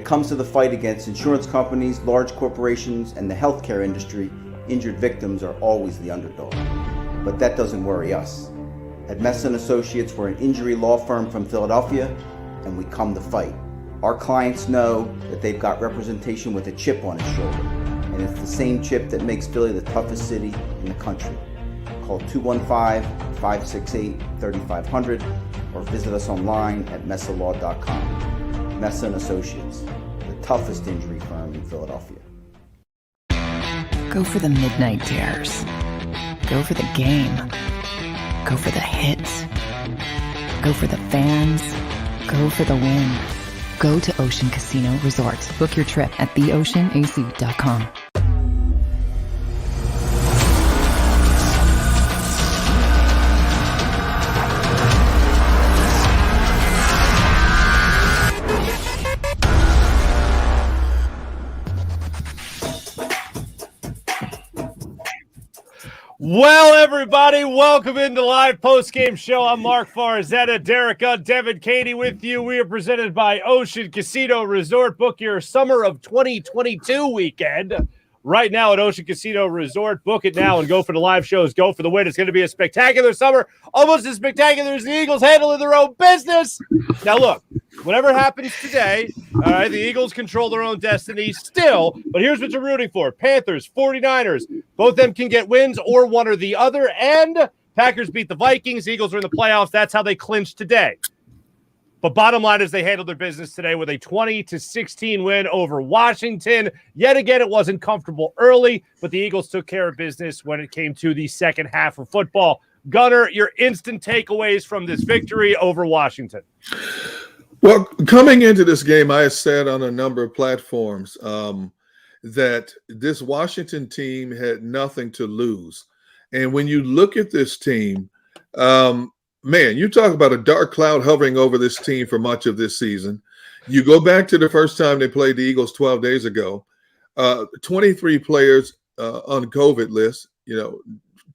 it comes to the fight against insurance companies, large corporations, and the healthcare industry, injured victims are always the underdog. But that doesn't worry us. At Messa & Associates, we're an injury law firm from Philadelphia, and we come to fight. Our clients know that they've got representation with a chip on its shoulder, and it's the same chip that makes Philly the toughest city in the country. Call 215-568-3500 or visit us online at messalaw.com. Messa & Associates, the toughest injury firm in Philadelphia. Go for the midnight dares. Go for the game. Go for the hits. Go for the fans. Go for the win. Go to Ocean Casino Resort. Book your trip at theoceanac.com. Well, everybody, welcome into live post-game show. I'm Mark Farzetta, Derek Devin Katie with you. We are presented by Ocean Casino Resort. Book your summer of 2022 weekend right now at Ocean Casino Resort. Book it now and go for the live shows. Go for the win. It's going to be a spectacular summer, almost as spectacular as the Eagles handling their own business. Now, look, whatever happens today, all right, the Eagles control their own destiny still, but here's what you're rooting for. Panthers, 49ers, both of them can get wins or one or the other, and Packers beat the Vikings. Eagles are in the playoffs. That's how they clinched today. But bottom line is they handled their business today with a 20-16 win over Washington. Yet again, it wasn't comfortable early, but the Eagles took care of business when it came to the second half of football. Gunner, your instant takeaways from this victory over Washington. Well, coming into this game, I said on a number of platforms that this Washington team had nothing to lose. And when you look at this team, man, you talk about a dark cloud hovering over this team for much of this season. You go back to the first time they played the Eagles 12 days ago, 23 players on COVID list,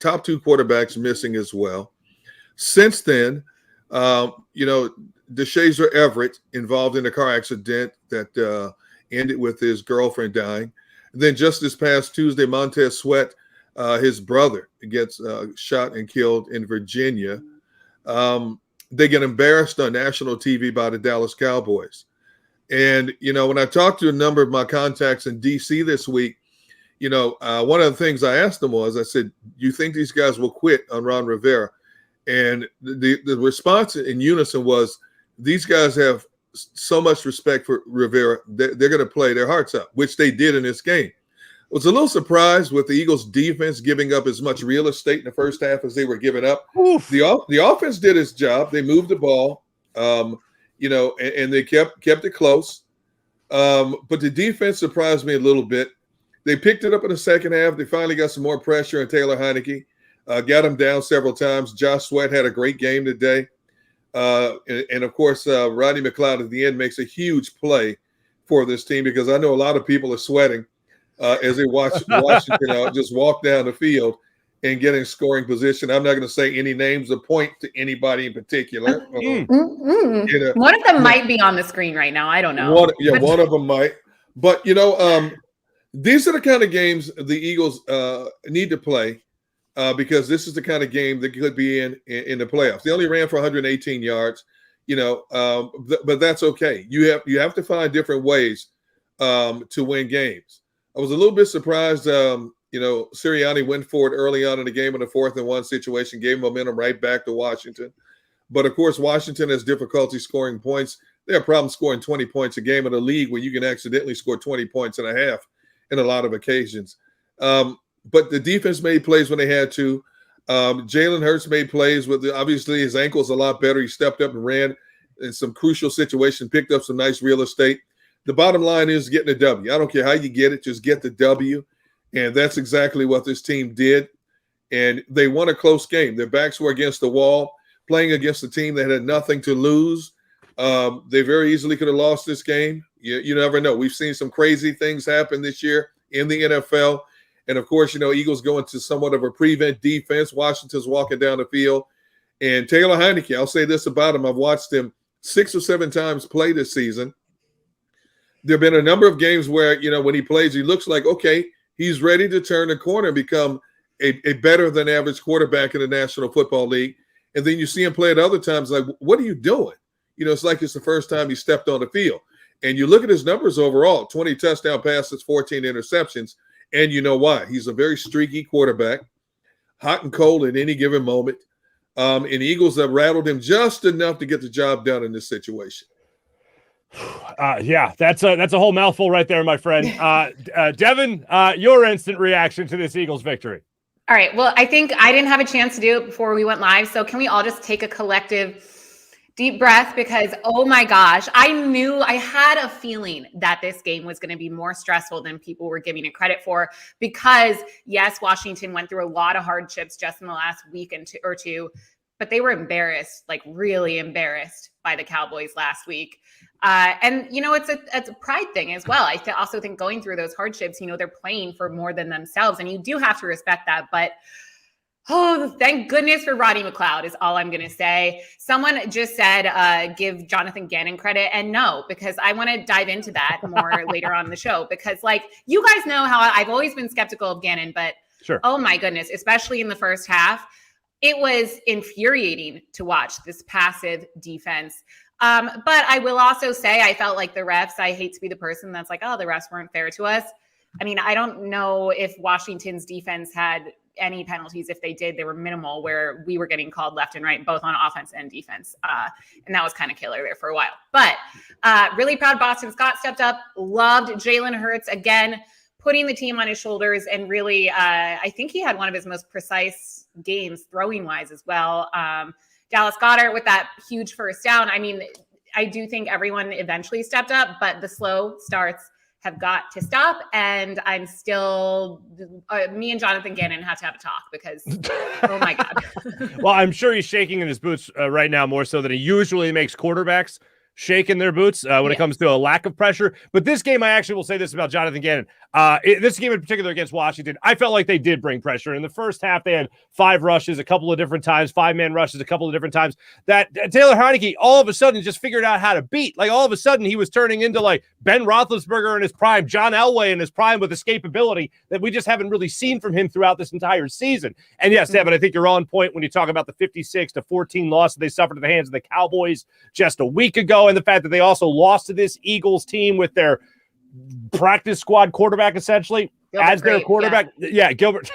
top two quarterbacks missing as well. Since then, DeShazer Everett involved in a car accident that ended with his girlfriend dying. And then just this past Tuesday, Montez Sweat, his brother, gets shot and killed in Virginia. They get embarrassed on national TV by the Dallas Cowboys. And, when I talked to a number of my contacts in D.C. this week, one of the things I asked them was, I said, you think these guys will quit on Ron Rivera? And the response in unison was, these guys have so much respect for Rivera. They're going to play their hearts out, which they did in this game. I was a little surprised with the Eagles' defense giving up as much real estate in the first half as they were giving up. The offense did its job. They moved the ball, and they kept it close. But the defense surprised me a little bit. They picked it up in the second half. They finally got some more pressure on Taylor Heineke. Got him down several times. Josh Sweat had a great game today. And of course, Rodney McLeod at the end makes a huge play for this team, because I know a lot of people are sweating as they watch Washington just walk down the field and get in scoring position. I'm not going to say any names or point to anybody in particular. One of them might be on the screen right now. I don't know. One of them might. But, these are the kind of games the Eagles need to play. Because this is the kind of game that could be in the playoffs. They only ran for 118 yards, but that's okay. You have to find different ways to win games. I was a little bit surprised, Sirianni went for it early on in the game in a 4th-and-1 situation, gave momentum right back to Washington. But, of course, Washington has difficulty scoring points. They have problems scoring 20 points a game in a league where you can accidentally score 20 points and a half in a lot of occasions. But the defense made plays when they had to. Jalen Hurts made plays obviously his ankle's a lot better. He stepped up and ran in some crucial situations, picked up some nice real estate. The bottom line is getting a W. I don't care how you get it, just get the W. And that's exactly what this team did. And they won a close game. Their backs were against the wall, playing against a team that had nothing to lose. They very easily could have lost this game. You never know. We've seen some crazy things happen this year in the NFL. And, of course, Eagles go into somewhat of a prevent defense. Washington's walking down the field. And Taylor Heineke, I'll say this about him. I've watched him 6 or 7 times play this season. there have been a number of games where, when he plays, he looks like, okay, he's ready to turn the corner and become a better than average quarterback in the National Football League. And then you see him play at other times like, what are you doing? It's like it's the first time he stepped on the field. And you look at his numbers overall, 20 touchdown passes, 14 interceptions, and you know why. He's a very streaky quarterback, hot and cold at any given moment. And the Eagles have rattled him just enough to get the job done in this situation. Yeah, that's a whole mouthful right there, my friend. Devin, your instant reaction to this Eagles victory. All right. Well, I think I didn't have a chance to do it before we went live. So can we all just take a collective deep breath? Because, oh my gosh, I had a feeling that this game was going to be more stressful than people were giving it credit for. Because yes, Washington went through a lot of hardships just in the last week or two, but they were embarrassed, like really embarrassed by the Cowboys last week. And, it's a pride thing as well. I also think going through those hardships, they're playing for more than themselves, and you do have to respect that. But, thank goodness for Roddy McLeod is all I'm going to say. Someone just said, give Jonathan Gannon credit. And no, because I want to dive into that more later on in the show, because you guys know how I've always been skeptical of Gannon, but sure. Oh my goodness, especially in the first half, it was infuriating to watch this passive defense. But I will also say I felt like the refs, I hate to be the person that's like, oh, the refs weren't fair to us. I mean, I don't know if Washington's defense had any penalties. If they did, they were minimal, where we were getting called left and right, both on offense and defense. And that was kind of killer there for a while. But really proud Boston Scott stepped up, loved Jalen Hurts, again, putting the team on his shoulders. And really, I think he had one of his most precise games throwing-wise as well. Dallas Goedert with that huge first down. I mean, I do think everyone eventually stepped up, but the slow starts have got to stop. And I'm still, me and Jonathan Gannon have to have a talk because, oh my God. Well, I'm sure he's shaking in his boots right now more so than he usually makes quarterbacks shake in their boots when it comes to a lack of pressure. But this game, I actually will say this about Jonathan Gannon. This game in particular against Washington, I felt like they did bring pressure. In the first half, they had 5 rushes a couple of different times, 5-man rushes a couple of different times. That Taylor Heineke all of a sudden just figured out how to beat. Like all of a sudden, he was turning into like Ben Roethlisberger in his prime, John Elway in his prime with escapability that we just haven't really seen from him throughout this entire season. And yes, Devin, I think you're on point when you talk about the 56-14 loss that they suffered at the hands of the Cowboys just a week ago, and the fact that they also lost to this Eagles team with their practice squad quarterback essentially as their quarterback. Yeah, Gilbert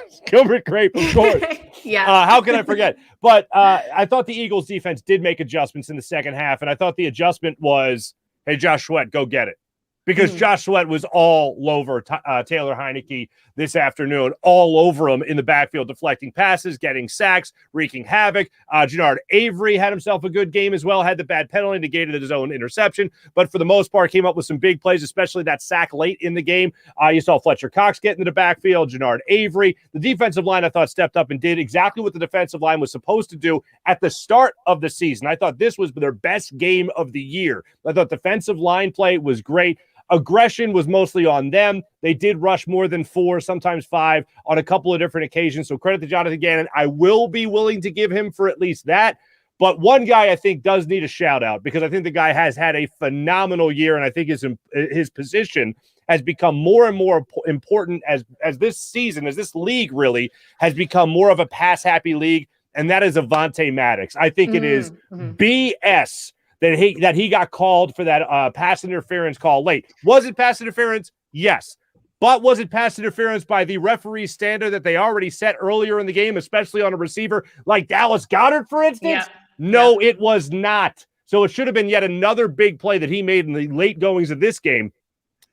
Grape, of course. Yeah. How can I forget? But I thought the Eagles defense did make adjustments in the second half, and I thought the adjustment was, hey, Josh Sweat, go get it. Because Josh Sweat was all over Taylor Heineke this afternoon, all over him in the backfield, deflecting passes, getting sacks, wreaking havoc. Jannard Avery had himself a good game as well, had the bad penalty, negated his own interception, but for the most part came up with some big plays, especially that sack late in the game. You saw Fletcher Cox get into the backfield, Jannard Avery. The defensive line, I thought, stepped up and did exactly what the defensive line was supposed to do at the start of the season. I thought this was their best game of the year. I thought defensive line play was great. Aggression was mostly on them. They did rush more than 4, sometimes 5 on a couple of different occasions. So credit to Jonathan Gannon. I will be willing to give him for at least that. But one guy I think does need a shout out because I think the guy has had a phenomenal year, and I think his position has become more and more important as this season, as this league really has become more of a pass-happy league, and that is Avonte Maddox. I think it is BS that he got called for that pass interference call late. Was it pass interference? Yes. But was it pass interference by the referee's standard that they already set earlier in the game, especially on a receiver like Dallas Goedert, for instance? Yeah. No, it was not. So it should have been yet another big play that he made in the late goings of this game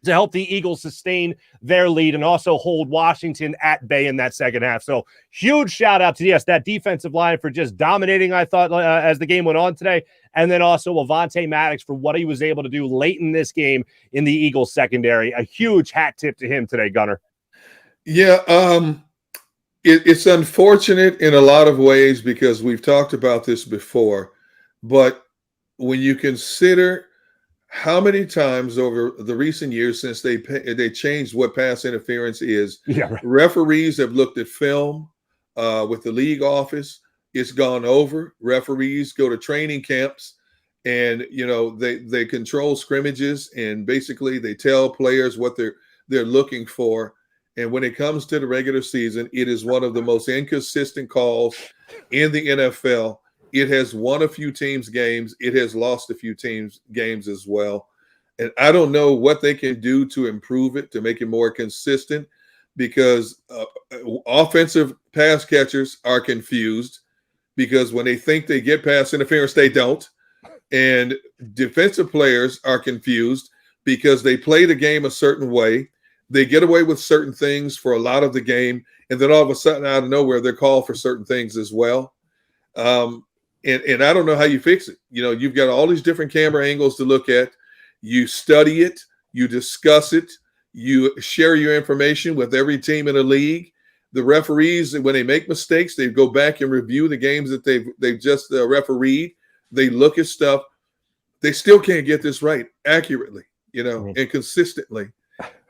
to help the Eagles sustain their lead and also hold Washington at bay in that second half. So huge shout out to, yes, that defensive line for just dominating, I thought, as the game went on today. And then also Avonte Maddox for what he was able to do late in this game in the Eagles secondary. A huge hat tip to him today, Gunner. Yeah, it's unfortunate in a lot of ways because we've talked about this before. But when you consider how many times over the recent years since they changed what pass interference is, referees have looked at film with the league office. It's gone over. Referees go to training camps and they control scrimmages, and basically they tell players what they're looking for. And when it comes to the regular season, it is one of the most inconsistent calls in the NFL. It has won a few teams games. It has lost a few teams games as well. And I don't know what they can do to improve it, to make it more consistent, because offensive pass catchers are confused because when they think they get pass interference, they don't. And defensive players are confused because they play the game a certain way. They get away with certain things for a lot of the game, and then all of a sudden, out of nowhere, they're called for certain things as well. And I don't know how you fix it. You've got all these different camera angles to look at. You study it, you discuss it, you share your information with every team in the league. The referees, when they make mistakes, they go back and review the games that they've just refereed. They look at stuff. They still can't get this right accurately, and consistently.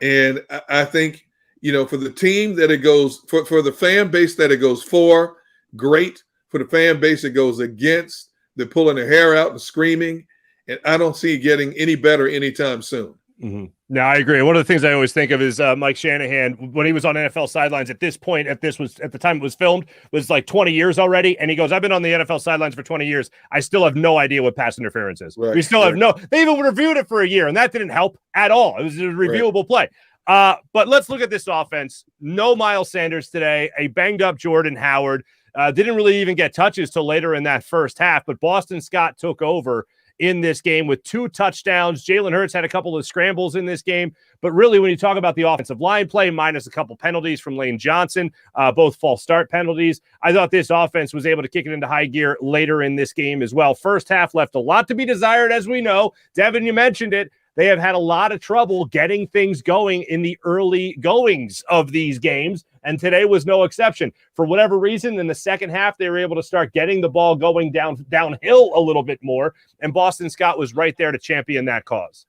And I think, for the team that it goes for the fan base that it goes for, great. For the fan base that goes against, they're pulling their hair out and screaming. And I don't see it getting any better anytime soon. Mm-hmm. No, I agree. One of the things I always think of is Mike Shanahan, when he was on NFL sidelines at this point, at the time it was filmed, was like 20 years already. And he goes, I've been on the NFL sidelines for 20 years. I still have no idea what pass interference is. Right, we still have they even reviewed it for a year, and that didn't help at all. It was a reviewable play. But let's look at this offense. No Miles Sanders today, a banged up Jordan Howard. Didn't really even get touches till later in that first half, but Boston Scott took over in this game with 2 touchdowns. Jalen Hurts had a couple of scrambles in this game, but really when you talk about the offensive line play, minus a couple penalties from Lane Johnson, both false start penalties, I thought this offense was able to kick it into high gear later in this game as well. First half left a lot to be desired, as we know. Devin, you mentioned it. They have had a lot of trouble getting things going in the early goings of these games, and today was no exception. For whatever reason, in the second half, they were able to start getting the ball going downhill a little bit more, and Boston Scott was right there to champion that cause.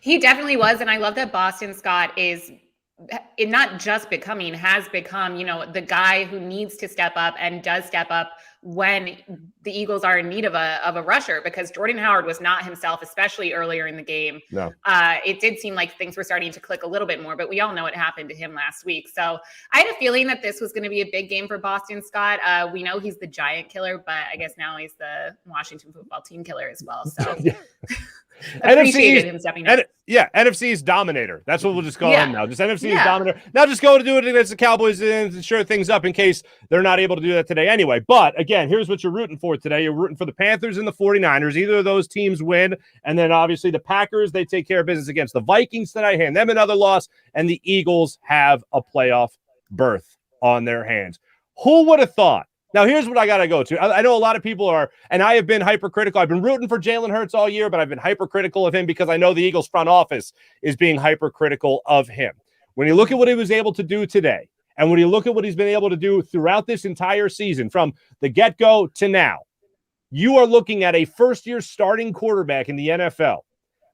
He definitely was, and I love that Boston Scott is not just has become, the guy who needs to step up and does step up when the Eagles are in need of a rusher, because Jordan Howard was not himself, especially earlier in the game. No. It did seem like things were starting to click a little bit more, but we all know what happened to him last week. So I had a feeling that this was going to be a big game for Boston Scott. We know he's the Giant killer, but I guess now he's the Washington football team killer as well. So appreciated him stepping up. NFC's dominator. That's what we'll just call him now. Just NFC's dominator. Now just go to do it against the Cowboys and shore things up in case they're not able to do that today anyway. But again, here's what you're rooting for today. You're rooting for the Panthers and the 49ers. Either of those teams win. And then obviously the Packers, they take care of business against the Vikings tonight, hand them another loss. And the Eagles have a playoff berth on their hands. Who would have thought? Now, here's what I got to go to. I know a lot of people are, and I have been hypercritical. I've been rooting for Jalen Hurts all year, but I've been hypercritical of him because I know the Eagles front office is being hypercritical of him. When you look at what he was able to do today, and when you look at what he's been able to do throughout this entire season, from the get-go to now, you are looking at a first-year starting quarterback in the NFL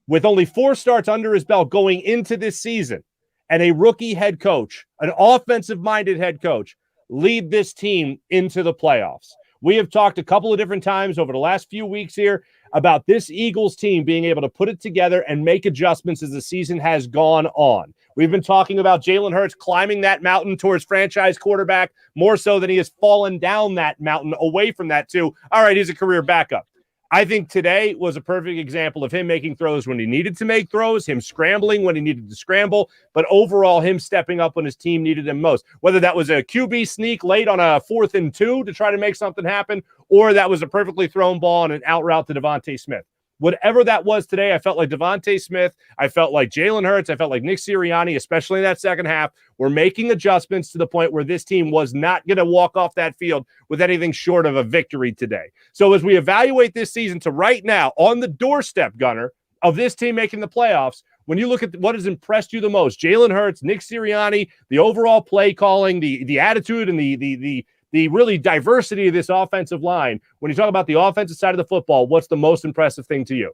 with only 4 starts under his belt going into this season, and a rookie head coach, an offensive-minded head coach, lead this team into the playoffs. We have talked a couple of different times over the last few weeks here about this Eagles team being able to put it together and make adjustments as the season has gone on. We've been talking about Jalen Hurts climbing that mountain towards franchise quarterback more so than he has fallen down that mountain away from that too. All right, he's a career backup. I think today was a perfect example of him making throws when he needed to make throws, him scrambling when he needed to scramble, but overall him stepping up when his team needed him most. Whether that was a QB sneak late on a 4th and 2 to try to make something happen, or that was a perfectly thrown ball and an out route to Devontae Smith. Whatever that was today, I felt like Devontae Smith, I felt like Jalen Hurts, I felt like Nick Sirianni, especially in that second half, were making adjustments to the point where this team was not going to walk off that field with anything short of a victory today. So as we evaluate this season to right now, on the doorstep, Gunner, of this team making the playoffs, when you look at what has impressed you the most, Jalen Hurts, Nick Sirianni, the overall play calling, the attitude, and the really diversity of this offensive line. When you talk about the offensive side of the football, what's the most impressive thing to you?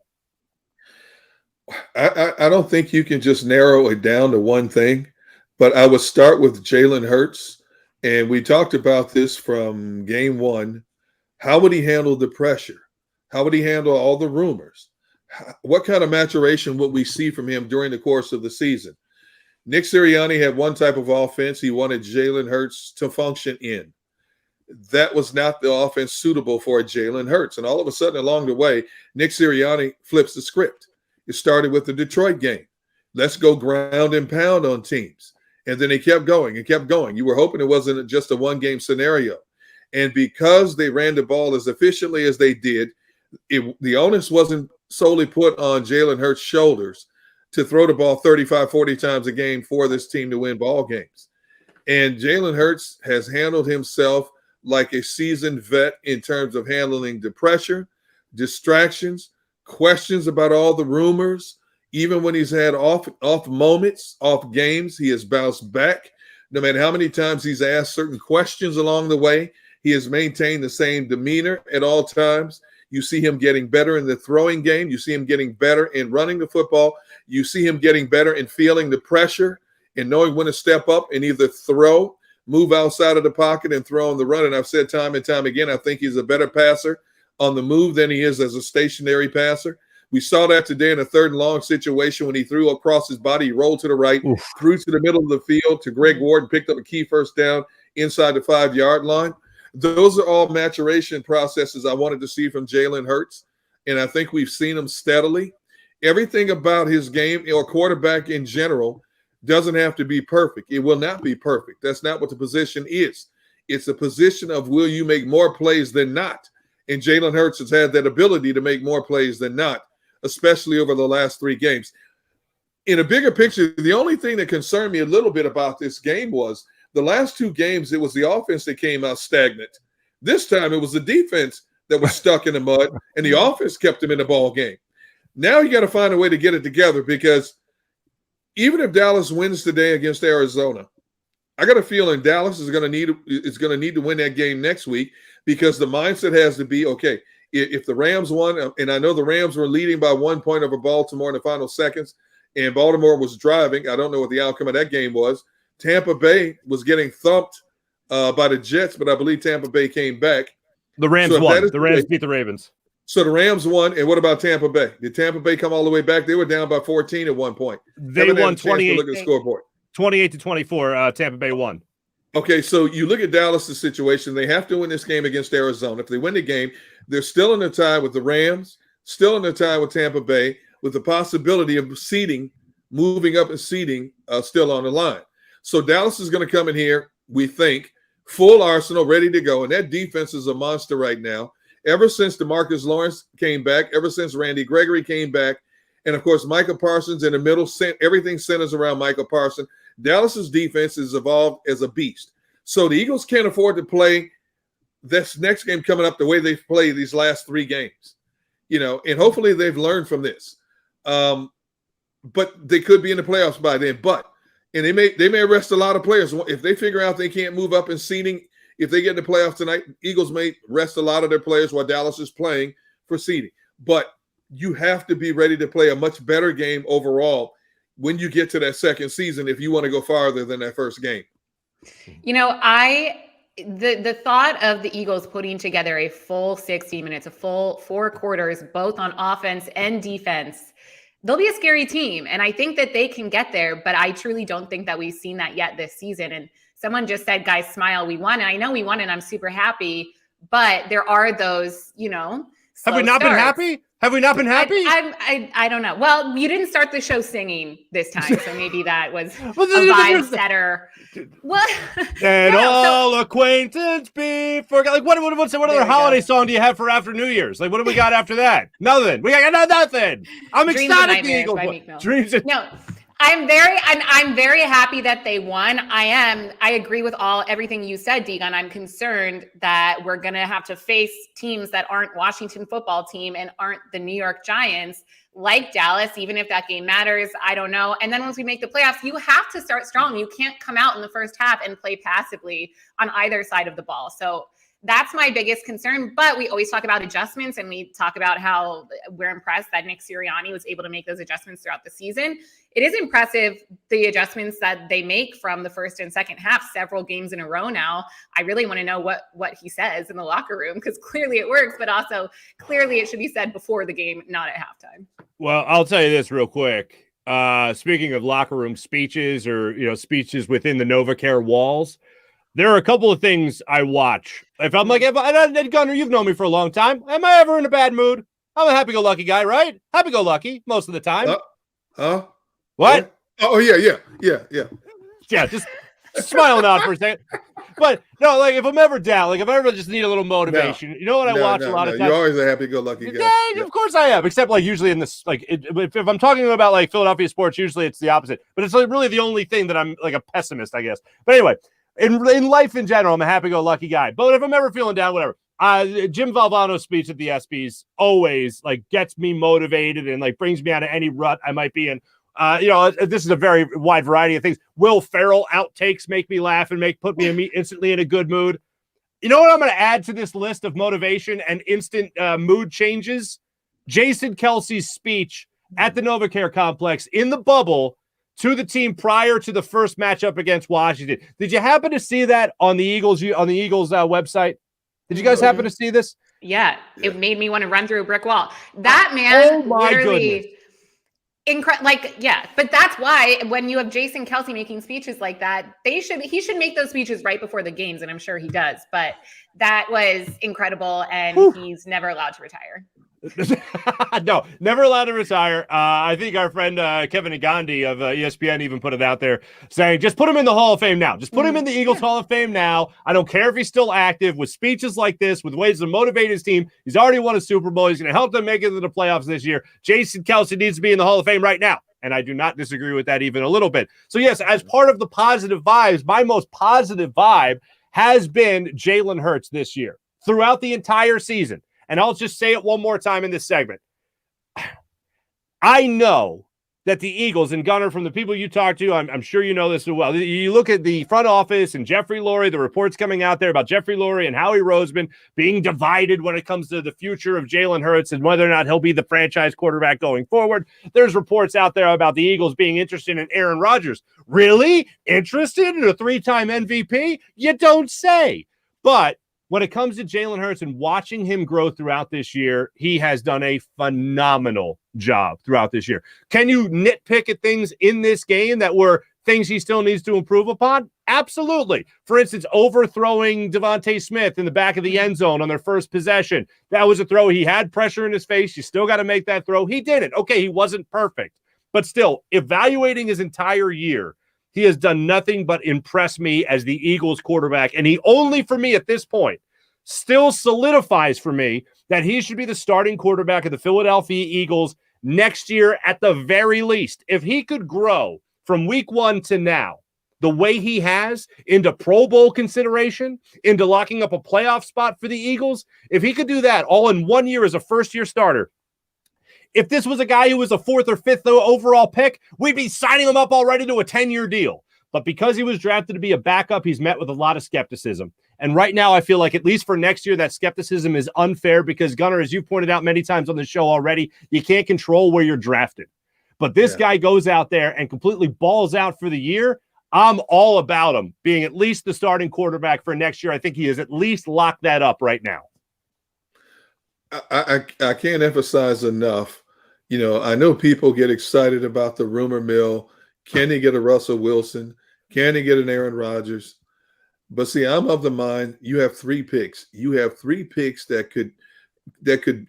I don't think you can just narrow it down to one thing, but I would start with Jalen Hurts. And we talked about this from game 1. How would he handle the pressure? How would he handle all the rumors? What kind of maturation would we see from him during the course of the season? Nick Sirianni had one type of offense he wanted Jalen Hurts to function in. That was not the offense suitable for Jalen Hurts. And all of a sudden along the way, Nick Sirianni flips the script. It started with the Detroit game. Let's go ground and pound on teams. And then they kept going and kept going. You were hoping it wasn't just a one-game scenario. And because they ran the ball as efficiently as they did, the onus wasn't solely put on Jalen Hurts' shoulders to throw the ball 35, 40 times a game for this team to win ball games. And Jalen Hurts has handled himself like a seasoned vet in terms of handling the pressure, distractions, questions about all the rumors. Even when he's had off moments, off games, he has bounced back. No matter how many times he's asked certain questions along the way, he has maintained the same demeanor at all times. You see him getting better in the throwing game. You see him getting better in running the football. You see him getting better in feeling the pressure and knowing when to step up and either throw, move outside of the pocket and throw on the run. And I've said time and time again, I think he's a better passer on the move than he is as a stationary passer. We saw that today in a 3rd and long situation when he threw across his body, he rolled to the right, threw to the middle of the field to Greg Ward and picked up a key first down inside the 5-yard line. Those are all maturation processes I wanted to see from Jalen Hurts, and I think we've seen him steadily. Everything about his game or quarterback in general doesn't have to be perfect. It will not be perfect. That's not what the position is. It's a position of will you make more plays than not? And Jalen Hurts has had that ability to make more plays than not, especially over the last 3 games. In a bigger picture, the only thing that concerned me a little bit about this game was the last 2 games, it was the offense that came out stagnant. This time it was the defense that was stuck in the mud, and the offense kept them in the ball game. Now you got to find a way to get it together, because even if Dallas wins today against Arizona, I got a feeling Dallas is going to need to win that game next week, because the mindset has to be, okay, if the Rams won, and I know the Rams were leading by 1 point over Baltimore in the final seconds, and Baltimore was driving. I don't know what the outcome of that game was. Tampa Bay was getting thumped by the Jets, but I believe Tampa Bay came back. The Rams won. The Rams beat the Ravens. So the Rams won, and what about Tampa Bay? Did Tampa Bay come all the way back? They were down by 14 at one point. They won 28. Look at the scoreboard. 28-24. Tampa Bay won. Okay, so you look at Dallas' situation. They have to win this game against Arizona. If they win the game, they're still in the tie with the Rams, still in the tie with Tampa Bay, with the possibility of seeding, moving up and seeding still on the line. So Dallas is going to come in here, we think, full arsenal, ready to go. And that defense is a monster right now. Ever since DeMarcus Lawrence came back, ever since Randy Gregory came back, and, of course, Micah Parsons in the middle, everything centers around Micah Parsons. Dallas's defense has evolved as a beast. So the Eagles can't afford to play this next game coming up the way they've played these last 3 games. And hopefully they've learned from this. But they could be in the playoffs by then. And they may arrest a lot of players. If they figure out they can't move up in seeding, if they get in the playoffs tonight, Eagles may rest a lot of their players while Dallas is playing for seeding. But you have to be ready to play a much better game overall when you get to that second season if you want to go farther than that first game. The thought of the Eagles putting together a full 60 minutes, a full 4 quarters, both on offense and defense, they'll be a scary team. And I think that they can get there, but I truly don't think that we've seen that yet this season. And someone just said, guys, smile, we won. And I know we won and I'm super happy, but there are those, Have we not been happy? Have we not been happy? I don't know. Well, you didn't start the show singing this time, so maybe that was a vibe setter. What? And all acquaintance be forgot. Like what other holiday song do you have for after New Year's? Like what do we got after that? Nothing. We got nothing. I'm ecstatic. The Eagles. Dreams. No. I'm very happy that they won. I agree with everything you said, Deegan. I'm concerned that we're going to have to face teams that aren't Washington football team and aren't the New York Giants, like Dallas, even if that game matters. I don't know. And then once we make the playoffs, you have to start strong. You can't come out in the first half and play passively on either side of the ball. So that's my biggest concern. But we always talk about adjustments, and we talk about how we're impressed that Nick Sirianni was able to make those adjustments throughout the season. It is impressive, the adjustments that they make from the first and second half, several games in a row now. I really want to know what he says in the locker room, because clearly it works, but also clearly it should be said before the game, not at halftime. Well, I'll tell you this real quick. Speaking of locker room speeches, or speeches within the NovaCare walls, there are a couple of things I watch. If I'm like, Gunner, you've known me for a long time. Am I ever in a bad mood? I'm a happy-go-lucky guy, right? Happy-go-lucky most of the time. What? Oh, yeah. Yeah, just smiling out for a second. But no, like if I'm ever down, like if I ever just need a little motivation, you know what I watch a lot of times? You're always a happy-go-lucky guy. Yeah, of course I am. Except like usually in this, like if I'm talking about like Philadelphia sports, usually it's the opposite. But it's like really the only thing that I'm like a pessimist, I guess. But anyway, in life in general, I'm a happy-go-lucky guy. But if I'm ever feeling down, whatever. Jim Valvano's speech at the ESPYs always like gets me motivated and like brings me out of any rut I might be in. This is a very wide variety of things. Will Ferrell outtakes make me laugh and put me instantly in a good mood. You know what I'm going to add to this list of motivation and instant mood changes? Jason Kelce's speech at the NovaCare complex in the bubble to the team prior to the first matchup against Washington. Did you happen to see that on the Eagles website? Did you guys happen to see this? Yeah, it made me want to run through a brick wall. That man, literally. But that's why when you have Jason Kelce making speeches like that, he should make those speeches right before the games, and I'm sure he does. But that was incredible, and he's never allowed to retire. No, never allowed to retire. I think our friend Kevin Agandi of ESPN even put it out there saying, just put him in the Hall of Fame now. Just put him in the Eagles Hall of Fame now. I don't care if he's still active. With speeches like this, with ways to motivate his team, he's already won a Super Bowl. He's going to help them make it to the playoffs this year. Jason Kelce needs to be in the Hall of Fame right now. And I do not disagree with that even a little bit. So yes, as part of the positive vibes, my most positive vibe has been Jalen Hurts this year throughout the entire season. And I'll just say it one more time in this segment. I know that the Eagles, and Gunner, from the people you talk to, I'm sure you know this as well. You look at the front office and Jeffrey Lurie, the reports coming out there about Jeffrey Lurie and Howie Roseman being divided when it comes to the future of Jalen Hurts and whether or not he'll be the franchise quarterback going forward. There's reports out there about the Eagles being interested in Aaron Rodgers. Really? Interested in a 3-time MVP? You don't say. But when it comes to Jalen Hurts and watching him grow throughout this year, he has done a phenomenal job throughout this year. Can you nitpick at things in this game that were things he still needs to improve upon? Absolutely. For instance, overthrowing Devontae Smith in the back of the end zone on their first possession. That was a throw. He had pressure in his face. You still got to make that throw. He did it. Okay, he wasn't perfect. But still, evaluating his entire year, he has done nothing but impress me as the Eagles quarterback. And he only, for me at this point, still solidifies for me that he should be the starting quarterback of the Philadelphia Eagles next year at the very least. If he could grow from week 1 to now the way he has into Pro Bowl consideration, into locking up a playoff spot for the Eagles, if he could do that all in 1 year as a first-year starter, if this was a guy who was a 4th or 5th overall pick, we'd be signing him up already to a 10-year deal. But because he was drafted to be a backup, he's met with a lot of skepticism. And right now, I feel like at least for next year, that skepticism is unfair because, Gunner, as you've pointed out many times on the show already, you can't control where you're drafted. But this guy goes out there and completely balls out for the year. I'm all about him being at least the starting quarterback for next year. I think he has at least locked that up right now. I can't emphasize enough. I know people get excited about the rumor mill. Can he get a Russell Wilson? Can he get an Aaron Rodgers? But see, I'm of the mind you have 3 picks. You have 3 picks that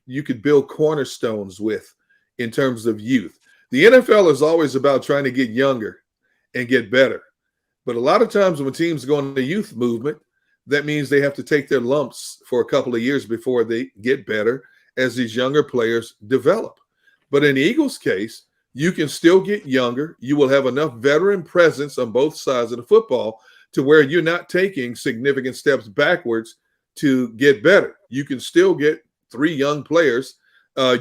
you could build cornerstones with in terms of youth. The NFL is always about trying to get younger and get better. But a lot of times when teams go on the youth movement, that means they have to take their lumps for a couple of years before they get better as these younger players develop. But in the Eagles' case, you can still get younger. You will have enough veteran presence on both sides of the football to where you're not taking significant steps backwards to get better. You can still get 3 young players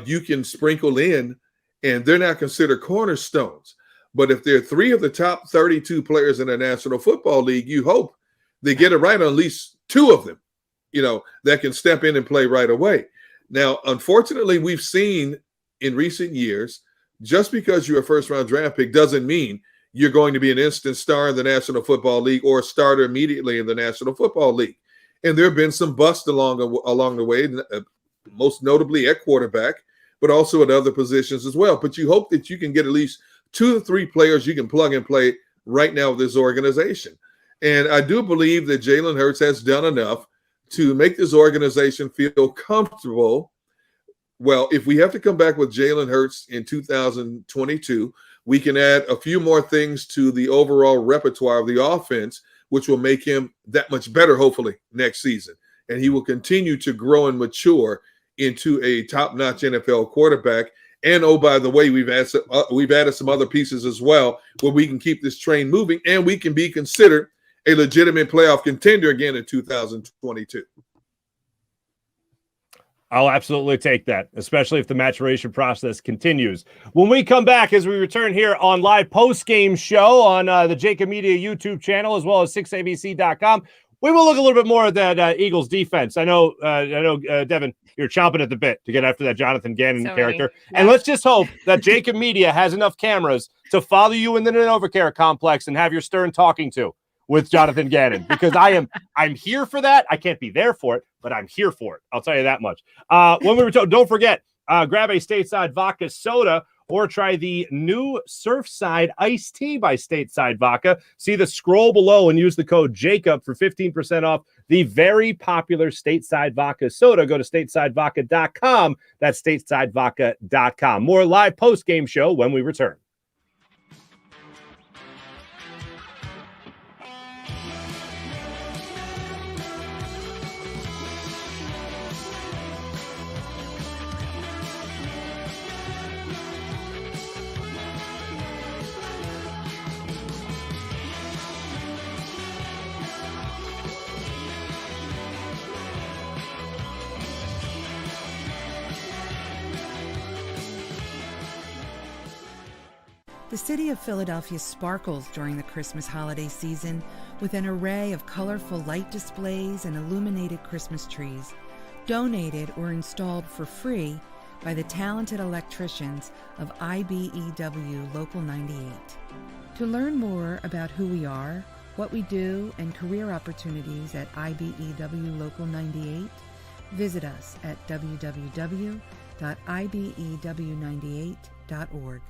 you can sprinkle in, and they're not considered cornerstones. But if they're 3 of the top 32 players in the National Football League, you hope they get it right on at least 2 of them. that can step in and play right away. Now, unfortunately, we've seen in recent years, just because you're a first-round draft pick doesn't mean you're going to be an instant star in the National Football League or a starter immediately in the National Football League. And there have been some busts along the way, most notably at quarterback, but also at other positions as well. But you hope that you can get at least 2 to 3 players you can plug and play right now with this organization. And I do believe that Jalen Hurts has done enough to make this organization feel comfortable. Well, if we have to come back with Jalen Hurts in 2022, we can add a few more things to the overall repertoire of the offense, which will make him that much better, hopefully, next season. And he will continue to grow and mature into a top-notch NFL quarterback. And, oh, by the way, we've added some other pieces as well where we can keep this train moving and we can be considered a legitimate playoff contender again in 2022. I'll absolutely take that, especially if the maturation process continues. When we come back, as we return here on live post-game show on the JAKIB Media YouTube channel, as well as 6abc.com, we will look a little bit more at that Eagles defense. I know, Devin, you're chomping at the bit to get after that Jonathan Gannon character. Yeah. And let's just hope that JAKIB Media has enough cameras to follow you in the Novacare complex and have your stern talking to with Jonathan Gannon, because I'm here for that. I can't be there for it, but I'm here for it. I'll tell you that much. When we return, don't forget, grab a Stateside Vodka soda or try the new Surfside Iced Tea by Stateside Vodka. See the scroll below and use the code JAKIB for 15% off the very popular Stateside Vodka soda. Go to statesidevodka.com. That's statesidevodka.com. More live post-game show when we return. The city of Philadelphia sparkles during the Christmas holiday season with an array of colorful light displays and illuminated Christmas trees, donated or installed for free by the talented electricians of IBEW Local 98. To learn more about who we are, what we do, and career opportunities at IBEW Local 98, visit us at www.ibew98.org.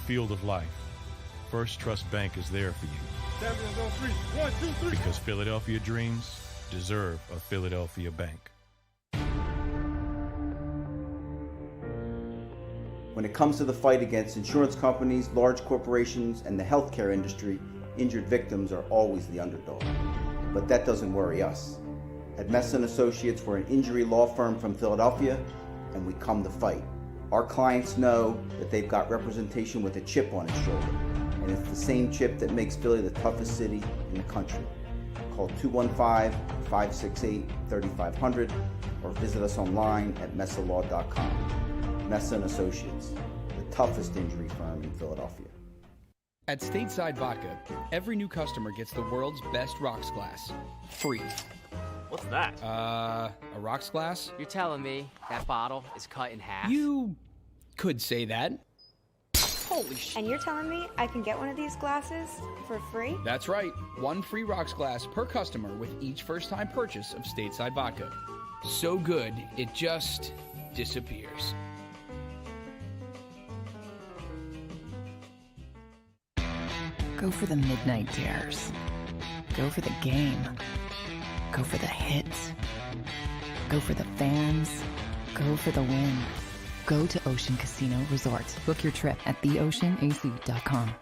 Field of life, First Trust Bank is there for you. 7 on 3. 1, 2, 3. Because Philadelphia dreams deserve a Philadelphia bank. When it comes to the fight against insurance companies, large corporations, and the healthcare industry, injured victims are always the underdog. But that doesn't worry us. At Mess & Associates, we're an injury law firm from Philadelphia, and we come to fight. Our clients know that they've got representation with a chip on its shoulder, and it's the same chip that makes Philly the toughest city in the country. Call 215-568-3500 or visit us online at messalaw.com. Mess & Associates, the toughest injury firm in Philadelphia. At Stateside Vodka, every new customer gets the world's best rocks glass, free. What's that? A rocks glass? You're telling me that bottle is cut in half? You could say that. Holy shit. And you're telling me I can get one of these glasses for free? That's right. 1 free rocks glass per customer with each first-time purchase of Stateside Vodka. So good, it just disappears. Go for the midnight dares. Go for the game. Go for the hits. Go for the fans. Go for the win. Go to Ocean Casino Resort. Book your trip at theoceanac.com.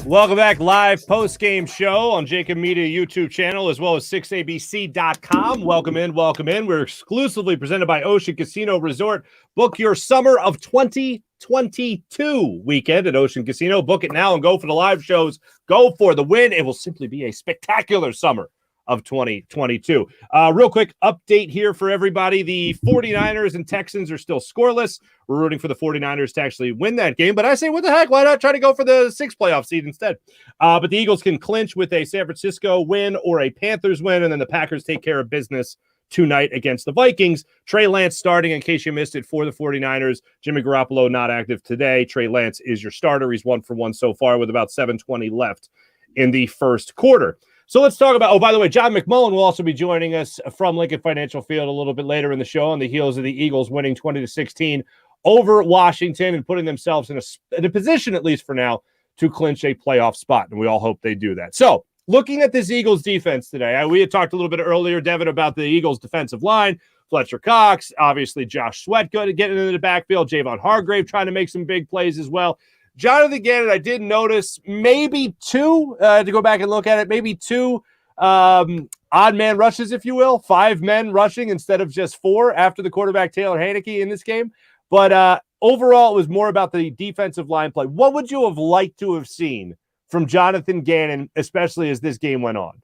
Welcome back. Live post-game show on JAKIB Media YouTube channel as well as 6abc.com. Welcome in. We're exclusively presented by Ocean Casino Resort. Book your summer of 2022 weekend at Ocean Casino. Book it now and go for the live shows. Go for the win. It will simply be a spectacular summer of 2022. Real quick update here for everybody. The 49ers and Texans are still scoreless. We're rooting for the 49ers to actually win that game. But I say, what the heck? Why not try to go for the 6th playoff seed instead? But the Eagles can clinch with a San Francisco win or a Panthers win, and then the Packers take care of business tonight against the Vikings. Trey Lance starting, in case you missed it, for the 49ers. Jimmy Garoppolo not active today. Trey Lance is your starter. He's 1 for 1 so far with about 7:20 left in the first quarter. So let's talk about, by the way, John McMullen will also be joining us from Lincoln Financial Field a little bit later in the show on the heels of the Eagles winning 20-16 over Washington and putting themselves in a position, at least for now, to clinch a playoff spot. And we all hope they do that. So looking at this Eagles defense today, we had talked a little bit earlier, Devin, about the Eagles defensive line. Fletcher Cox, obviously Josh Sweat getting into the backfield. Javon Hargrave trying to make some big plays as well. Jonathan Gannon, I did notice maybe two, to go back and look at it, maybe two odd man rushes, if you will, 5 men rushing instead of just 4 after the quarterback Taylor Heinicke in this game. But overall, it was more about the defensive line play. What would you have liked to have seen from Jonathan Gannon, especially as this game went on?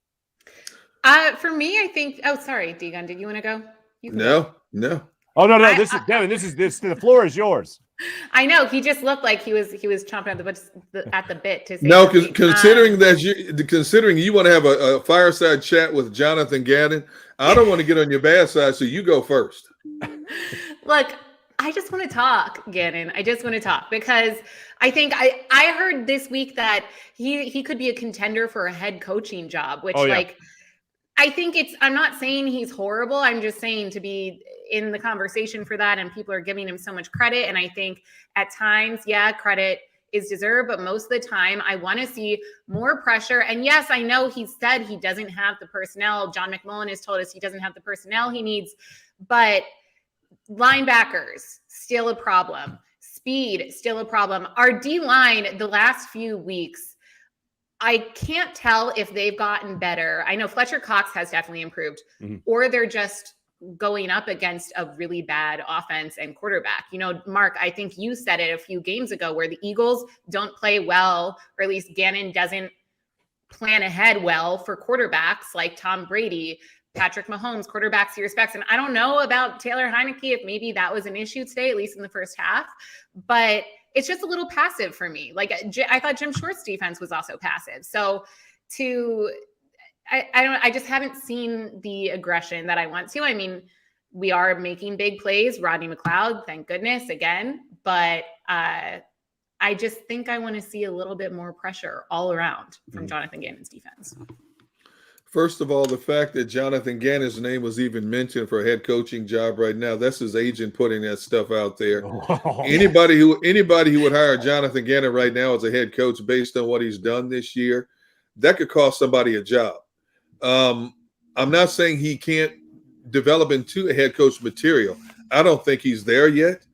For me, I think, sorry, Deegan, did you want to go? No. Oh, no, this is Devin. The floor is yours. I know he just looked like he was chomping at the bit to say no, considering you want to have a fireside chat with Jonathan Gannon, I don't want to get on your bad side, so you go first. Look, I just want to talk, Gannon. I just want to talk because I think I heard this week that he could be a contender for a head coaching job, which I think I'm not saying he's horrible. I'm just saying to be in the conversation for that, and people are giving him so much credit. And I think at times, credit is deserved, but most of the time I want to see more pressure. And yes, I know he said he doesn't have the personnel. John McMullen has told us he doesn't have the personnel he needs, but linebackers, still a problem. Speed, still a problem. Our D-line, the last few weeks, I can't tell if they've gotten better. I know Fletcher Cox has definitely improved, or they're just going up against a really bad offense and quarterback. You know, Mark, I think you said it a few games ago where the Eagles don't play well, or at least Gannon doesn't plan ahead well for quarterbacks like Tom Brady, Patrick Mahomes, quarterbacks he respects. And I don't know about Taylor Heinicke, if maybe that was an issue today, at least in the first half, but it's just a little passive for me. Like I thought Jim Short's defense was also passive. So I just haven't seen the aggression that I want to. I mean, we are making big plays. Rodney McLeod, thank goodness, again. But I just think I want to see a little bit more pressure all around from Jonathan Gannon's defense. First of all, the fact that Jonathan Gannon's name was even mentioned for a head coaching job right now, that's his agent putting that stuff out there. Anybody who would hire Jonathan Gannon right now as a head coach based on what he's done this year, that could cost somebody a job. I'm not saying he can't develop into a head coach material. I don't think he's there yet.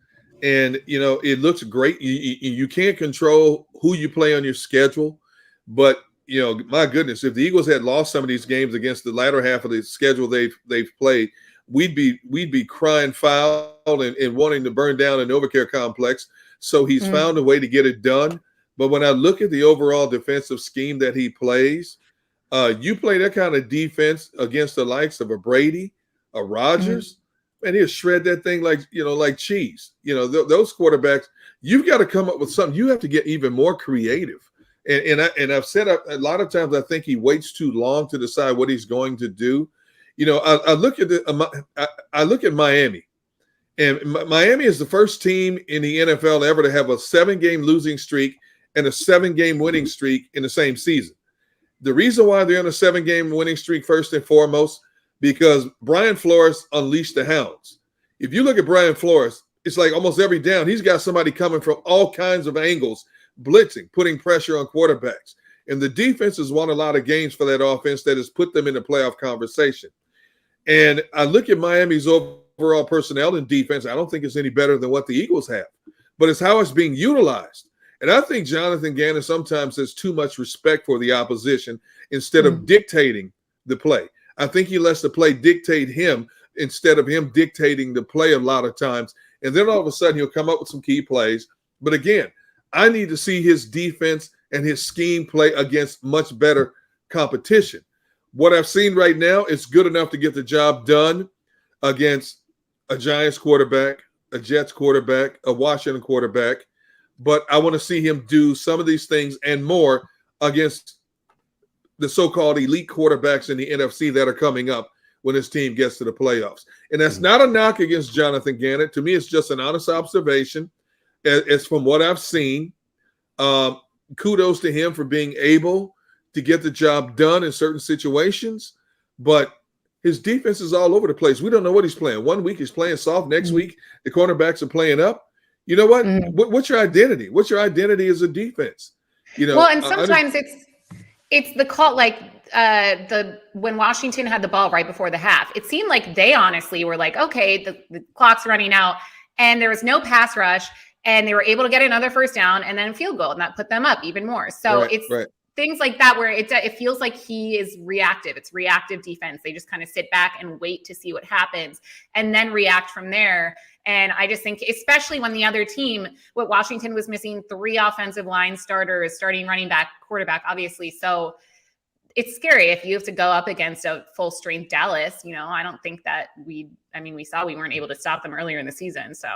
And, you know, it looks great. You can't control who you play on your schedule, but you know, my goodness, if the Eagles had lost some of these games against the latter half of the schedule they've played, we'd be crying foul and wanting to burn down an Novacare complex. So he's found a way to get it done. But when I look at the overall defensive scheme that he plays, you play that kind of defense against the likes of a Brady, a Rodgers, and he'll shred that thing like cheese. You know, those quarterbacks, you've got to come up with something. You have to get even more creative. And I've said a lot of times I think he waits too long to decide what he's going to do. You know, I look at Miami, and Miami is the first team in the NFL ever to have a 7-game losing streak and a 7-game winning streak in the same season. The reason why they're on a 7-game winning streak, first and foremost, because Brian Flores unleashed the hounds. If you look at Brian Flores, it's like almost every down he's got somebody coming from all kinds of angles, blitzing, putting pressure on quarterbacks. And the defense has won a lot of games for that offense that has put them in the playoff conversation. And I look at Miami's overall personnel and defense. I don't think it's any better than what the Eagles have, but it's how it's being utilized. And I think Jonathan Gannon sometimes has too much respect for the opposition instead of dictating the play. I think he lets the play dictate him instead of him dictating the play a lot of times. And then all of a sudden he'll come up with some key plays. But again, I need to see his defense and his scheme play against much better competition. What I've seen right now is good enough to get the job done against a Giants quarterback, a Jets quarterback, a Washington quarterback. But I want to see him do some of these things and more against the so-called elite quarterbacks in the NFC that are coming up when his team gets to the playoffs. And that's not a knock against Jonathan Gannon. To me, it's just an honest observation. It's from what I've seen. Kudos to him for being able to get the job done in certain situations. But his defense is all over the place. We don't know what he's playing. One week he's playing soft. Next week, the cornerbacks are playing up. You know what? What's your identity? What's your identity as a defense? You know, well, and sometimes it's the call, like when Washington had the ball right before the half. It seemed like they honestly were like, okay, the clock's running out, and there was no pass rush, and they were able to get another first down and then field goal, and that put them up even more. So things like that where it feels like he is reactive. It's reactive defense. They just kind of sit back and wait to see what happens and then react from there. And I just think, especially when the other team, what Washington was missing 3 offensive line starters, starting running back, quarterback, obviously. So it's scary if you have to go up against a full strength Dallas. You know, I don't think that we saw we weren't able to stop them earlier in the season. So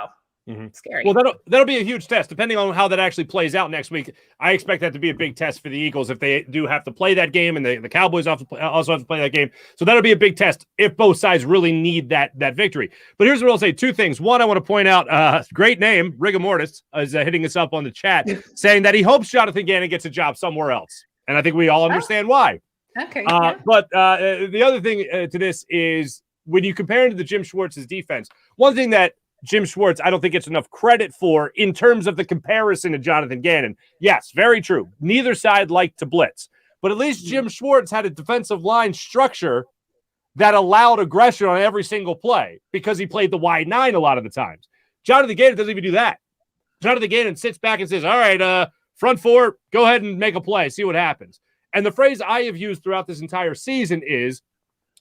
scary. Well, that'll be a huge test, depending on how that actually plays out next week. I expect that to be a big test for the Eagles if they do have to play that game, and the Cowboys also have to play that game. So that'll be a big test if both sides really need that victory. But here's what I'll say: 2 things. One, I want to point out, great name, Rigor Mortis, is hitting us up on the chat, saying that he hopes Jonathan Gannon gets a job somewhere else. And I think we all understand why. Okay. But the other thing to this is when you compare it to the Jim Schwartz's defense, one thing that Jim Schwartz, I don't think gets enough credit for in terms of the comparison to Jonathan Gannon. Yes, very true. Neither side liked to blitz. But at least Jim Schwartz had a defensive line structure that allowed aggression on every single play because he played the wide 9 a lot of the times. Jonathan Gannon doesn't even do that. Jonathan Gannon sits back and says, all right, front 4, go ahead and make a play, see what happens. And the phrase I have used throughout this entire season is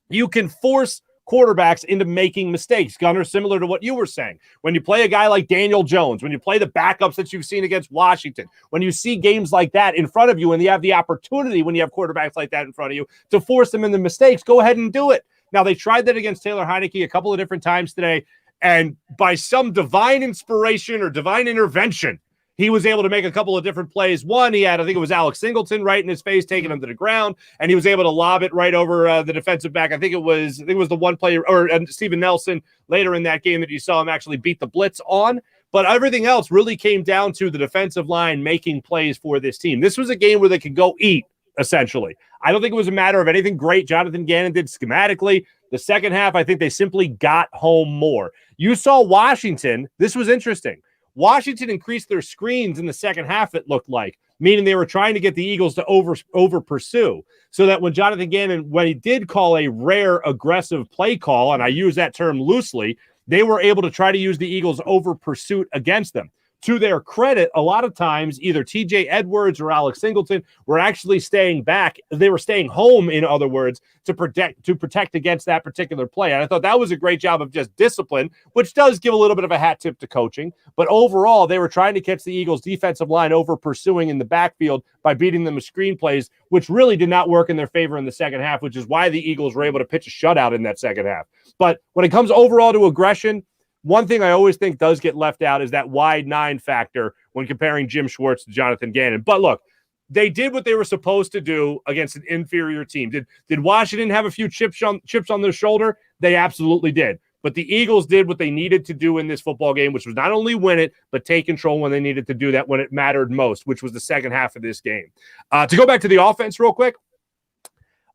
you can force quarterbacks into making mistakes. Gunnar, similar to what you were saying. When you play a guy like Daniel Jones, when you play the backups that you've seen against Washington, when you see games like that in front of you and you have the opportunity when you have quarterbacks like that in front of you to force them into mistakes, go ahead and do it. Now, they tried that against Taylor Heineke a couple of different times today, and by some divine inspiration or divine intervention, he was able to make a couple of different plays. One, he had, I think it was Alex Singleton right in his face, taking him to the ground, and he was able to lob it right over the defensive back. I think it was the one player, or Steven Nelson later in that game that you saw him actually beat the blitz on. But everything else really came down to the defensive line making plays for this team. This was a game where they could go eat, essentially. I don't think it was a matter of anything great Jonathan Gannon did schematically. The second half, I think they simply got home more. You saw Washington. This was interesting. Washington increased their screens in the second half, it looked like, meaning they were trying to get the Eagles to over pursue, so that when Jonathan Gannon, when he did call a rare aggressive play call, and I use that term loosely, they were able to try to use the Eagles over pursuit against them. To their credit, a lot of times either TJ Edwards or Alex Singleton were actually staying back. They were staying home, in other words, to protect against that particular play. And I thought that was a great job of just discipline, which does give a little bit of a hat tip to coaching. But overall, they were trying to catch the Eagles' defensive line over pursuing in the backfield by beating them with screen plays, which really did not work in their favor in the second half, which is why the Eagles were able to pitch a shutout in that second half. But when it comes overall to aggression, one thing I always think does get left out is that wide 9 factor when comparing Jim Schwartz to Jonathan Gannon. But look, they did what they were supposed to do against an inferior team. Did Washington have a few chips on their shoulder? They absolutely did. But the Eagles did what they needed to do in this football game, which was not only win it, but take control when they needed to do that when it mattered most, which was the second half of this game. To go back to the offense real quick,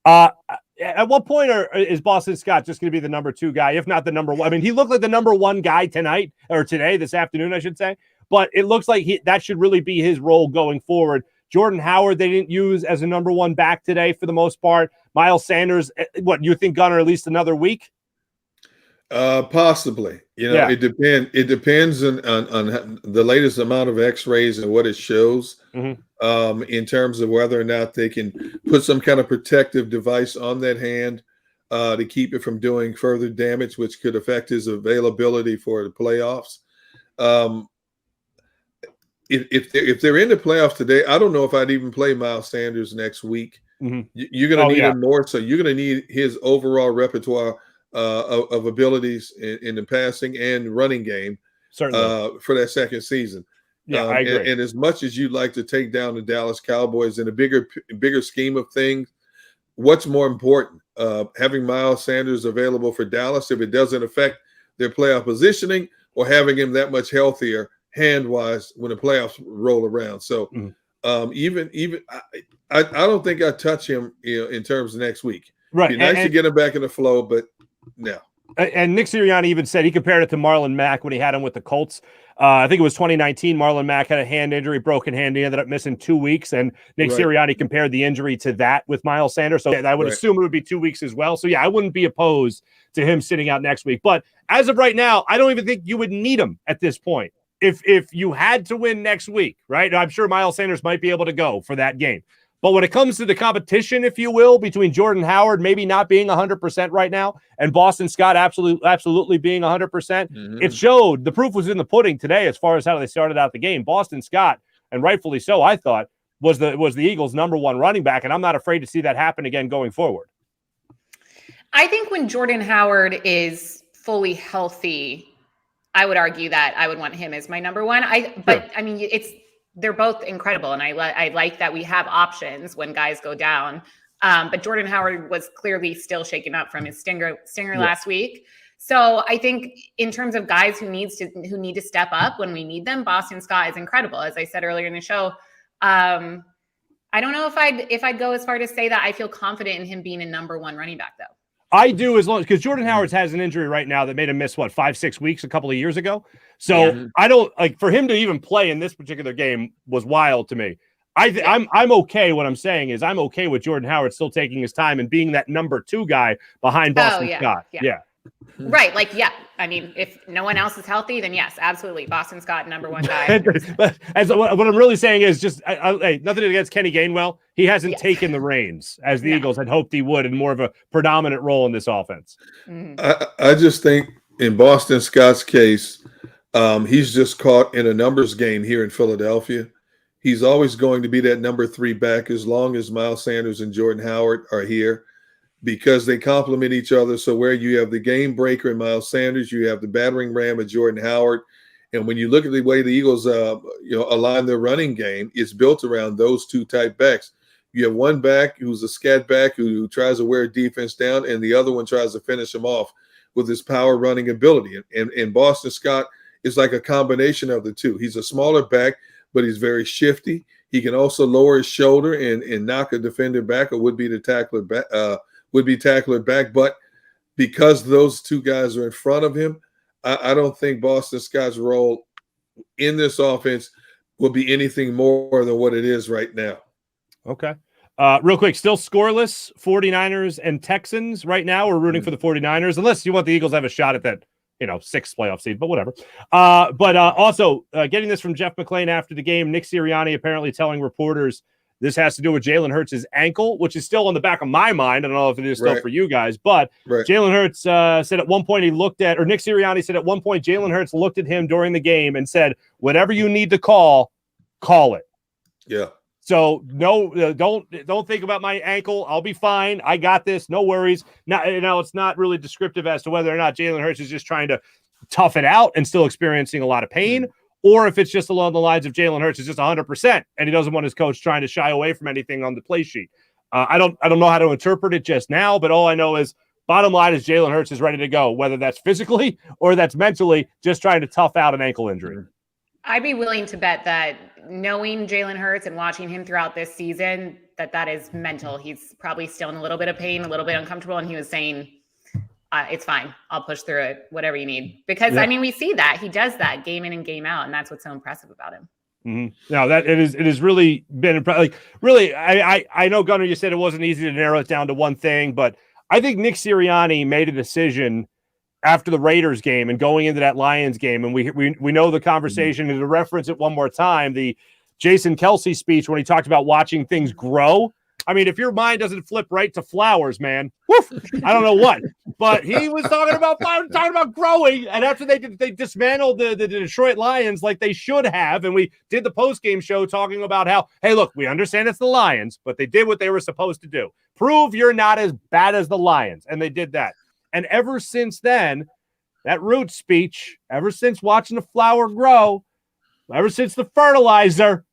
at what point is Boston Scott just going to be the number 2 guy, if not the number 1? I mean, he looked like the number 1 guy tonight, or today, this afternoon, I should say. But it looks like that should really be his role going forward. Jordan Howard, they didn't use as a number 1 back today for the most part. Miles Sanders, what, you think, Gunner, at least another week? Possibly. Yeah. It depends on the latest amount of X-rays and what it shows, in terms of whether or not they can put some kind of protective device on that hand to keep it from doing further damage, which could affect his availability for the playoffs. If they're in the playoffs today, I don't know if I'd even play Miles Sanders next week. You're going to need him more, so you're going to need his overall repertoire of abilities in the passing and running game, certainly, for that second season. Yeah, I agree. And as much as you'd like to take down the Dallas Cowboys in a bigger scheme of things, what's more important? Having Miles Sanders available for Dallas if it doesn't affect their playoff positioning, or having him that much healthier hand-wise when the playoffs roll around. So even I don't think I'd touch him in terms of next week. Right. It'd be nice to get him back in the flow, but no. And Nick Sirianni even said he compared it to Marlon Mack when he had him with the Colts. I think it was 2019. Marlon Mack had a hand injury, broken hand. He ended up missing 2 weeks. And Nick Sirianni compared the injury to that with Miles Sanders. So I would assume it would be 2 weeks as well. So, yeah, I wouldn't be opposed to him sitting out next week. But as of right now, I don't even think you would need him at this point. If you had to win next week, right? I'm sure Miles Sanders might be able to go for that game. But when it comes to the competition, if you will, between Jordan Howard maybe not being 100% right now and Boston Scott absolutely being 100%, it showed. The proof was in the pudding today as far as how they started out the game. Boston Scott, and rightfully so, I thought, was the Eagles' #1 running back, and I'm not afraid to see that happen again going forward. I think when Jordan Howard is fully healthy, I would argue that I would want him as my #1. But I mean, they're both incredible, and I like that we have options when guys go down. But Jordan Howard was clearly still shaken up from his stinger last week. So I think in terms of guys who need to step up when we need them, Boston Scott is incredible. As I said earlier in the show, I don't know if I'd go as far to say that I feel confident in him being a #1 running back, though. I do, as long because Jordan Howard has an injury right now that made him miss 5-6 weeks a couple of years ago. So I don't like for him to even play in this particular game was wild to me. I'm okay. What I'm saying is I'm okay with Jordan Howard still taking his time and being that #2 guy behind Boston Scott. Yeah. Right. Like, yeah. I mean, if no one else is healthy, then yes, absolutely. Boston Scott, #1 guy. But what I'm really saying is just hey, nothing against Kenny Gainwell. He hasn't taken the reins as the Eagles had hoped he would in more of a predominant role in this offense. I just think in Boston Scott's case, he's just caught in a numbers game here in Philadelphia. He's always going to be that #3 back as long as Miles Sanders and Jordan Howard are here, because they complement each other. So where you have the game breaker in Miles Sanders, you have the battering ram of Jordan Howard. And when you look at the way the Eagles align their running game, it's built around those two type backs. You have one back who's a scat back who tries to wear defense down, and the other one tries to finish him off with his power running ability. And Boston Scott is like a combination of the two. He's a smaller back, but he's very shifty. He can also lower his shoulder and knock a defender back, or would be tackler back. But because those two guys are in front of him, I don't think Boston Scott's role in this offense will be anything more than what it is right now. Okay. Real quick, still scoreless, 49ers and Texans right now. We're rooting for the 49ers, unless you want the Eagles to have a shot at that, 6th playoff seed, but whatever. But also getting this from Jeff McClain after the game, Nick Sirianni apparently telling reporters this has to do with Jalen Hurts' ankle, which is still on the back of my mind. I don't know if it is still for you guys, but Jalen Hurts said at one point Nick Sirianni said at one point Jalen Hurts looked at him during the game and said, whatever you need to call it. Yeah. So no, don't think about my ankle. I'll be fine. I got this. No worries. Now, it's not really descriptive as to whether or not Jalen Hurts is just trying to tough it out and still experiencing a lot of pain, or if it's just along the lines of Jalen Hurts is just 100% and he doesn't want his coach trying to shy away from anything on the play sheet. I don't know how to interpret it just now, but all I know is bottom line is Jalen Hurts is ready to go, whether that's physically or that's mentally, just trying to tough out an ankle injury. I'd be willing to bet that knowing Jalen Hurts and watching him throughout this season, that is mental. He's probably still in a little bit of pain, a little bit uncomfortable. And he was saying, it's fine. I'll push through it, whatever you need. Because, I mean, we see that. He does that game in and game out. And that's what's so impressive about him. No, that it has really been impressive. Really, I know, Gunnar, you said it wasn't easy to narrow it down to one thing, but I think Nick Sirianni made a decision after the Raiders game and going into that Lions game, and we know the conversation, and to reference it one more time, the Jason Kelce speech when he talked about watching things grow. I mean, if your mind doesn't flip right to flowers, man, woof, I don't know what. But he was talking about growing, and after they dismantled the Detroit Lions like they should have, and we did the post-game show talking about how, hey, look, we understand it's the Lions, but they did what they were supposed to do. Prove you're not as bad as the Lions, and they did that. And ever since then, that root speech, ever since watching the flower grow, ever since the fertilizer,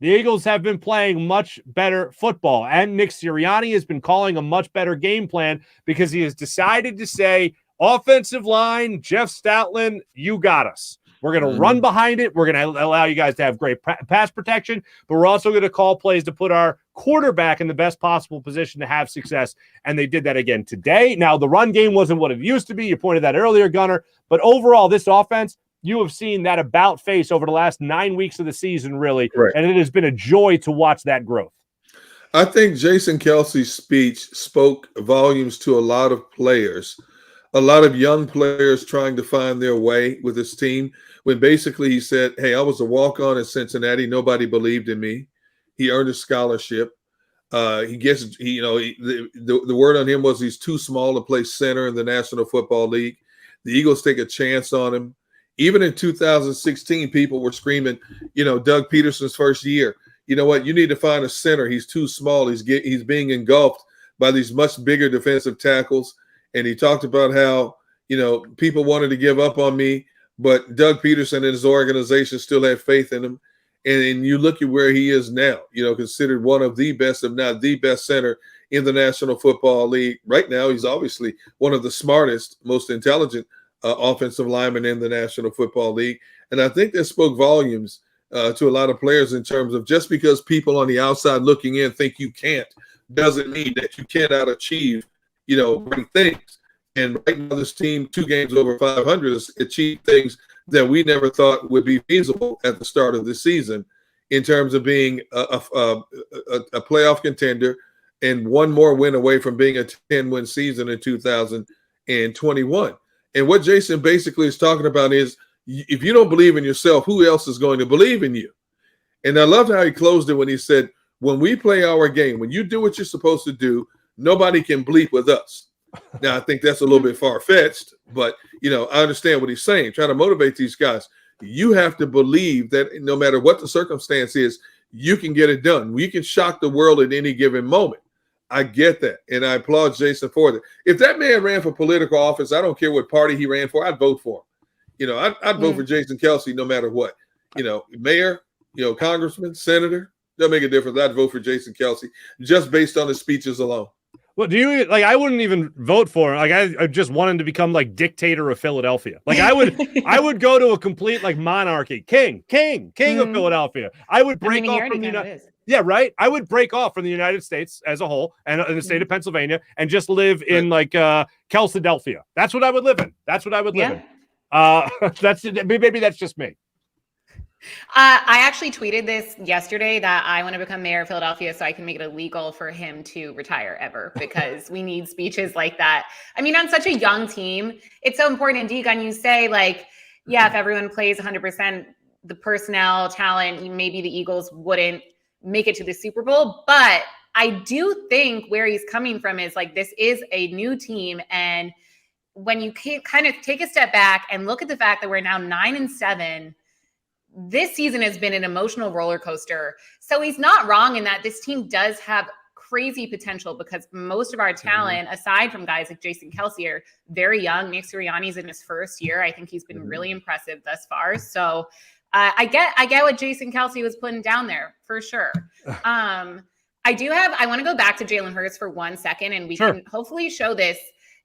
the Eagles have been playing much better football, and Nick Sirianni has been calling a much better game plan because he has decided to say, offensive line, Jeff Stoutland, you got us. We're going to run behind it. We're going to allow you guys to have great pass protection, but we're also going to call plays to put our quarterback in the best possible position to have success, and they did that again today. Now, the run game wasn't what it used to be. You pointed that earlier, Gunnar, but overall, this offense, you have seen that about face over the last 9 weeks of the season, really, and it has been a joy to watch that growth. I think Jason Kelce's speech spoke volumes to a lot of players, a lot of young players trying to find their way with his team, when basically he said, hey, I was a walk-on in Cincinnati. Nobody believed in me. He earned a scholarship. The word on him was he's too small to play center in the National Football League. The Eagles take a chance on him. Even in 2016, people were screaming, Doug Peterson's first year, you know what? You need to find a center. He's too small. He's being engulfed by these much bigger defensive tackles. And he talked about how, people wanted to give up on me, but Doug Peterson and his organization still had faith in him. And you look at where he is now, considered one of the best, if not the best center in the National Football League. Right now, he's obviously one of the smartest, most intelligent offensive lineman in the National Football League. And I think that spoke volumes to a lot of players in terms of just because people on the outside looking in think you can't, doesn't mean that you cannot achieve, great things. And right now this team, 2 games over 500, has achieved things that we never thought would be feasible at the start of the season in terms of being a playoff contender and one more win away from being a 10-win season in 2021. And what Jason basically is talking about is, if you don't believe in yourself, who else is going to believe in you? And I loved how he closed it when he said, when we play our game, when you do what you're supposed to do, nobody can bleep with us. Now, I think that's a little bit far-fetched, but, I understand what he's saying, trying to motivate these guys. You have to believe that no matter what the circumstance is, you can get it done. We can shock the world at any given moment. I get that, and I applaud Jason for that. If that man ran for political office, I don't care what party he ran for, I'd vote for him. I'd vote for Jason Kelce no matter what. Mayor, congressman, senator, doesn't make a difference. I'd vote for Jason Kelce just based on his speeches alone. Well, I wouldn't even vote for him. I just want him to become dictator of Philadelphia. I would go to a complete monarchy. King of Philadelphia. I would break off from the United. Yeah, right. I would break off from the United States as a whole and in the state of Pennsylvania and just live in Kelsadelphia. That's what I would live in. Maybe that's just me. I actually tweeted this yesterday that I want to become mayor of Philadelphia so I can make it illegal for him to retire ever, because we need speeches like that. I mean, on such a young team, it's so important. And Deacon, you say if everyone plays 100%, the personnel, talent, maybe the Eagles wouldn't make it to the Super Bowl. But I do think where he's coming from is this is a new team. And when you kind of take a step back and look at the fact that we're now 9-7, this season has been an emotional roller coaster. So he's not wrong in that this team does have crazy potential, because most of our talent, aside from guys like Jason Kelce, are very young. Nick Sirianni's in his first year. I think he's been really impressive thus far. So I get what Jason Kelce was putting down there for sure. I want to go back to Jalen Hurts for 1 second, and we can hopefully show this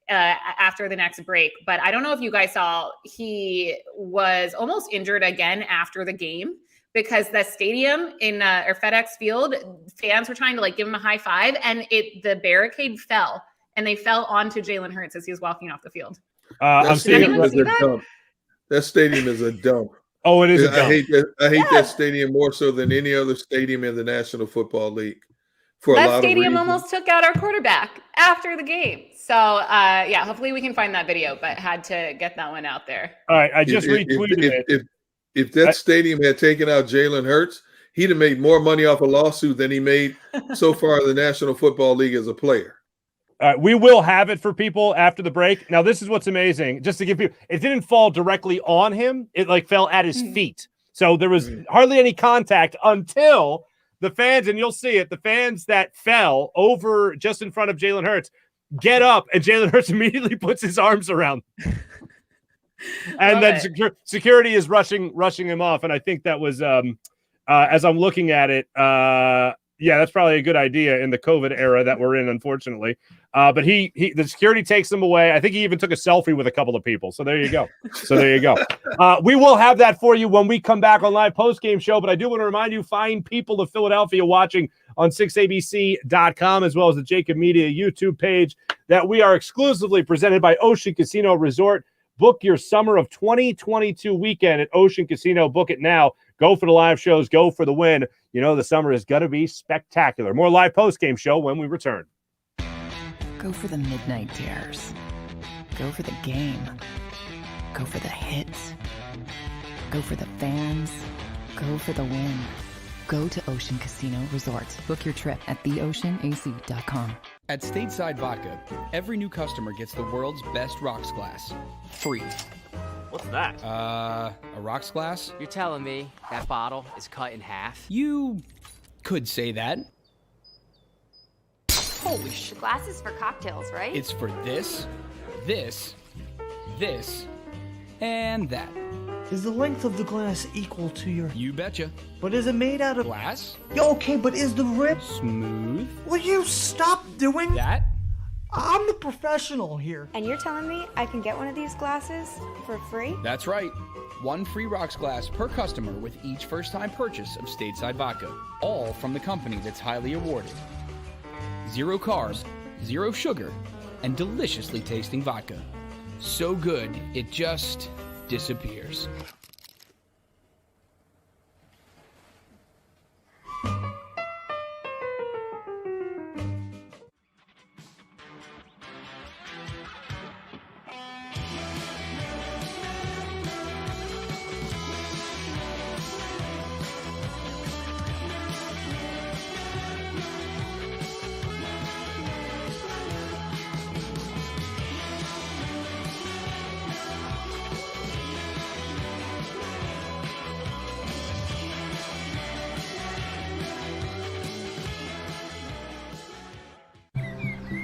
after the next break. But I don't know if you guys saw, he was almost injured again after the game, because the stadium or FedEx Field, fans were trying to give him a high five, and the barricade fell, and they fell onto Jalen Hurts as he was walking off the field. That stadium is a dump. Oh, it is a dump. I hate that stadium more so than any other stadium in the National Football League. for a that lot stadium of reasons. almost took out our quarterback after the game. So, yeah, hopefully we can find that video, but had to get that one out there. All right, I just retweeted it. If that stadium had taken out Jalen Hurts, he'd have made more money off a lawsuit than he made so far in the National Football League as a player. We will have it for people after the break. Now, this is what's amazing. Just to give people, it didn't fall directly on him. It like fell at his feet. So there was hardly any contact until the fans, and you'll see it, the fans that fell over just in front of Jalen Hurts get up, and Jalen Hurts immediately puts his arms around them. And then security is rushing him off. And I think that was, as I'm looking at it, yeah, that's probably a good idea in the COVID era that we're in, unfortunately. But the security takes them away. I think he even took a selfie with a couple of people. So there you go. We will have that for you when we come back on live post-game show. But I do want to remind you, find people of Philadelphia watching on 6abc.com, as well as the JAKIB Media YouTube page, that we are exclusively presented by Ocean Casino Resort. Book your summer of 2022 weekend at Ocean Casino. Book it now. Go for the live shows. Go for the win. You know the summer is going to be spectacular. More live post-game show when we return. Go for the midnight dares. Go for the game. Go for the hits. Go for the fans. Go for the win. Go to Ocean Casino Resort. Book your trip at theoceanac.com. At Stateside Vodka, every new customer gets the world's best rocks glass. Free. What's that? A rocks glass? You're telling me that bottle is cut in half? You could say that. Holy shit. Glasses for cocktails, right? It's for this, and that. Is the length of the glass equal to your... You betcha. But is it made out of... Glass? Yeah, okay, but is the rip... Smooth? Will you stop doing... That? I'm the professional here. And you're telling me I can get one of these glasses for free? That's right. One free rocks glass per customer with each first-time purchase of Stateside Vodka. All from the company that's highly awarded. 0 carbs, 0 sugar, and deliciously tasting vodka. So good, it just disappears.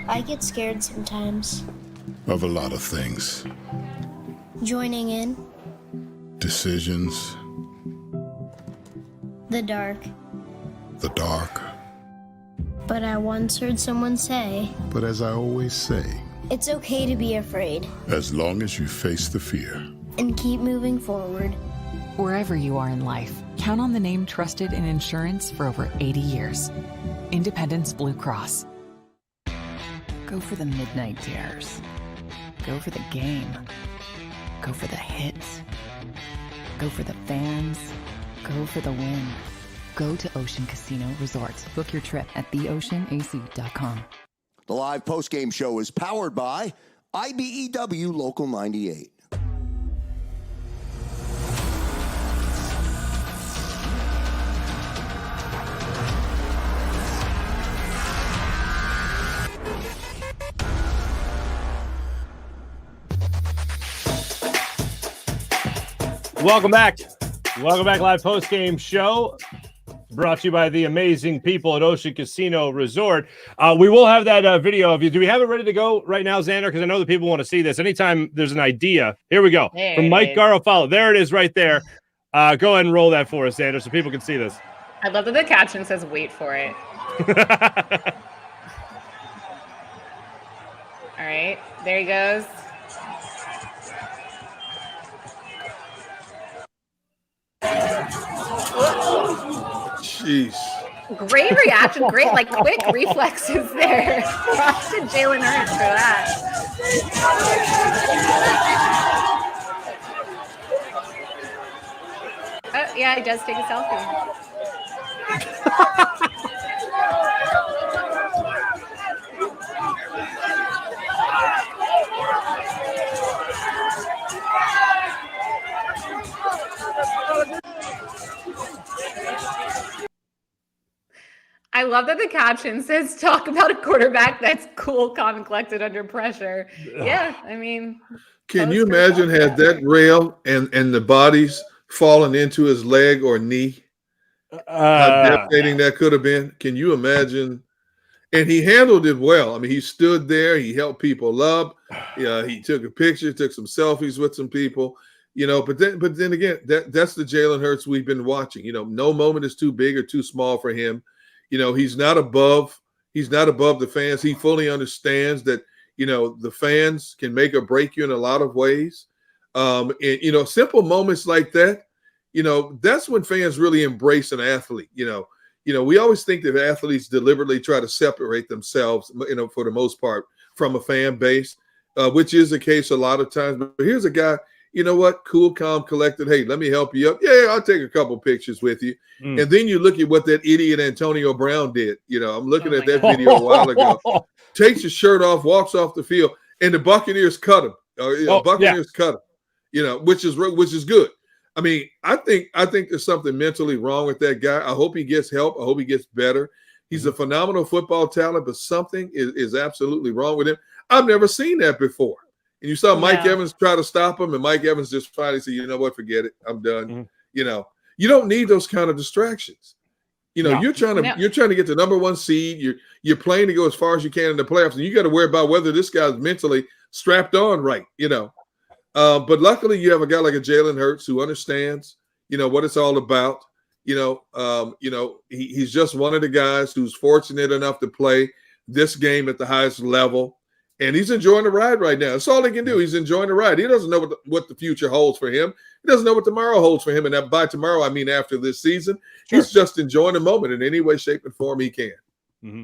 I get scared sometimes. Of a lot of things. Joining in. Decisions. The dark. The dark. But I once heard someone say, But as I always say, it's okay to be afraid. as long as you face the fear. And keep moving forward. Wherever you are in life, count on the name trusted in insurance for over 80 years. Independence Blue Cross. Go for the midnight dares. Go for the game. Go for the hits. Go for the fans. Go for the win. Go to Ocean Casino Resort. Book your trip at theoceanac.com. The live postgame show is powered by IBEW Local 98. Welcome back. Welcome back, live post-game show. Brought to you by the amazing people at Ocean Casino Resort. We will have that video of you. Do we have it ready to go right now, Xander? Because I know that people want to see this. Anytime there's an idea. Here we go. From Mike Garofalo. There it is right there. Go ahead and roll that for us, Xander, so people can see this. I love that the caption says, wait for it. All right, there he goes. Jeez. Great reaction. Great, like, quick reflexes there. Props to Jalen Hurts for that. Oh, yeah, he does take a selfie. love that the caption says, talk about a quarterback that's cool, calm, and collected under pressure. Yeah, I mean. Can you imagine had that rail and the bodies fallen into his leg or knee? How devastating that could have been. Can you imagine? And he handled it well. I mean, he stood there. He helped people up. He took a picture, took some selfies with some people. But then again, that's the Jalen Hurts we've been watching. No moment is too big or too small for him. He's not above the fans. He fully understands that, the fans can make or break you in a lot of ways. And simple moments like that, that's when fans really embrace an athlete. We always think that athletes deliberately try to separate themselves, for the most part, from a fan base, which is the case a lot of times. But here's a guy, you know what? Cool, calm, collected. Hey, let me help you up. Yeah, I'll take a couple pictures with you. And then you look at what that idiot Antonio Brown did. I'm looking at that video a while ago. Takes his shirt off, walks off the field, and the Buccaneers cut him. Cut him. Which is good. I mean, I think there's something mentally wrong with that guy. I hope he gets help. I hope he gets better. He's a phenomenal football talent, but something is absolutely wrong with him. I've never seen that before. And you saw Mike Evans try to stop him, and Mike Evans just finally said, you know what, forget it. I'm done. You don't need those kind of distractions. You're trying to get the number one seed. You're playing to go as far as you can in the playoffs, and you got to worry about whether this guy's mentally strapped on right, But luckily, you have a guy like a Jalen Hurts who understands, what it's all about. He's just one of the guys who's fortunate enough to play this game at the highest level, and he's enjoying the ride right now. That's all he can do. He's enjoying the ride. He doesn't know what the future holds for him. He doesn't know what tomorrow holds for him, and by tomorrow, I mean after this season. Sure. He's just enjoying the moment in any way, shape, and form he can.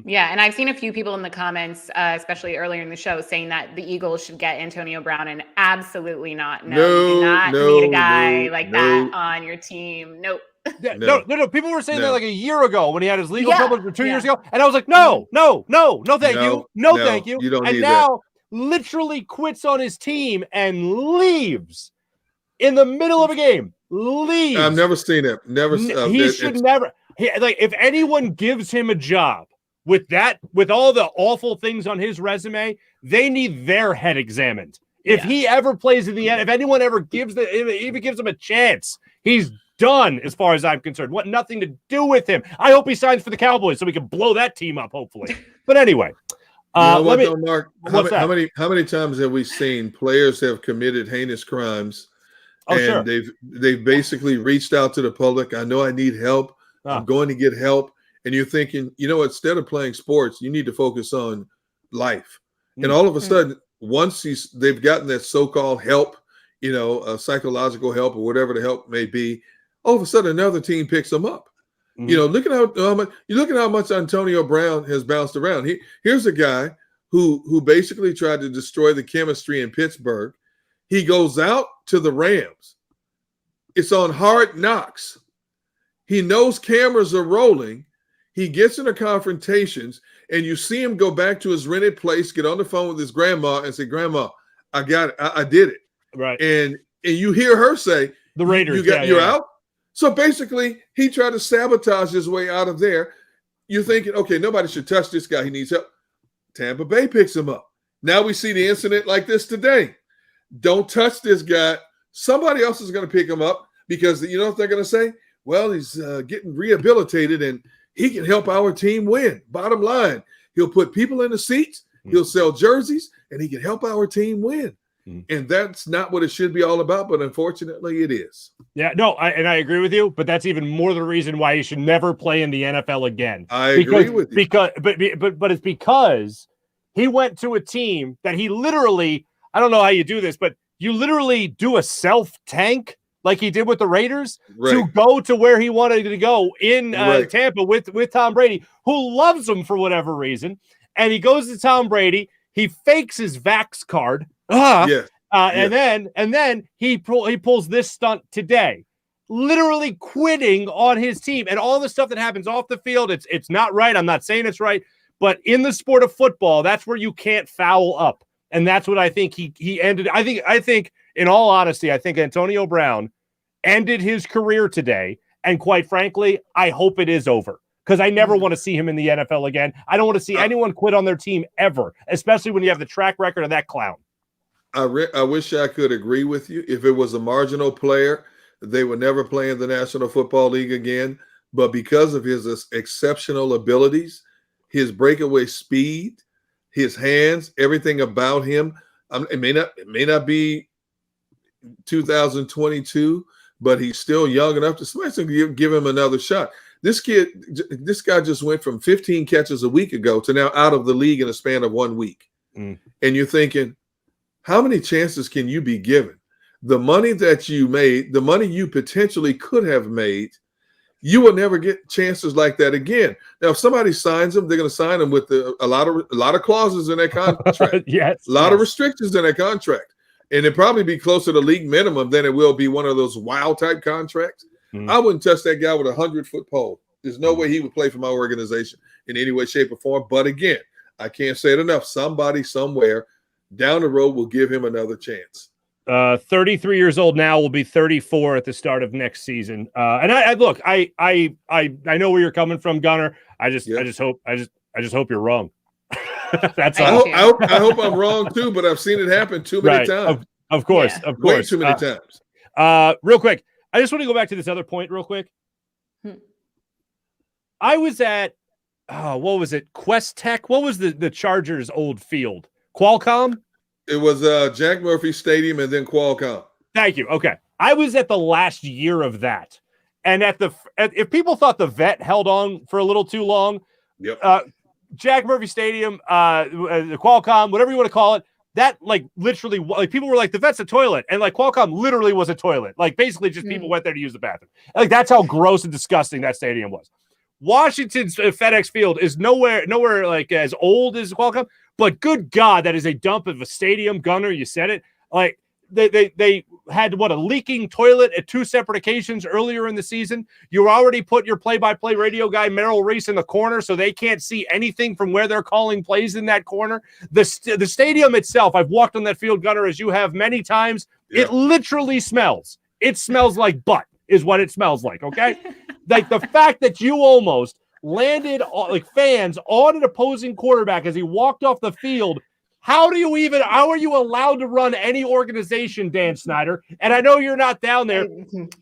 Yeah, and I've seen a few people in the comments, especially earlier in the show, saying that the Eagles should get Antonio Brown, and absolutely not. No, you do not need a guy like that on your team. Nope. No. People were saying that like a year ago when he had his legal troubles, or 2 years ago, and I was like, no, thank you, thank you. You don't and need now literally quits on his team and leaves in the middle of a game. Leaves. I've never seen it. He should never. If anyone gives him a job with all the awful things on his resume, they need their head examined. If he ever plays in the end, if anyone ever even gives him a chance, he's done as far as I'm concerned. Want nothing to do with him. I hope he signs for the Cowboys so we can blow that team up, hopefully. But anyway, Mark, how many times have we seen players have committed heinous crimes? They've basically reached out to the public. I know I need help. I'm going to get help. And you're thinking, instead of playing sports, you need to focus on life. And all of a sudden, once they've gotten that so-called help, psychological help or whatever the help may be, all of a sudden another team picks them up. Look at how much Antonio Brown has bounced around. Here's a guy who basically tried to destroy the chemistry in Pittsburgh. He goes out to the Rams. It's on Hard Knocks. He knows cameras are rolling. He gets into confrontations, and you see him go back to his rented place, get on the phone with his grandma, and say, "Grandma, I got it. I did it." Right. And you hear her say, "The Raiders, you're out." So basically, he tried to sabotage his way out of there. You're thinking, okay, nobody should touch this guy. He needs help. Tampa Bay picks him up. Now we see the incident like this today. Don't touch this guy. Somebody else is going to pick him up because you know what they're going to say? Well, he's getting rehabilitated and he can help our team win. Bottom line, he'll put people in the seats, he'll sell jerseys, and he can help our team win. And that's not what it should be all about, but unfortunately it is. Yeah, no, I agree with you, but that's even more the reason why he should never play in the NFL again. I agree with you. But it's because he went to a team that he literally, I don't know how you do this, but you literally do a self-tank like he did with the Raiders to go to where he wanted to go in Tampa with Tom Brady, who loves him for whatever reason. And he goes to Tom Brady. He fakes his Vax card. And then he pulls this stunt today, literally quitting on his team and all the stuff that happens off the field. It's not right. I'm not saying it's right, but in the sport of football, that's where you can't foul up. And that's what I think he ended. I think in all honesty, I think Antonio Brown ended his career today. And quite frankly, I hope it is over because I never want to see him in the NFL again. I don't want to see anyone quit on their team ever, especially when you have the track record of that clown. I wish I could agree with you. If it was a marginal player, they would never play in the National Football League again. But because of his exceptional abilities, his breakaway speed, his hands, everything about him, it may not be 2022, but he's still young enough to somebody give him another shot. This guy just went from 15 catches a week ago to now out of the league in a span of 1 week. And you're thinking, how many chances can you be given? The money that you made, the money you potentially could have made, you will never get chances like that again. Now, if somebody signs him, they're going to sign him with a lot of clauses in their contract. Yes, a lot of restrictions in their contract. And it'd probably be closer to league minimum than it will be one of those wild type contracts. I wouldn't touch that guy with a 100-foot pole. There's no way he would play for my organization in any way, shape, or form. But again, I can't say it enough. Somebody somewhere down the road will give him another chance. 33 years old now, will be 34 at the start of next season. And I look, I know where you're coming from, Gunner. I just hope you're wrong. That's all. I hope I'm wrong too, but I've seen it happen too many times. Of course. Way too many times. Real quick, I just want to go back to this other point real quick. I was at, what was it? Quest Tech? What was the Chargers' old field? Qualcomm? It was Jack Murphy Stadium and then Qualcomm. Thank you. Okay. I was at the last year of that. And if people thought the vet held on for a little too long, Jack Murphy Stadium, Qualcomm, whatever you want to call it, that literally, people were like, the vet's a toilet. And Qualcomm literally was a toilet. Basically just people went there to use the bathroom. That's how gross and disgusting that stadium was. Washington's FedEx Field is nowhere as old as Qualcomm, but good God, that is a dump of a stadium. Gunner, you said it. They had a leaking toilet at 2 separate occasions earlier in the season. You already put your play-by-play radio guy Merrill Reese in the corner, so they can't see anything from where they're calling plays in that corner. The stadium itself, I've walked on that field, Gunner, as you have many times. Yeah. It literally smells. It smells like butt, is what it smells like. Okay, the fact that you almost landed fans on an opposing quarterback as he walked off the field. How are you allowed to run any organization, Dan Snyder? And I know you're not down there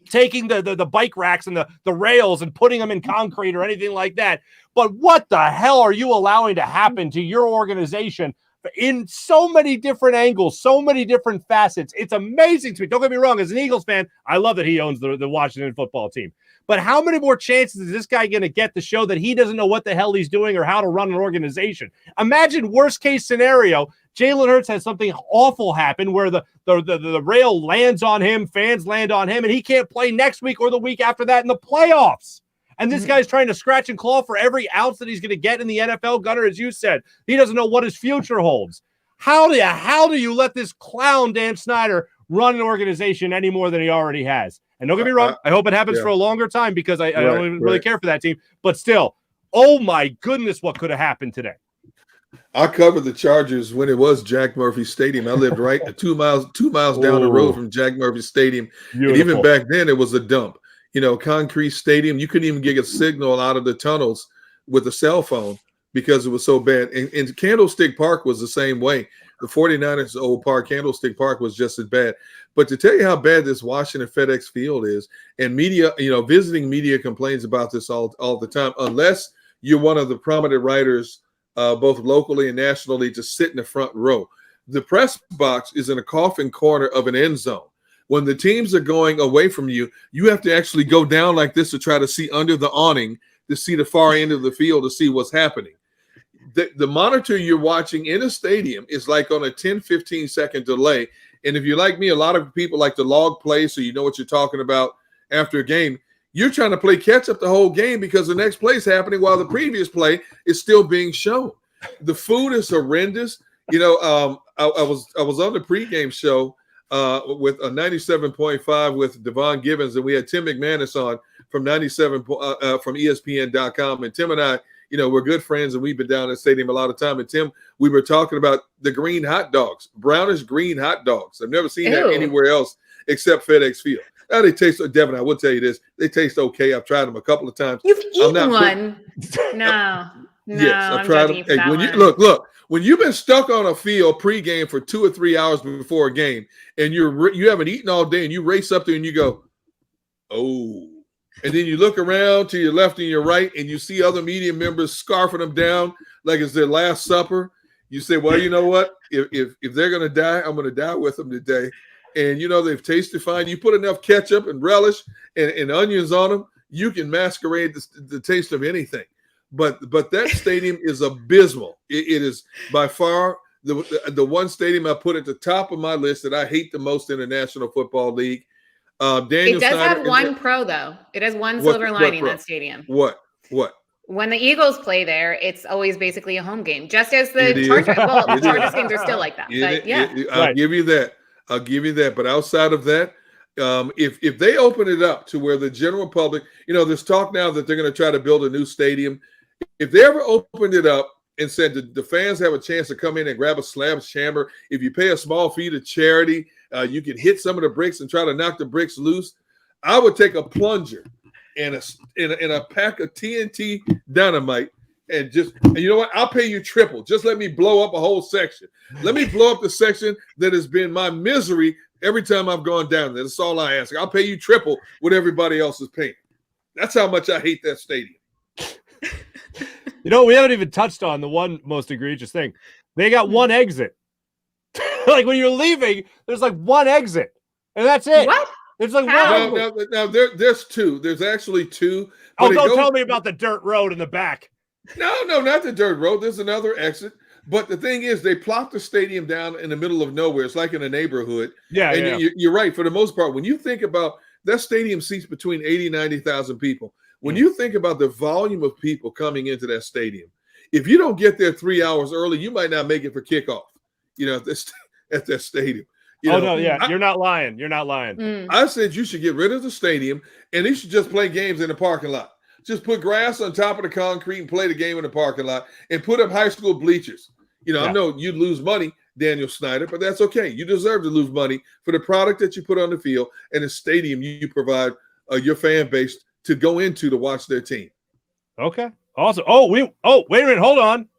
taking the bike racks and the rails and putting them in concrete or anything like that. But what the hell are you allowing to happen to your organization in so many different angles, so many different facets? It's amazing to me. Don't get me wrong. As an Eagles fan, I love that he owns the Washington football team. But how many more chances is this guy going to get to show that he doesn't know what the hell he's doing or how to run an organization? Imagine worst case scenario, Jalen Hurts has something awful happen where the rail lands on him, fans land on him, and he can't play next week or the week after that in the playoffs. And this guy's trying to scratch and claw for every ounce that he's going to get in the NFL. Gunner, as you said, he doesn't know what his future holds. How do you let this clown Dan Snyder run an organization any more than he already has? And don't get me wrong, I hope it happens for a longer time because I don't even really care for that team. But still, oh my goodness, what could have happened today? I covered the Chargers when it was Jack Murphy Stadium. I lived right 2 miles down the road from Jack Murphy Stadium. Beautiful. And even back then, it was a dump. Concrete stadium. You couldn't even get a signal out of the tunnels with a cell phone because it was so bad. And Candlestick Park was the same way. The 49ers' old park, Candlestick Park, was just as bad. But to tell you how bad this Washington FedEx Field is, and media, visiting media complains about this all the time, unless you're one of the prominent writers, both locally and nationally, to sit in the front row. The press box is in a coffin corner of an end zone. When the teams are going away from you, you have to actually go down like this to try to see under the awning to see the far end of the field to see what's happening. The monitor you're watching in a stadium is like on a 10, 15-second delay. And if you're like me, a lot of people like to log play so you know what you're talking about after a game. You're trying to play catch-up the whole game because the next play is happening while the previous play is still being shown. The food is horrendous. I was on the pregame show with a 97.5 with Devon Givens, and we had Tim McManus on from 97 from ESPN.com. And Tim and I, we're good friends, and we've been down in the stadium a lot of time. And Tim, we were talking about the green hot dogs, brownish green hot dogs. I've never seen that anywhere else except FedEx Field. Now they taste, Devin, I will tell you this, they taste okay. I've tried them a couple of times. You've eaten one. No. Yes, I've tried them. Hey, when you look, when you've been stuck on a field pregame for 2 or 3 hours before a game, and you haven't eaten all day, and you race up there and you go, oh, and then you look around to your left and your right, and you see other media members scarfing them down like it's their last supper. You say, well, you know what? If they're gonna die, I'm gonna die with them today. And you know they've tasted fine. You put enough ketchup and relish and onions on them, you can masquerade the taste of anything. But that stadium is abysmal. It is by far the one stadium I put at the top of my list that I hate the most in the National Football League. Daniel it does Snyder, have one pro though. It has one silver lining, that stadium. What? When the Eagles play there, it's always basically a home game, just as the Chargers. Well, the Chargers games are still like that. But yeah, I'll give you that. I'll give you that. But outside of that, if they open it up to where the general public, there's talk now that they're going to try to build a new stadium. If they ever opened it up and said the fans have a chance to come in and grab a sledgehammer, if you pay a small fee to charity, you can hit some of the bricks and try to knock the bricks loose. I would take a plunger and a pack of TNT dynamite and you know what? I'll pay you triple. Just let me blow up a whole section. Let me blow up the section that has been my misery every time I've gone down there. That's all I ask. I'll pay you triple what everybody else is paying. That's how much I hate that stadium. We haven't even touched on the one most egregious thing. They got one exit. Like when you're leaving, there's like one exit, and that's it. What? There's like one. Now there's two. There's actually two. Oh, don't tell me about the dirt road in the back. No, not the dirt road. There's another exit. But the thing is, they plopped the stadium down in the middle of nowhere. It's like in a neighborhood. Yeah, and you're right. For the most part, when you think about that stadium seats between 80, 90,000 people. When you think about the volume of people coming into that stadium, if you don't get there 3 hours early, you might not make it for kickoff, at that stadium. You're not lying. You're not lying. I said you should get rid of the stadium, and they should just play games in the parking lot. Just put grass on top of the concrete and play the game in the parking lot and put up high school bleachers. I know you'd lose money, Daniel Snyder, but that's okay. You deserve to lose money for the product that you put on the field and the stadium you provide your fan base to go into to watch their team. Okay. Awesome. Wait a minute. Hold on.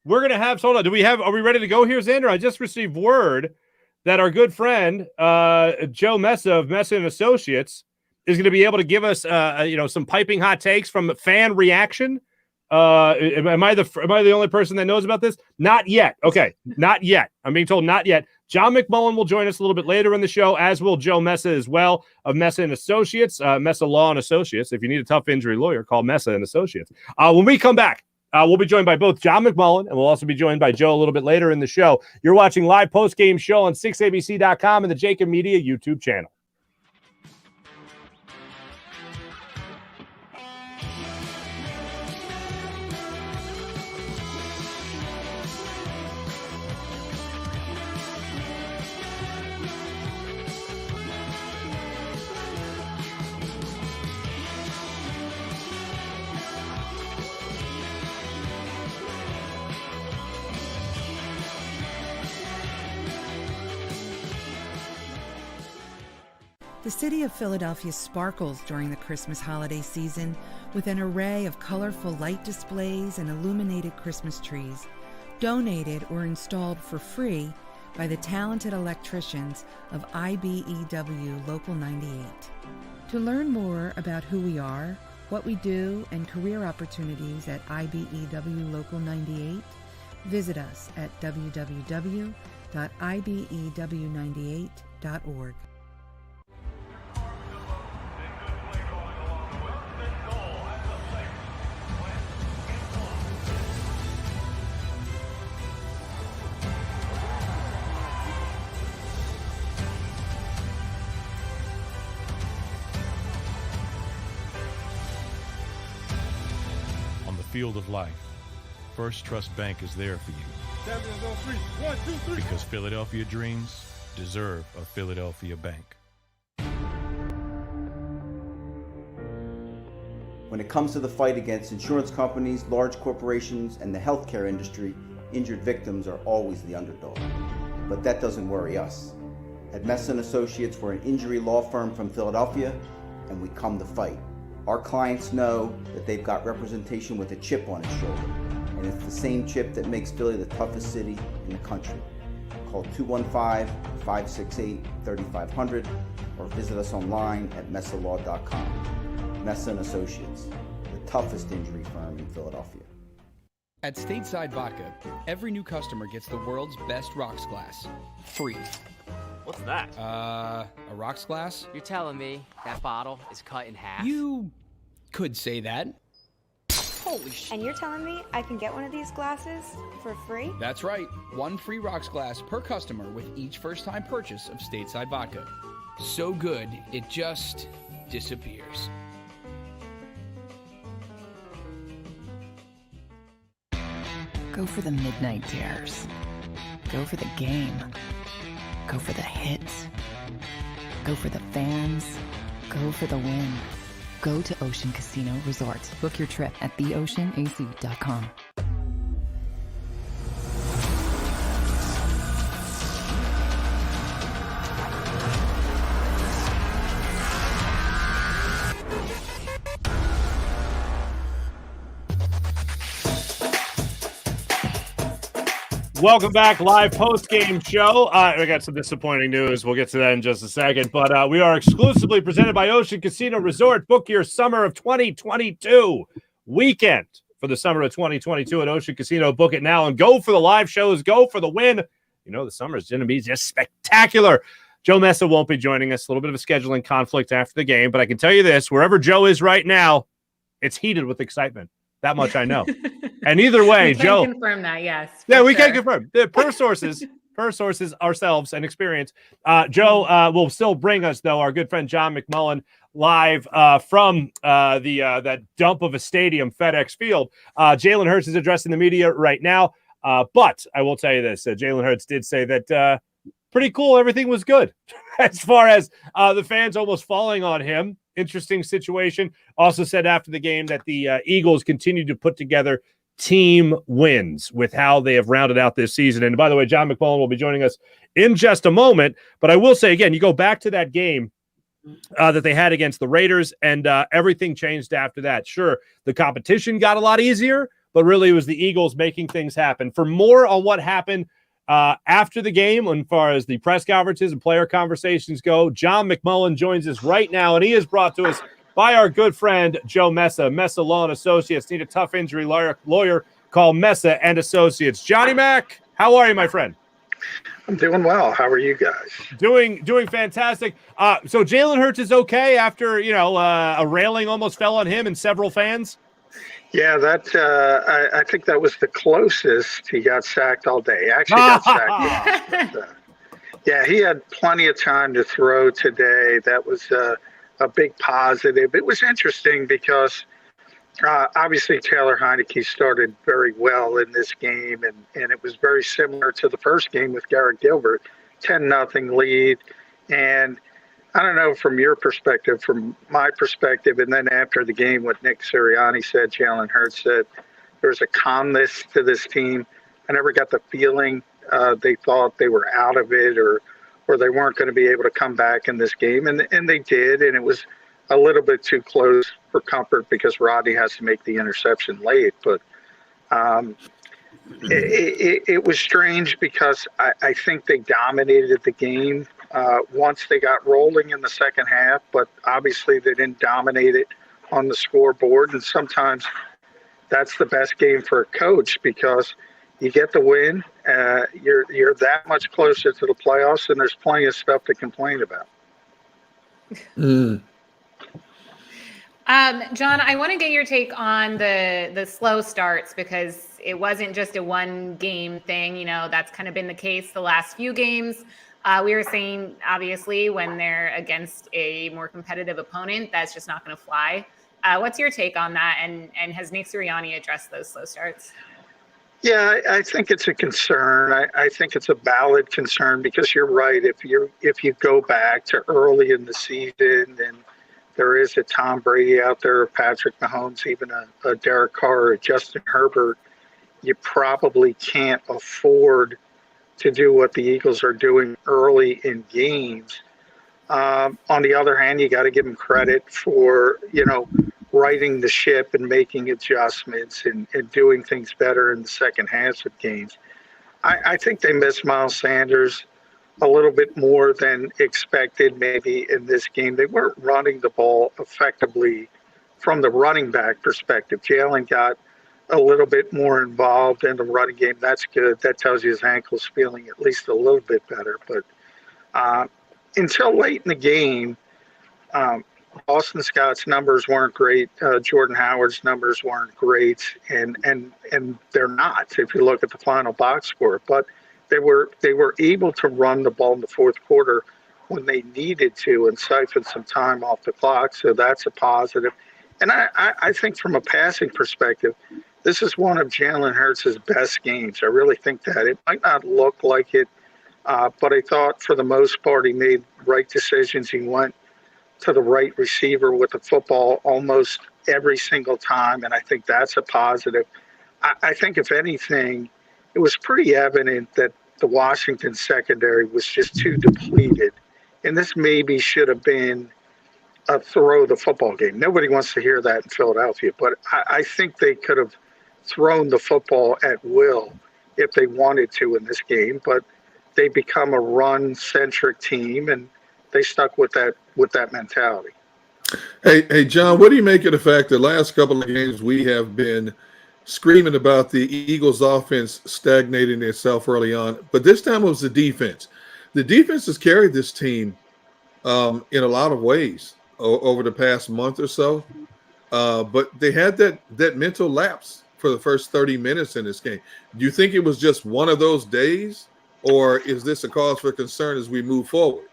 We're going to have, are we ready to go here, Xander? I just received word that our good friend, Joe Messa of Messa and Associates is going to be able to give us, some piping hot takes from fan reaction. Am I the only person that knows about this? Not yet. Okay. Not yet. I'm being told not yet. John McMullen will join us a little bit later in the show, as will Joe Messa as well of Messa and Associates, Messa Law and Associates. If you need a tough injury lawyer, call Messa and Associates. When we come back, we'll be joined by both John McMullen and we'll also be joined by Joe a little bit later in the show. You're watching live post-game show on 6abc.com and the JAKIB Media YouTube channel. The city of Philadelphia sparkles during the Christmas holiday season with an array of colorful light displays and illuminated Christmas trees, donated or installed for free by the talented electricians of IBEW Local 98. To learn more about who we are, what we do, and career opportunities at IBEW Local 98, visit us at www.ibew98.org. Field of life, First Trust Bank is there for you. Because Philadelphia dreams deserve a Philadelphia bank. When it comes to the fight against insurance companies, large corporations, and the healthcare industry, injured victims are always the underdog. But that doesn't worry us. At Messa & Associates, we're an injury law firm from Philadelphia, and we come to fight. Our clients know that they've got representation with a chip on its shoulder, and it's the same chip that makes Philly the toughest city in the country. Call 215-568-3500 or visit us online at messalaw.com. Messa & Associates, the toughest injury firm in Philadelphia. At Stateside Vodka, every new customer gets the world's best rocks glass, free. What's that? A rocks glass? You're telling me that bottle is cut in half? You could say that. Holy shit. And you're telling me I can get one of these glasses for free? That's right. One free rocks glass per customer with each first-time purchase of Stateside Vodka. So good, it just disappears. Go for the midnight dares. Go for the game. Go for the hits. Go for the fans. Go for the win. Go to Ocean Casino Resort. Book your trip at theoceanac.com. Welcome back, live post-game show. We got some disappointing news. We'll get to that in just a second. But we are exclusively presented by Ocean Casino Resort. Book your summer of 2022 weekend for the summer of 2022 at Ocean Casino. Book it now and go for the live shows. Go for the win. You know the summer is going to be just spectacular. Joe Messa won't be joining us. A little bit of a scheduling conflict after the game. But I can tell you this, wherever Joe is right now, it's heated with excitement. That much I know. And either way, we can Joe. confirm that, yes. Yeah, we can confirm. Per sources ourselves and experience. Joe will still bring us, though, our good friend John McMullen live from that dump of a stadium, FedEx Field. Jalen Hurts is addressing the media right now. But I will tell you this. Jalen Hurts did say that pretty cool. Everything was good as far as the fans almost falling on him. Interesting situation. Also said after the game that the Eagles continue to put together team wins with how they have rounded out this season. And by the way, John McMullen will be joining us in just a moment. But I will say again, you go back to that game that they had against the Raiders, and everything changed after that. Sure, the competition got a lot easier, but really it was the Eagles making things happen. For more on what happened after the game, as far as the press conferences and player conversations go, John McMullen joins us right now, and he is brought to us by our good friend Joe Messa. Messa Law and Associates. Need a tough injury lawyer, call Messa and Associates. Johnny Mac, how are you, my friend? I'm doing well. How are you guys? Doing fantastic. So Jalen Hurts is okay after a railing almost fell on him and several fans. Yeah, I think that was the closest he got sacked all day. Actually got sacked. Yeah, he had plenty of time to throw today. That was a big positive. It was interesting because obviously Taylor Heineke started very well in this game, and it was very similar to the first game with Garrett Gilbert, 10-0 lead. And I don't know from your perspective, from my perspective, and then after the game, what Nick Sirianni said, Jalen Hurts said, there's a calmness to this team. I never got the feeling they thought they were out of it or they weren't going to be able to come back in this game, and they did, and it was a little bit too close for comfort because Rodney has to make the interception late. But it was strange because I think they dominated the game once they got rolling in the second half, but obviously they didn't dominate it on the scoreboard. And sometimes that's the best game for a coach because you get the win, you're that much closer to the playoffs, and there's plenty of stuff to complain about. John, I want to get your take on the slow starts because it wasn't just a one game thing. That's kind of been the case the last few games. We were saying, obviously, when they're against a more competitive opponent, that's just not going to fly. What's your take on that? And has Nick Sirianni addressed those slow starts? Yeah, I think it's a concern. I think it's a valid concern because you're right. If you go back to early in the season, and there is a Tom Brady out there, Patrick Mahomes, even a Derek Carr, or Justin Herbert, you probably can't afford to do what the Eagles are doing early in games. On the other hand, you got to give them credit for, righting the ship and making adjustments and doing things better in the second half of games. I think they missed Miles Sanders a little bit more than expected maybe in this game. They weren't running the ball effectively from the running back perspective. Jalen got a little bit more involved in the running game. That's good. That tells you his ankle's feeling at least a little bit better. But until late in the game, Austin Scott's numbers weren't great. Jordan Howard's numbers weren't great, and they're not if you look at the final box score. But they were able to run the ball in the fourth quarter when they needed to and siphon some time off the clock. So that's a positive. And I think from a passing perspective, this is one of Jalen Hurts' best games. I really think that. It might not look like it, but I thought for the most part he made right decisions. He went to the right receiver with the football almost every single time, and I think that's a positive. I think, if anything, it was pretty evident that the Washington secondary was just too depleted, and this maybe should have been a throw the football game. Nobody wants to hear that in Philadelphia, but I think they could have thrown the football at will if they wanted to in this game, but they become a run-centric team, and they stuck with that mentality. Hey, John, what do you make of the fact that last couple of games we have been screaming about the Eagles offense stagnating itself early on, but this time it was the defense. The defense has carried this team in a lot of ways over the past month or so, but they had that mental lapse for the first 30 minutes in this game. Do you think it was just one of those days, or is this a cause for concern as we move forward?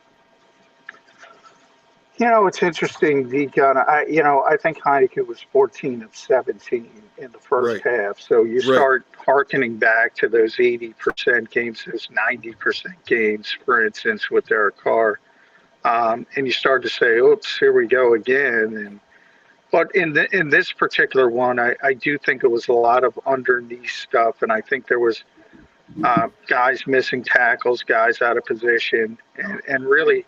It's interesting, Deacon. I think Heineke was 14 of 17 in the first half. So you start hearkening back to those 80% games, those 90% games, for instance, with Derek Carr. And you start to say, oops, here we go again. But in this particular one, I do think it was a lot of underneath stuff. And I think there was guys missing tackles, guys out of position, and really,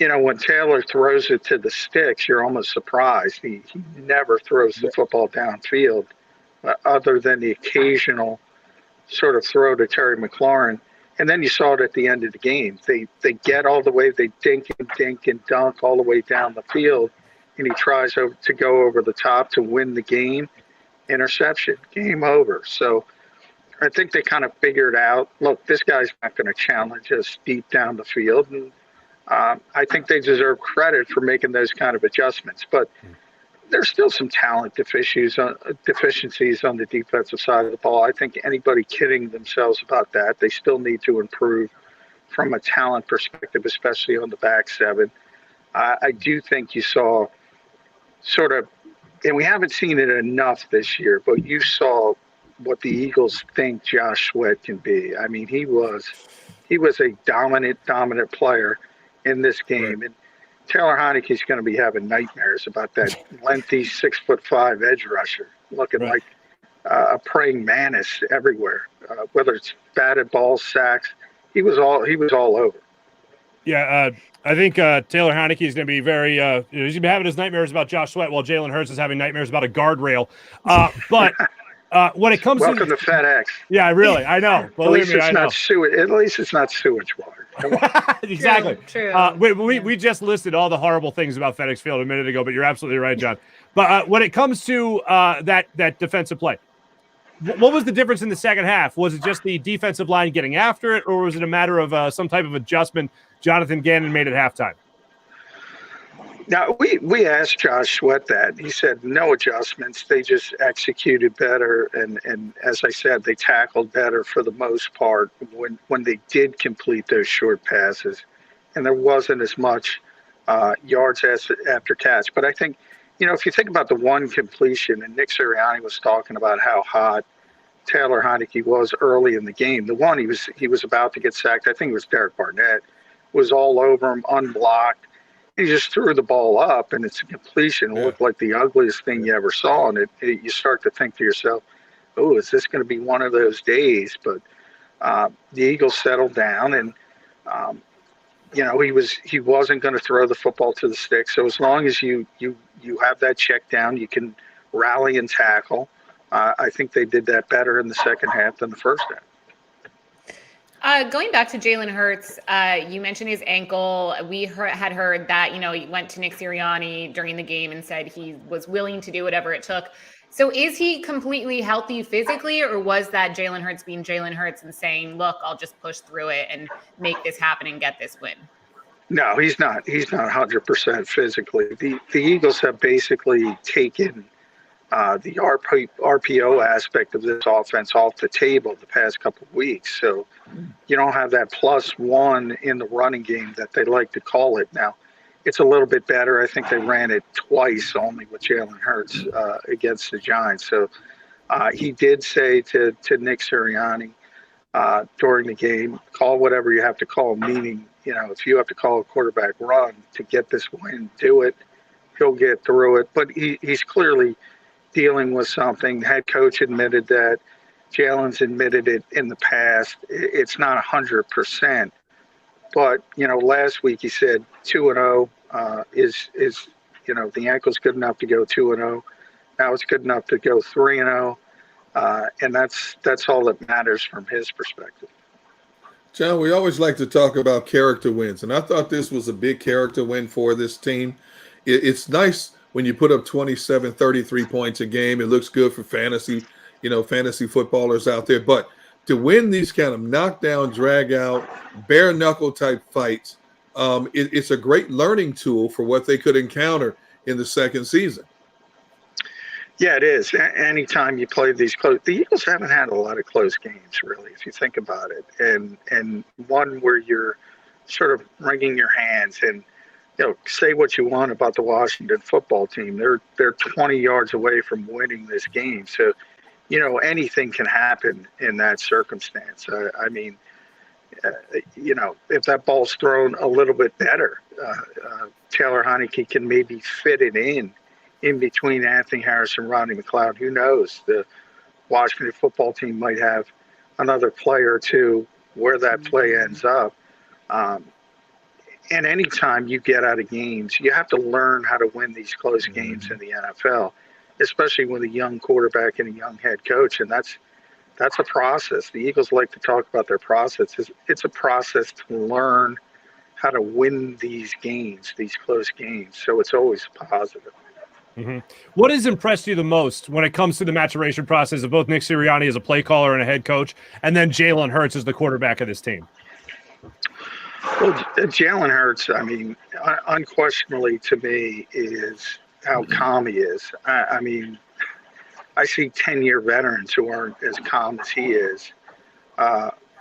when Taylor throws it to the sticks, you're almost surprised. He never throws the football downfield, other than the occasional sort of throw to Terry McLaurin. And then you saw it at the end of the game. They get all the way, they dink and dunk all the way down the field, and he tries to go over the top to win the game. Interception, game over. So I think they kind of figured out, look, this guy's not going to challenge us deep down the field. And I think they deserve credit for making those kind of adjustments. But there's still some talent deficiencies on the defensive side of the ball. I think anybody kidding themselves about that, they still need to improve from a talent perspective, especially on the back seven. I do think you saw sort of, and we haven't seen it enough this year, but you saw what the Eagles think Josh Sweat can be. I mean, he was a dominant player in this game. And Taylor Heineke's going to be having nightmares about that lengthy 6'5" edge rusher, looking like a praying mantis everywhere. Whether it's batted balls, sacks, he was all over. Yeah, I think Taylor Heineke is going to be very he's going to be having his nightmares about Josh Sweat while Jalen Hurts is having nightmares about a guardrail. But when it comes Welcome to FedEx. Yeah, really, I know. Believe me, I know. At least it's not sewage water. Come on. Exactly. True. We just listed all the horrible things about FedEx Field a minute ago, but you're absolutely right, John. But when it comes to that defensive play, what was the difference in the second half? Was it just the defensive line getting after it, or was it a matter of some type of adjustment Jonathan Gannon made at halftime? Now, we asked Josh Sweat that. He said no adjustments. They just executed better. And as I said, they tackled better for the most part when they did complete those short passes. And there wasn't as much yards after catch. But I think, if you think about the one completion, and Nick Sirianni was talking about how hot Taylor Heineke was early in the game. The one he was about to get sacked, I think it was Derek Barnett, was all over him, unblocked. He just threw the ball up, and it's a completion. It looked like the ugliest thing you ever saw. And you start to think to yourself, oh, is this going to be one of those days? But the Eagles settled down, and he wasn't going to throw the football to the stick. So as long as you have that check down, you can rally and tackle. I think they did that better in the second half than the first half. Going back to Jalen Hurts, you mentioned his ankle. We had heard that, he went to Nick Sirianni during the game and said he was willing to do whatever it took. So is he completely healthy physically, or was that Jalen Hurts being Jalen Hurts and saying, look, I'll just push through it and make this happen and get this win? No, he's not 100% physically. The Eagles have basically taken the RPO aspect of this offense off the table the past couple of weeks. So you don't have that +1 in the running game that they like to call it. Now, it's a little bit better. I think they ran it twice only with Jalen Hurts against the Giants. So he did say to Nick Sirianni during the game, call whatever you have to call, meaning, if you have to call a quarterback run to get this win, do it. He'll get through it. But he's clearly dealing with something. The head coach admitted that. Jalen's admitted it in the past. It's not 100%. But, last week he said 2-0 is the ankle's good enough to go 2-0. Now it's good enough to go 3-0. And that's all that matters from his perspective. John, we always like to talk about character wins, and I thought this was a big character win for this team. It's nice when you put up 27, 33 points a game. It looks good for fantasy footballers out there. But to win these kind of knockdown, drag-out, bare-knuckle type fights, it's a great learning tool for what they could encounter in the second season. Yeah, it is. Anytime you play these close, the Eagles haven't had a lot of close games, really, if you think about it. And one where you're sort of wringing your hands and, say what you want about the Washington football team. They're 20 yards away from winning this game. So, anything can happen in that circumstance. If that ball's thrown a little bit better, Taylor Heinicke can maybe fit it in between Anthony Harris and Rodney McLeod. Who knows? The Washington football team might have another player or two where that play ends up. And anytime you get out of games, you have to learn how to win these close games in the NFL, especially with a young quarterback and a young head coach. And that's a process. The Eagles like to talk about their process. It's a process to learn how to win these games, these close games. So it's always positive. Mm-hmm. What has impressed you the most when it comes to the maturation process of both Nick Sirianni as a play caller and a head coach, and then Jalen Hurts as the quarterback of this team? Well, Jalen Hurts, unquestionably to me, is how calm he is. I see 10-year veterans who aren't as calm as he is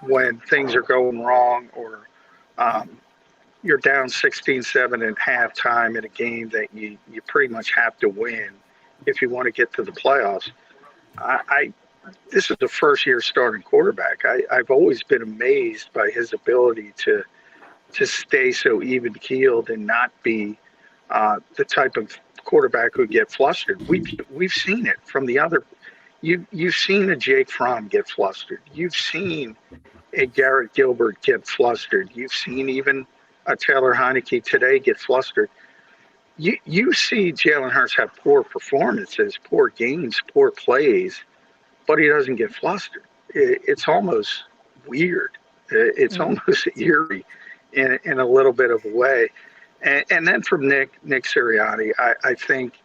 when things are going wrong, or you're down 16-7 at halftime in a game that you pretty much have to win if you want to get to the playoffs. This is the first-year starting quarterback. I've always been amazed by his ability to stay so even-keeled and not be the type of quarterback who get flustered. We've seen it from the other. You've seen a Jake Fromm get flustered. You've seen a Garrett Gilbert get flustered. You've seen even a Taylor Heinicke today get flustered. You see Jalen Hurts have poor performances, poor games, poor plays, but he doesn't get flustered. It's almost weird. It's almost eerie in a little bit of a way. And then from Nick Sirianni, I think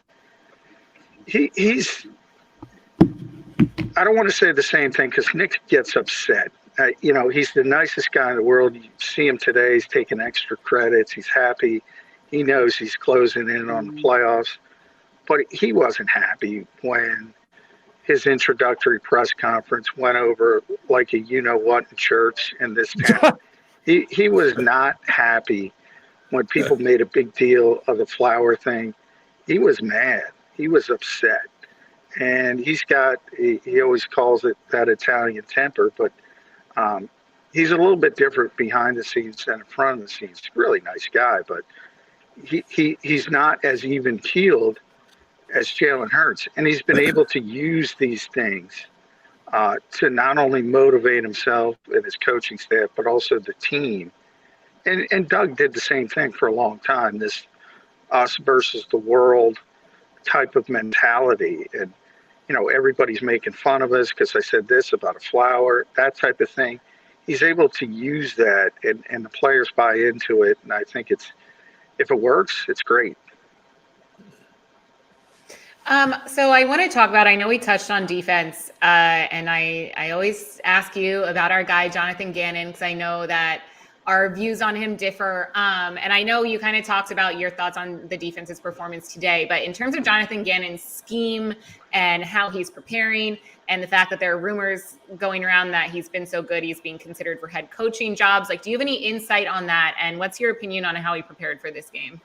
he's – I don't want to say the same thing because Nick gets upset. He's the nicest guy in the world. You see him today. He's taking extra credits. He's happy. He knows he's closing in on the playoffs. But he wasn't happy when his introductory press conference went over like a you-know-what in church in this town. He was not happy when people made a big deal of the flower thing. He was mad. He was upset. And he always calls it that Italian temper, but he's a little bit different behind the scenes than in front of the scenes. He's a really nice guy, but he's not as even-keeled as Jalen Hurts. And he's been able to use these things to not only motivate himself and his coaching staff, but also the team. And Doug did the same thing for a long time, this us versus the world type of mentality. And, everybody's making fun of us because I said this about a flower, that type of thing. He's able to use that, and the players buy into it. And I think if it works, it's great. So I want to talk about, I know we touched on defense, and I always ask you about our guy, Jonathan Gannon, because I know that our views on him differ. And I know you kind of talked about your thoughts on the defense's performance today, but in terms of Jonathan Gannon's scheme and how he's preparing, and the fact that there are rumors going around that he's been so good, he's being considered for head coaching jobs. Like, do you have any insight on that? And what's your opinion on how he prepared for this game?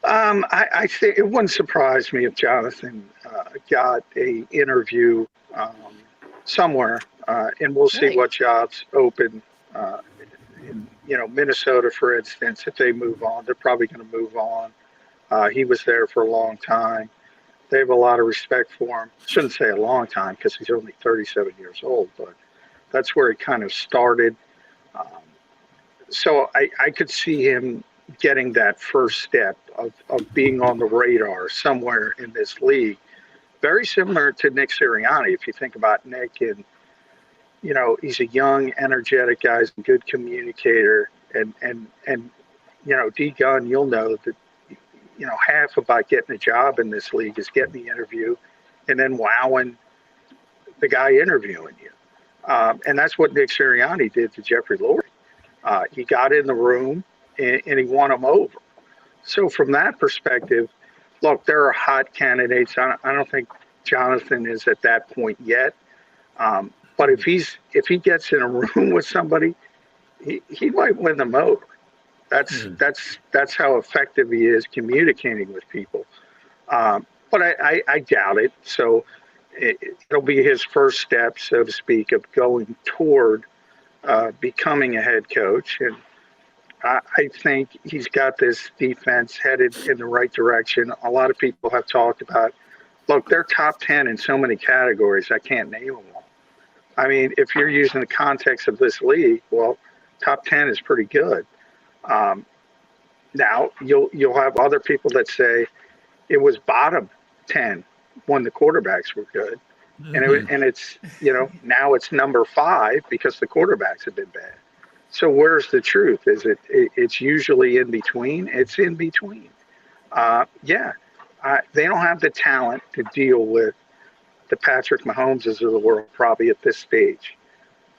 I think it wouldn't surprise me if Jonathan got a interview somewhere, and we'll see what jobs open in Minnesota, for instance. If they move on, they're probably going to move on. He was there for a long time. They have a lot of respect for him. Shouldn't say a long time because he's only 37 years old, but that's where he kind of started. So I could see him getting that first step of being on the radar somewhere in this league. Very similar to Nick Sirianni, if you think about Nick. And, he's a young, energetic guy, he's a good communicator. And D. Gunn, you'll know that, half about getting a job in this league is getting the interview and then wowing the guy interviewing you. And that's what Nick Sirianni did to Jeffrey Lurie. He got in the room and he won him over. So from that perspective, look, there are hot candidates. I don't think Jonathan is at that point yet. But if he gets in a room with somebody, he might win them over. That's how effective he is communicating with people. But I doubt it. So it'll be his first step, so to speak, of going toward becoming a head coach. And I think he's got this defense headed in the right direction. A lot of people have talked about, look, they're top 10 in so many categories, I can't name them all. I mean, if you're using the context of this league, well, top 10 is pretty good. Now, you'll have other people that say it was bottom 10 when the quarterbacks were good. Mm-hmm. And it's, now it's number 5 because the quarterbacks have been bad. So where's the truth? It's usually in between? It's in between. They don't have the talent to deal with the Patrick Mahomeses of the world probably at this stage.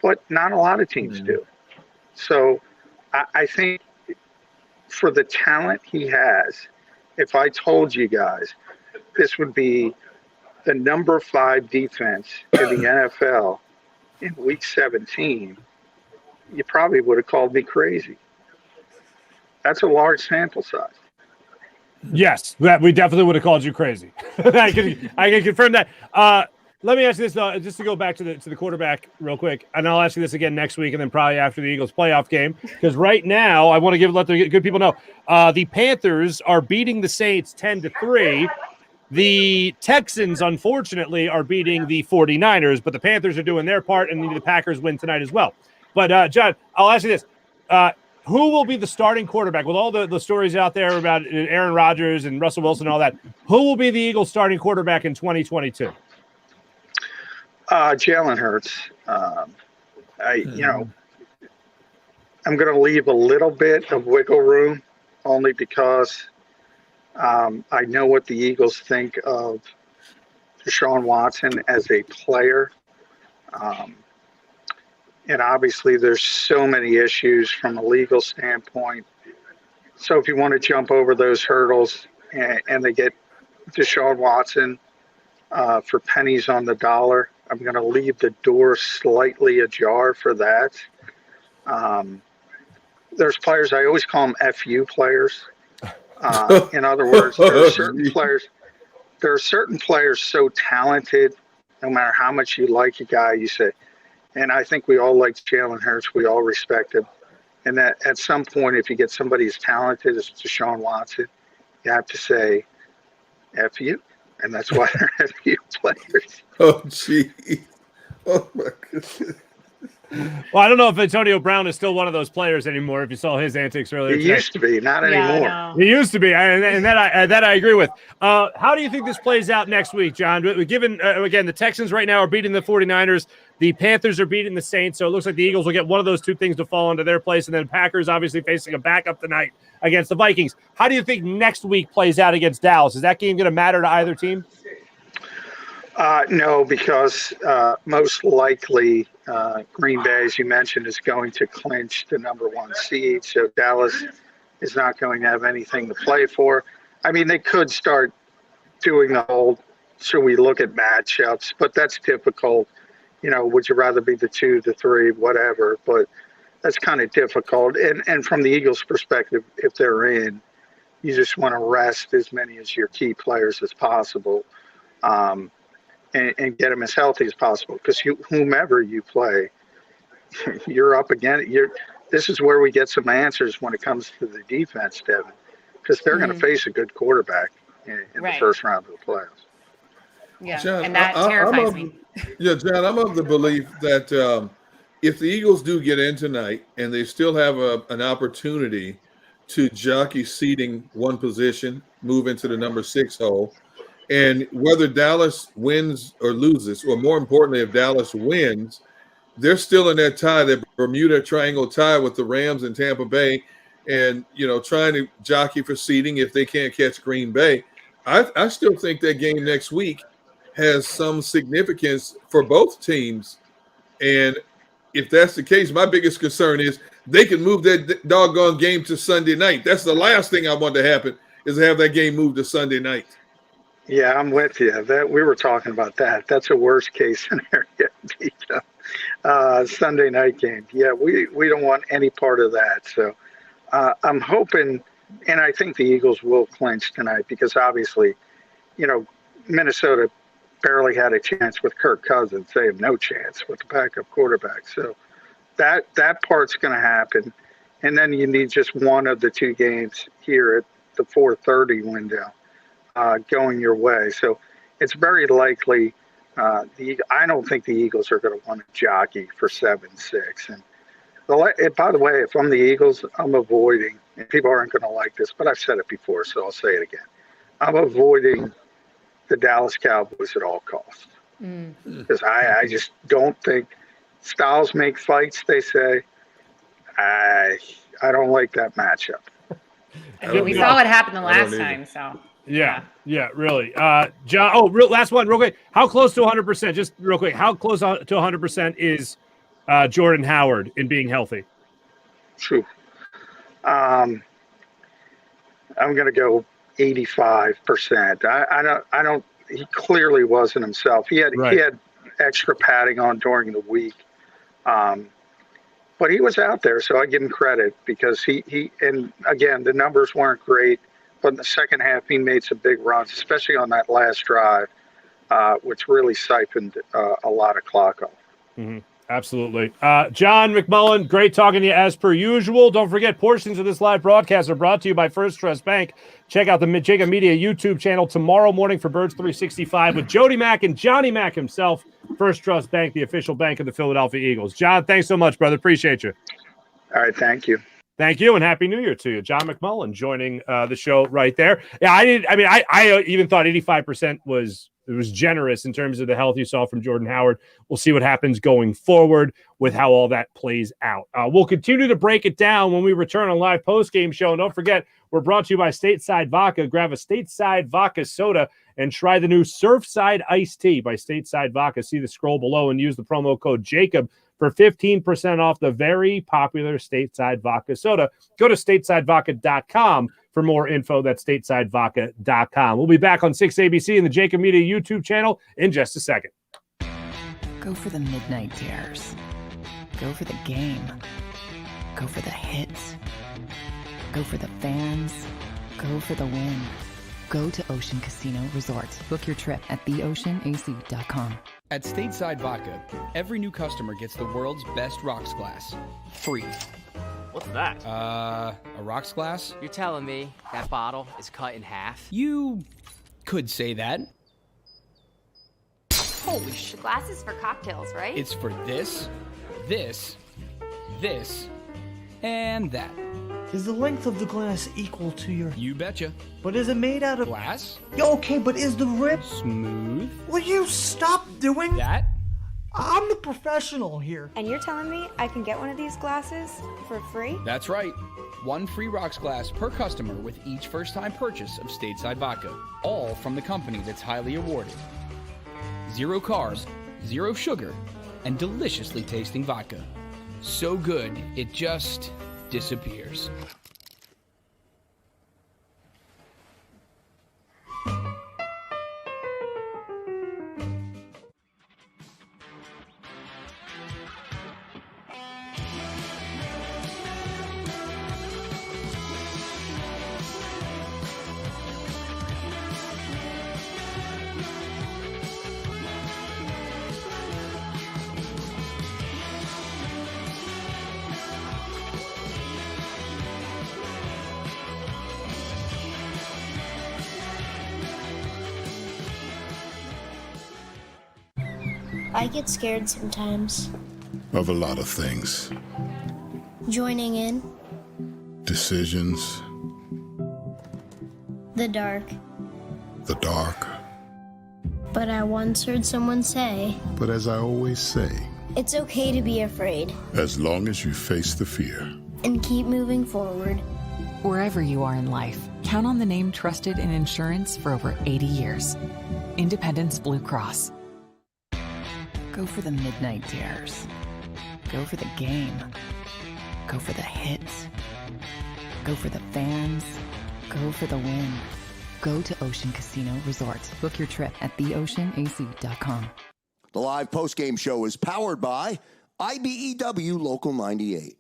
But not a lot of teams do. So I think for the talent he has, if I told you guys this would be the number 5 defense in the NFL in week 17, you probably would have called me crazy. That's a large sample size. Yes, we definitely would have called you crazy. I can confirm that. Let me ask you this, though, just to go back to the quarterback real quick, and I'll ask you this again next week and then probably after the Eagles playoff game, because right now I want to let the good people know the Panthers are beating the Saints 10-3. The Texans, unfortunately, are beating the 49ers, but the Panthers are doing their part, and the Packers win tonight as well. But, John, I'll ask you this. Who will be the starting quarterback? With all the stories out there about Aaron Rodgers and Russell Wilson and all that, who will be the Eagles starting quarterback in 2022? Jalen Hurts. I'm going to leave a little bit of wiggle room only because I know what the Eagles think of Deshaun Watson as a player. And obviously there's so many issues from a legal standpoint. So if you want to jump over those hurdles and they get Deshaun Watson for pennies on the dollar, I'm going to leave the door slightly ajar for that. There's players, I always call them FU players. In other words, there are certain players so talented, no matter how much you like a guy, you say, and I think we all like Jalen Hurts. We all respect him. And that at some point, if you get somebody as talented as Deshaun Watson, you have to say, F you. and that's why there are few players. Oh, gee. Oh, my goodness. Well, I don't know if Antonio Brown is still one of those players anymore. If you saw his antics earlier, He used to be, not anymore. He used to be, and that I agree with. How do you think this plays out next week, John? Given again, the Texans right now are beating the 49ers, the Panthers are beating the Saints, so it looks like the Eagles will get one of those two things to fall into their place, and then Packers obviously facing a backup tonight against the Vikings. How do you think next week plays out against Dallas? Is that game going to matter to either team? No, because most likely Green Bay, as you mentioned, is going to clinch the number 1 seed. So Dallas is not going to have anything to play for. I mean, they could start doing the whole, should we look at matchups? But that's difficult. You know, would you rather be the 2, the 3, whatever? But that's kind of difficult. And from the Eagles' perspective, if they're in, you just want to rest as many as your key players as possible. And get them as healthy as possible, because whomever you play, you're up against. This is where we get some answers when it comes to the defense, Devin, because they're going to face a good quarterback in the first round of the playoffs. Yeah, John, and that terrifies me. Yeah, John, I'm of the belief that if the Eagles do get in tonight and they still have an opportunity to jockey seating one position, move into the number 6 hole, and whether Dallas wins or loses, or more importantly, if Dallas wins, they're still in that tie, that Bermuda Triangle tie with the Rams and Tampa Bay, and, you know, trying to jockey for seeding if they can't catch Green Bay. I still think that game next week has some significance for both teams. And if that's the case, my biggest concern is they can move that doggone game to Sunday night. That's the last thing I want to happen, is to have that game moved to Sunday night. Yeah, I'm with you. That we were talking about that. That's a worst case scenario. Sunday night game. Yeah, we don't want any part of that. So I'm hoping, and I think the Eagles will clinch tonight, because obviously, you know, Minnesota barely had a chance with Kirk Cousins. They have no chance with the backup quarterback. So that part's going to happen. And then you need just one of the 2 games here at the 4:30 window going your way. So it's very likely I don't think the Eagles are going to want to jockey for 7-6. And by the way, if I'm the Eagles, I'm avoiding, and people aren't going to like this, but I've said it before, so I'll say it again. I'm avoiding the Dallas Cowboys at all costs, because I just don't think styles make fights, they say. I don't like that matchup. We saw what happened the last time, so. Yeah, really. John, last one, real quick. How close to 100%, just real quick, how close to 100% is Jordan Howard in being healthy? True. I'm going to go 85%. I don't, he clearly wasn't himself. He had extra padding on during the week. But he was out there, so I give him credit, because he and again, the numbers weren't great, but in the second half, he made some big runs, especially on that last drive, which really siphoned a lot of clock off. Mm-hmm. Absolutely. John McMullen, great talking to you as per usual. Don't forget, portions of this live broadcast are brought to you by First Trust Bank. Check out the JAKIB Media YouTube channel tomorrow morning for Birds 365 with Jody Mack and Johnny Mack himself. First Trust Bank, the official bank of the Philadelphia Eagles. John, thanks so much, brother. Appreciate you. All right, thank you. Thank you, and Happy New Year to you. John McMullen joining the show right there. Yeah, I even thought 85% was generous in terms of the health you saw from Jordan Howard. We'll see what happens going forward with how all that plays out. We'll continue to break it down when we return on live post-game show. And don't forget, we're brought to you by Stateside Vodka. Grab a Stateside Vodka soda and try the new Surfside Iced Tea by Stateside Vodka. See the scroll below and use the promo code JAKIB for 15% off the very popular Stateside Vodka soda. Go to statesidevodka.com for more info. That's statesidevodka.com. We'll be back on 6ABC and the JAKIB Media YouTube channel in just a second. Go for the midnight dares. Go for the game. Go for the hits. Go for the fans. Go for the win. Go to Ocean Casino Resort. Book your trip at theoceanac.com. At Stateside Vodka, every new customer gets the world's best rocks glass. Free. What's that? A rocks glass? You're telling me that bottle is cut in half? You could say that. Holy shit. The glass is for cocktails, right? It's for this, and that. Is the length of the glass equal to your... You betcha. But is it made out of... Glass? Yeah, okay, but is the rib... Smooth? Will you stop doing... That? I'm the professional here. And you're telling me I can get one of these glasses for free? That's right. 1 free rocks glass per customer with each first-time purchase of stateside vodka. All from the company that's highly awarded. 0 carbs, 0 sugar, and deliciously tasting vodka. So good, it just disappears. I get scared sometimes. Of a lot of things. Joining in, Decisions, the dark. the dark. But I once heard someone say, But as I always say, it's okay to be afraid as long as you face the fear. and keep moving forward. Wherever you are in life, count on the name trusted in insurance for over 80 years. Independence Blue Cross. Go for the midnight dares. Go for the game. Go for the hits. Go for the fans. Go for the win. Go to Ocean Casino Resort. Book your trip at theoceanac.com. The live postgame show is powered by IBEW Local 98.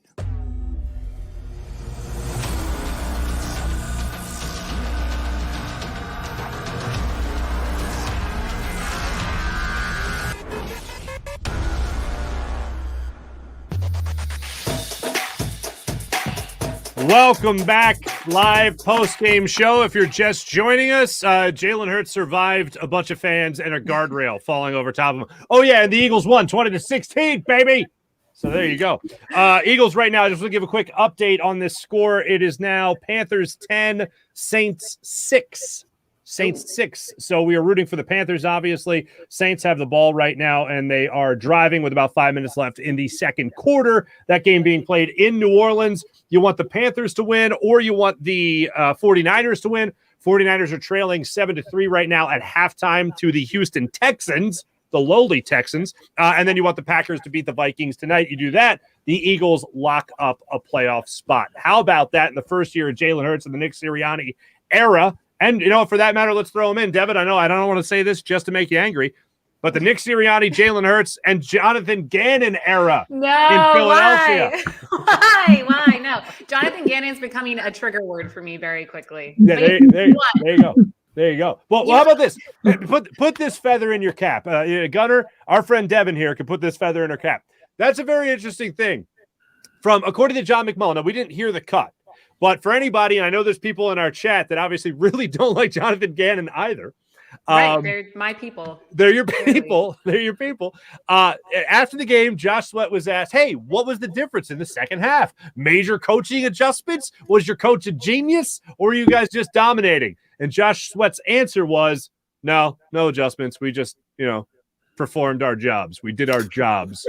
Welcome back, live post-game show. If you're just joining us, Jalen Hurts survived a bunch of fans and a guardrail falling over top of him. Oh, yeah, and the Eagles won 20-16, baby. So there you go. Eagles right now, I just want to give a quick update on this score. It is now Panthers 10, Saints 6. Saints 6. So we are rooting for the Panthers, obviously. Saints have the ball right now, and they are driving with about 5 minutes left in the second quarter. That game being played in New Orleans. You want the Panthers to win, or you want the 49ers to win. 49ers are trailing 7-3 right now at halftime to the Houston Texans, the lowly Texans. And then you want the Packers to beat the Vikings tonight. You do that, the Eagles lock up a playoff spot. How about that in the first year of Jalen Hurts and the Nick Sirianni era? And, you know, for that matter, let's throw him in. Devin, I know I don't want to say this just to make you angry, but the Nick Sirianni, Jalen Hurts, and Jonathan Gannon era in Philadelphia. Why? No. Jonathan Gannon's becoming a trigger word for me very quickly. Yeah, there you go. There you go. Well, how about this? Put this feather in your cap. Gunner, our friend Devin here, can put this feather in her cap. That's a very interesting thing. According to John McMullen, now we didn't hear the cut. But for anybody, and I know there's people in our chat that obviously really don't like Jonathan Gannon either. Right, they're my people. They're your people. They're your people. After the game, Josh Sweat was asked, hey, what was the difference in the second half? Major coaching adjustments? Was your coach a genius? Or were you guys just dominating? And Josh Sweat's answer was, no adjustments. We just, performed our jobs. We did our jobs.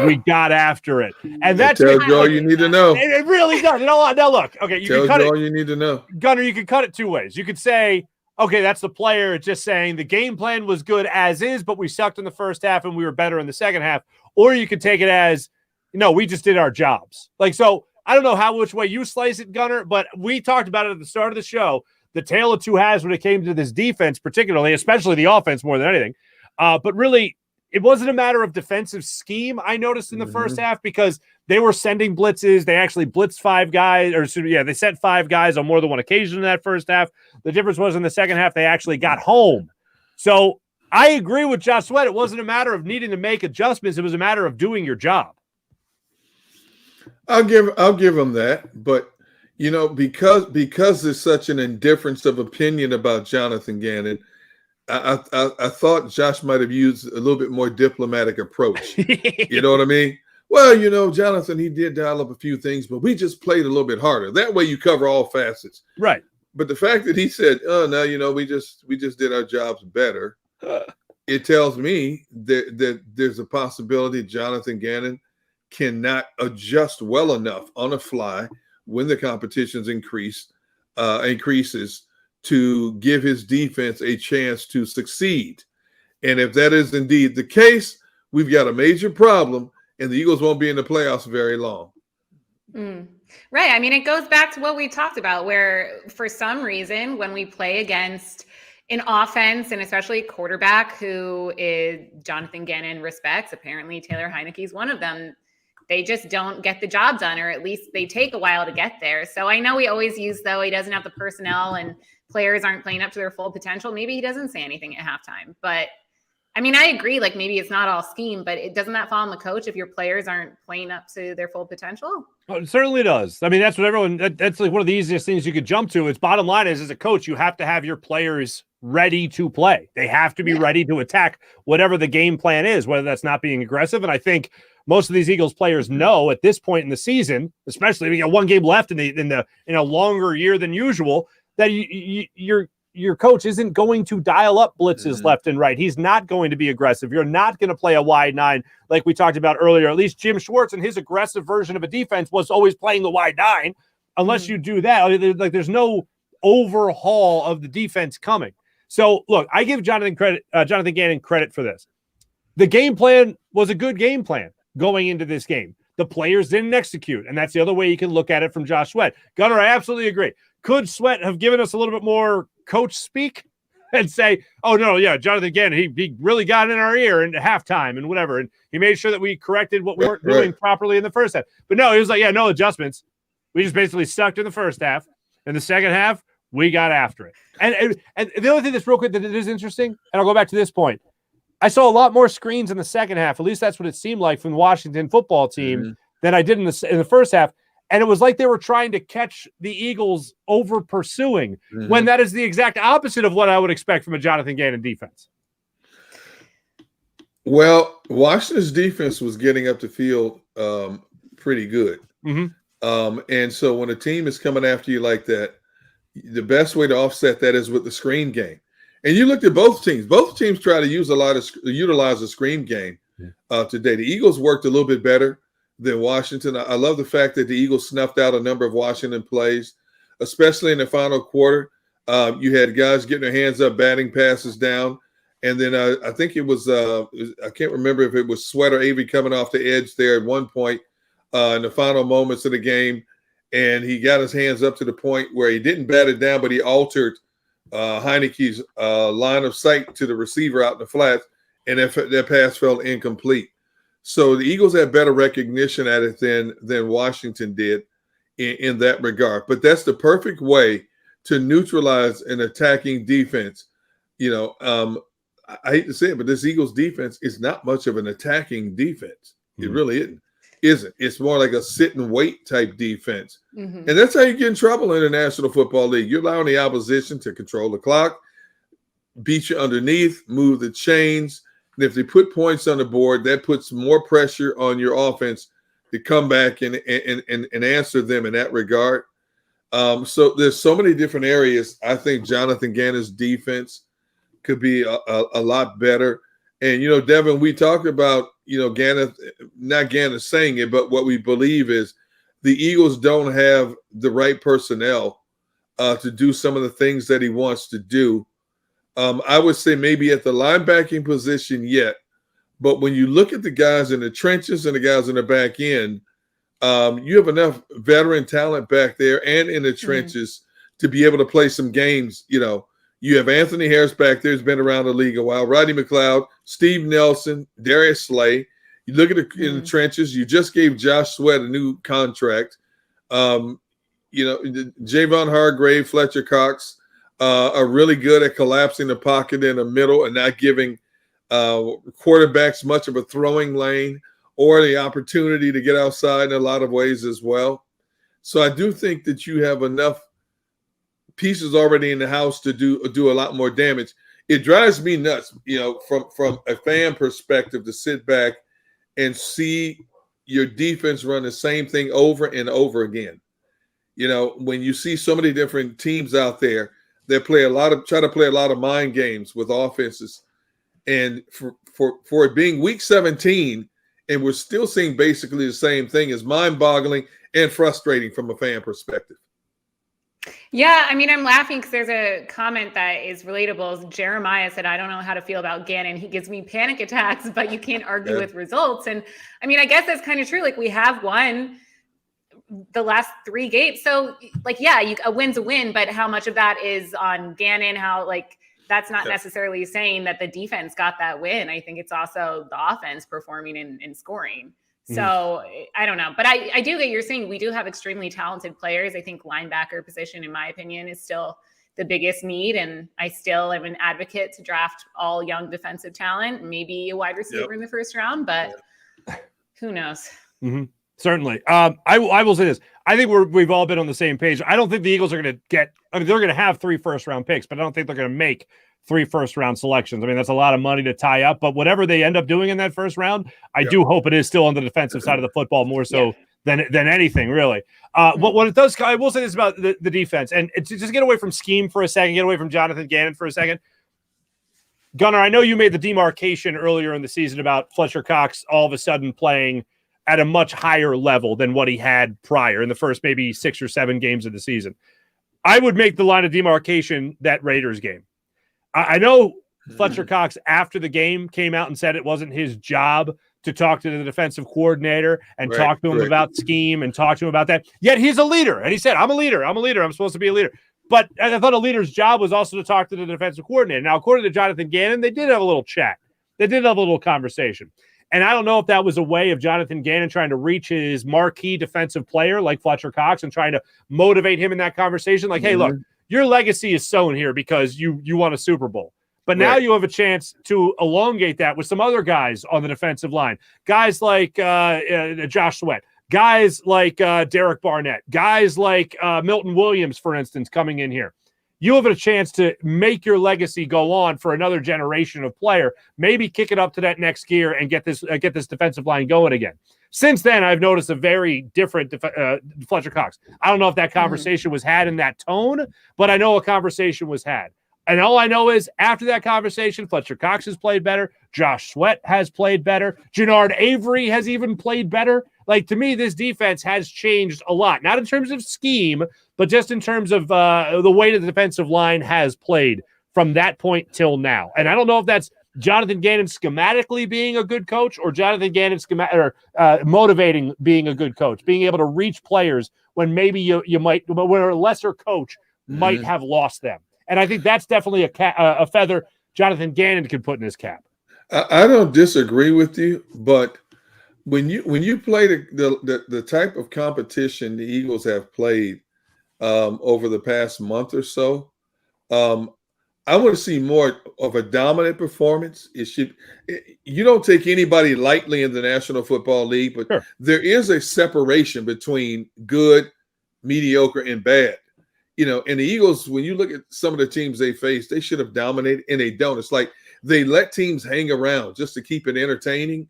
We got after it. And that tells you all you need to know. It really does. Now look, okay, you can cut it. All you need to know. Gunner, you can cut it two ways. You could say, okay, that's the player just saying the game plan was good as is, but we sucked in the first half and we were better in the second half. Or you could take it as, we just did our jobs. So I don't know which way you slice it, Gunner, but we talked about it at the start of the show. The tale of two halves when it came to this defense, particularly, especially the offense more than anything. But really, it wasn't a matter of defensive scheme, I noticed in the first half, because they were sending blitzes. They actually blitzed 5 guys, they sent 5 guys on more than one occasion in that first half. The difference was in the second half, they actually got home. So I agree with Josh Sweat. It wasn't a matter of needing to make adjustments. It was a matter of doing your job. I'll give him that. But, because there's such an indifference of opinion about Jonathan Gannon, I thought Josh might have used a little bit more diplomatic approach. You know what I mean? Well, Jonathan, he did dial up a few things, but we just played a little bit harder. That way you cover all facets. Right. But the fact that he said, "Oh, no, we just did our jobs better," it tells me that there's a possibility Jonathan Gannon cannot adjust well enough on the fly when the competition's increases to give his defense a chance to succeed. And if that is indeed the case, we've got a major problem, and the Eagles won't be in the playoffs very long. Right. I mean, it goes back to what we talked about, where for some reason, when we play against an offense, and especially a quarterback who is Jonathan Gannon respects, apparently Taylor Heineke's one of them, they just don't get the job done, or at least they take a while to get there. So I know we always use, though, he doesn't have the personnel and players aren't playing up to their full potential. Maybe he doesn't say anything at halftime. But I mean, I agree, like maybe it's not all scheme, but doesn't that fall on the coach if your players aren't playing up to their full potential? Oh, it certainly does. I mean, that's what that's like one of the easiest things you could jump to. Its bottom line is, as a coach, you have to have your players ready to play. They have to be ready to attack whatever the game plan is, whether that's not being aggressive. And I think most of these Eagles players know at this point in the season, especially when you got one game left in a longer year than usual, that your coach isn't going to dial up blitzes left and right. He's not going to be aggressive. You're not going to play a wide nine like we talked about earlier. At least Jim Schwartz and his aggressive version of a defense was always playing the wide nine. Unless you do that, there's no overhaul of the defense coming. So look, I give Jonathan Gannon credit for this. The game plan was a good game plan going into this game. The players didn't execute, and that's the other way you can look at it from Josh Sweat. Gunnar, I absolutely agree. Could Sweat have given us a little bit more coach speak and say, "Oh no, yeah, Jonathan Gannon, he really got in our ear at halftime and whatever, and he made sure that we corrected what we weren't doing properly in the first half." But no, he was like, "Yeah, no adjustments. We just basically sucked in the first half. In the second half, we got after it." And the other thing that's real quick that is interesting, and I'll go back to this point. I saw a lot more screens in the second half. At least that's what it seemed like from the Washington football team than I did in the first half. And it was like they were trying to catch the Eagles over pursuing when that is the exact opposite of what I would expect from a Jonathan Gannon defense. Well, Washington's defense was getting up the field pretty good. And so when a team is coming after you like that, the best way to offset that is with the screen game. And you looked at both teams. Both teams try to utilize the screen game today. The Eagles worked a little bit better than Washington. I love the fact that the Eagles snuffed out a number of Washington plays, especially in the final quarter. You had guys getting their hands up, batting passes down. And then I think it was I can't remember if it was Sweat or Avery coming off the edge there at one point in the final moments of the game. And he got his hands up to the point where he didn't bat it down, but he altered Heineke's line of sight to the receiver out in the flats, and that pass fell incomplete. So the Eagles had better recognition at it than Washington did in that regard. But that's the perfect way to neutralize an attacking defense. I hate to say it, but this Eagles defense is not much of an attacking defense. It really isn't. It's more like a sit and wait type defense. And that's how you get in trouble in the National Football League. You're allowing the opposition to control the clock, beat you underneath, move the chains. And if they put points on the board, that puts more pressure on your offense to come back and answer them in that regard. So there's so many different areas. I think Jonathan Gannon's defense could be a lot better. And, Devin, we talked about, Gannon, not Gannon saying it, but what we believe is the Eagles don't have the right personnel to do some of the things that he wants to do. I would say maybe at the linebacking position yet, but when you look at the guys in the trenches and the guys in the back end, you have enough veteran talent back there and in the trenches to be able to play some games. You have Anthony Harris back there who's been around the league a while, Rodney McLeod, Steve Nelson, Darius Slay. You look at in the trenches, you just gave Josh Sweat a new contract. Javon Hargrave, Fletcher Cox are really good at collapsing the pocket in the middle and not giving quarterbacks much of a throwing lane or the opportunity to get outside in a lot of ways as well. So I do think that you have enough pieces already in the house to do a lot more damage. it drives me nuts, from a fan perspective, to sit back and see your defense run the same thing over and over again. When you see so many different teams out there that try to play a lot of mind games with offenses, and for it being week 17 and we're still seeing basically the same thing is mind-boggling and frustrating from a fan perspective. Yeah, I mean, I'm laughing because there's a comment that is relatable. Jeremiah said, I don't know how to feel about Gannon. He gives me panic attacks, but you can't argue with results. And I mean, I guess that's kind of true. Like, we have won the last 3 games. So, like, yeah, a win's a win, but how much of that is on Gannon? That's not necessarily saying that the defense got that win. I think it's also the offense performing and scoring. So I don't know, but I do get you're saying we do have extremely talented players. I think linebacker position, in my opinion, is still the biggest need. And I still am an advocate to draft all young defensive talent, maybe a wide receiver in the first round, but who knows? Mm-hmm. Certainly. I will say this. I think we've all been on the same page. I don't think the Eagles are going to they're going to have 3 first-round picks, but I don't think they're going to make 3 first-round selections. I mean, that's a lot of money to tie up, but whatever they end up doing in that first round, I do hope it is still on the defensive side of the football more so than anything, really. What it does, I will say this about the defense, and it's just get away from scheme for a second, get away from Jonathan Gannon for a second. Gunnar, I know you made the demarcation earlier in the season about Fletcher Cox all of a sudden playing at a much higher level than what he had prior in the first maybe 6 or 7 games of the season. I would make the line of demarcation that Raiders game. I know Fletcher Cox after the game came out and said it wasn't his job to talk to the defensive coordinator and talk to him about scheme and talk to him about that. Yet he's a leader. And he said, I'm a leader. I'm supposed to be a leader. But I thought a leader's job was also to talk to the defensive coordinator. Now, according to Jonathan Gannon, they did have a little chat. They did have a little conversation. And I don't know if that was a way of Jonathan Gannon trying to reach his marquee defensive player like Fletcher Cox and trying to motivate him in that conversation. Like, hey, look, your legacy is sown here because you won a Super Bowl. But now you have a chance to elongate that with some other guys on the defensive line. Guys like Josh Sweat. Guys like Derek Barnett. Guys like Milton Williams, for instance, coming in here. You have a chance to make your legacy go on for another generation of player. Maybe kick it up to that next gear and get this defensive line going again. Since then, I've noticed a very different Fletcher Cox. I don't know if that conversation was had in that tone, but I know a conversation was had. And all I know is after that conversation, Fletcher Cox has played better. Josh Sweat has played better. Jannard Avery has even played better. Like, to me, this defense has changed a lot. Not in terms of scheme, but just in terms of the way the defensive line has played from that point till now. And I don't know if that's Jonathan Gannon schematically being a good coach or Jonathan Gannon motivating being a good coach, being able to reach players when maybe you might, when a lesser coach might have lost them. And I think that's definitely a feather Jonathan Gannon can put in his cap. I don't disagree with you, but when you play the type of competition the Eagles have played over the past month or so, I want to see more of a dominant performance. You don't take anybody lightly in the National Football League, but there is a separation between good, mediocre, and bad. And the Eagles, when you look at some of the teams they face, they should have dominated, and they don't. It's like they let teams hang around just to keep it entertaining.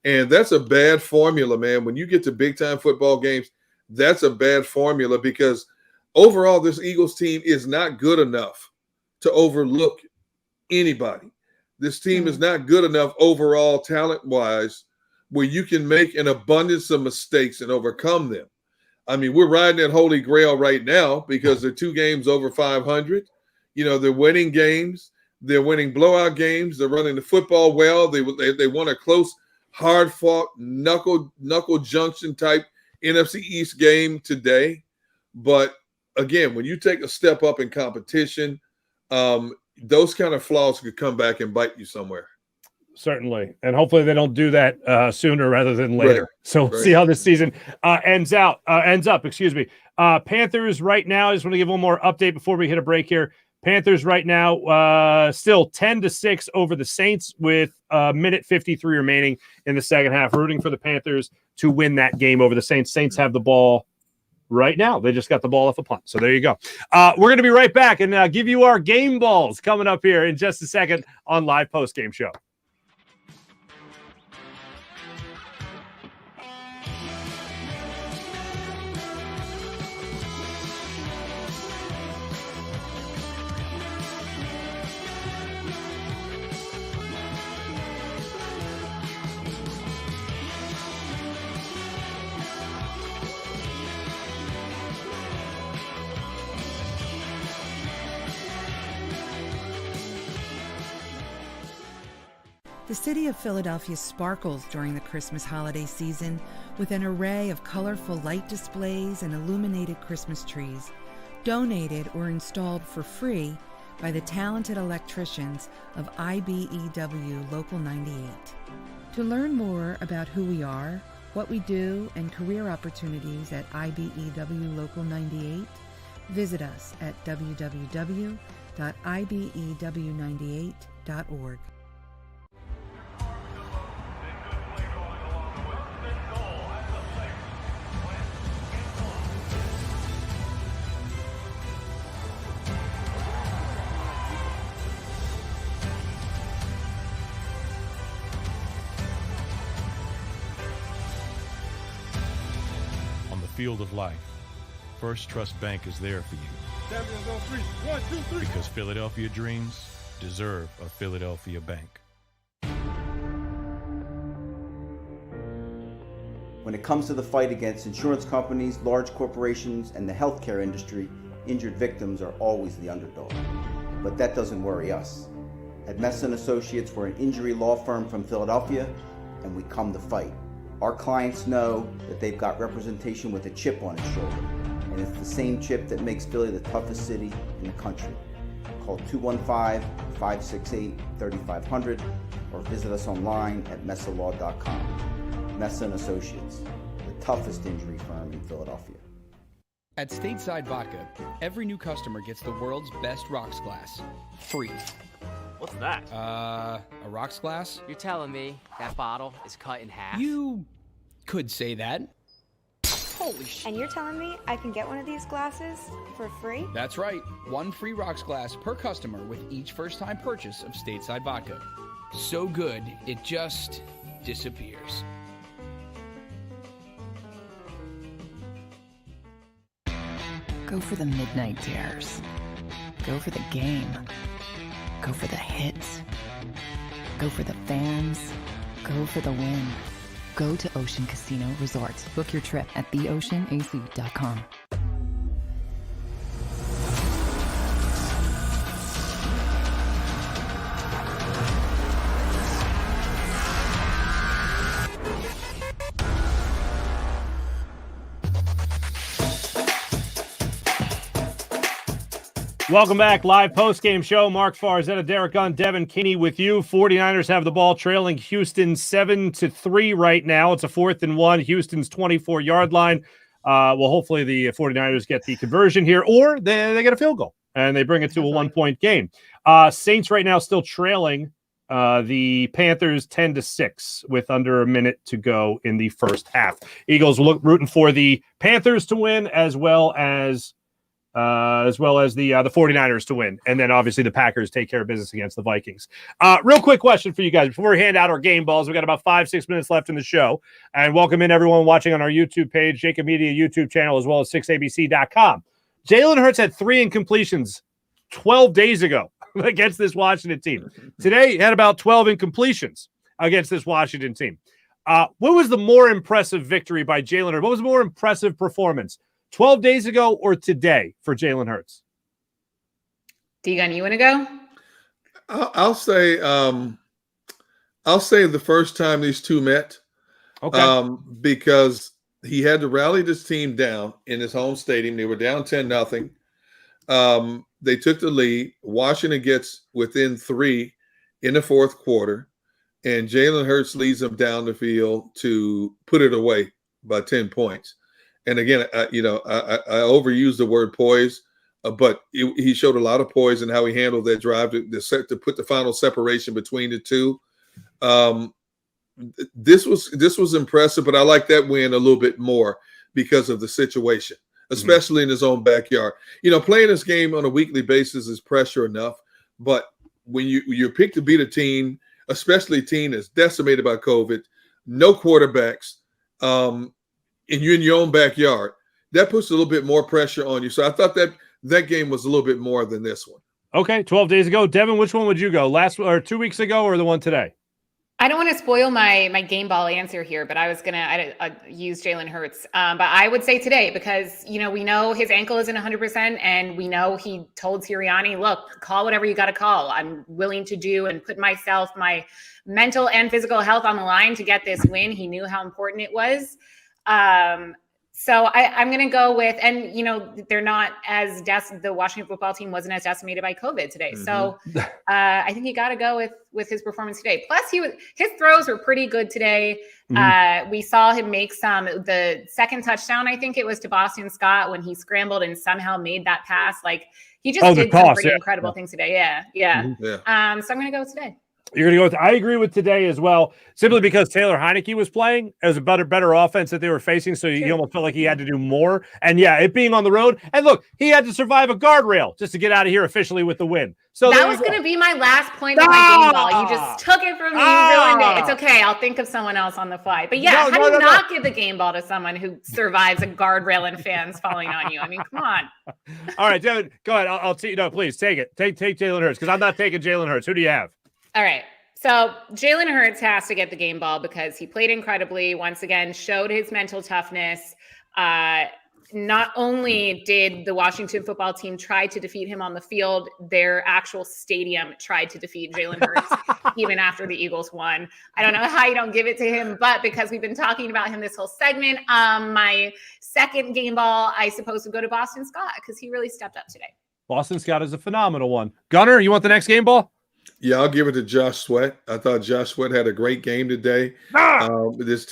And that's a bad formula, man. When you get to big-time football games, that's a bad formula because overall this Eagles team is not good enough to overlook anybody. This team is not good enough overall talent-wise where you can make an abundance of mistakes and overcome them. I mean, we're riding that holy grail right now because they're 2 games over 500. They're winning games. They're winning blowout games. They're running the football well. They won a close, hard-fought, knuckle junction type NFC East game today. But, again, when you take a step up in competition, those kind of flaws could come back and bite you somewhere. Certainly. And hopefully they don't do that sooner rather than later. So we'll see how this season ends up. Panthers right now, I just want to give one more update before we hit a break here. Panthers right now still 10-6 over the Saints with a minute 53 remaining in the second half. Rooting for the Panthers to win that game over the Saints. Saints have the ball right now. They just got the ball off a punt. So there you go. We're going to be right back and give you our game balls coming up here in just a second on Live Postgame Show. The city of Philadelphia sparkles during the Christmas holiday season with an array of colorful light displays and illuminated Christmas trees, donated or installed for free by the talented electricians of IBEW Local 98. To learn more about who we are, what we do, and career opportunities at IBEW Local 98, visit us at www.ibew98.org. Field of life, First Trust Bank is there for you. Because Philadelphia dreams deserve a Philadelphia bank. When it comes to the fight against insurance companies, large corporations, and the healthcare industry, injured victims are always the underdog. But that doesn't worry us. At Messon Associates, we're an injury law firm from Philadelphia, and we come to fight. Our clients know that they've got representation with a chip on its shoulder, and it's the same chip that makes Philly the toughest city in the country. Call 215-568-3500 or visit us online at messalaw.com. Messon Associates, the toughest injury firm in Philadelphia. At Stateside Vodka, every new customer gets the world's best rocks glass, free. What's that? A rocks glass? You're telling me that bottle is cut in half? You could say that. Holy shit. And you're telling me I can get one of these glasses for free? That's right. One free rocks glass per customer with each first-time purchase of Stateside Vodka. So good, it just disappears. Go for the midnight dares. Go for the game. Go for the hits. Go for the fans. Go for the win. Go to Ocean Casino Resort. Book your trip at theoceanac.com. Welcome back. Live post-game show. Mark Farzetta, Derek Gunn, Devin Kinney with you. 49ers have the ball trailing Houston 7-3 right now. It's a 4th and 1. Houston's 24-yard line. Well, hopefully the 49ers get the conversion here, or they get a field goal, and they bring it to a one-point game. Saints right now still trailing the Panthers 10-6 with under a minute to go in the first half. Eagles rooting for the Panthers to win as well as the 49ers to win. And then obviously the Packers take care of business against the Vikings. Real quick question for you guys before we hand out our game balls. We've got about 5-6 minutes left in the show. And welcome in everyone watching on our YouTube page, JAKIB Media YouTube channel, as well as 6abc.com. Jalen Hurts had 3 incompletions 12 days ago against this Washington team. Today, he had about 12 incompletions against this Washington team. What was the more impressive victory by Jalen Hurts? What was the more impressive performance? 12 days ago or today for Jalen Hurts? D-Gun, you want to go? I'll say the first time these two met. Okay. Because he had to rally this team down in his home stadium. They were down 10-0. They took the lead. Washington gets within 3 in the fourth quarter, and Jalen Hurts leads them down the field to put it away by 10 points. And again, I overused the word poise, but he showed a lot of poise in how he handled that drive to put the final separation between the two. This was impressive, but I like that win a little bit more because of the situation. especially in his own backyard. Playing this game on a weekly basis is pressure enough, but when you pick to beat a team, especially a team that's decimated by COVID, no quarterbacks, and you're in your own backyard, that puts a little bit more pressure on you. So I thought that game was a little bit more than this one. Okay, 12 days ago. Devin, which one would you go? 2 weeks ago or the one today? I don't want to spoil my game ball answer here, but I was going to use Jalen Hurts. But I would say today because, we know his ankle isn't 100% and we know he told Sirianni, look, call whatever you got to call. I'm willing to do and put my mental and physical health on the line to get this win. He knew how important it was. So I'm going to go with, and they're not the Washington football team wasn't as decimated by COVID today. Mm-hmm. So I think you got to go with his performance today. Plus his throws were pretty good today. Mm-hmm. We saw him make the second touchdown, I think it was to Boston Scott when he scrambled and somehow made that pass. Like he just did some pretty incredible things today. Yeah. Mm-hmm. So I'm going to go with today. You're going to go with, I agree with today as well, simply because Taylor Heineke was playing. It was a better offense that they were facing, so he almost felt like he had to do more. And it being on the road. And look, he had to survive a guardrail just to get out of here officially with the win. So that was going to be my last point of my game ball. You just took it from me. You ruined it. It's okay. I'll think of someone else on the fly. But how do you not give the game ball to someone who survives a guardrail and fans falling on you? I mean, come on. All right, Devin, go ahead. I'll please take it. Take Jalen Hurts because I'm not taking Jalen Hurts. Who do you have? All right. So Jalen Hurts has to get the game ball because he played incredibly, once again, showed his mental toughness. Not only did the Washington football team try to defeat him on the field, their actual stadium tried to defeat Jalen Hurts even after the Eagles won. I don't know how you don't give it to him, but because we've been talking about him this whole segment, my second game ball, I suppose, would go to Boston Scott because he really stepped up today. Boston Scott is a phenomenal one. Gunner, you want the next game ball? Yeah, I'll give it to Josh Sweat. I thought Josh Sweat had a great game today. This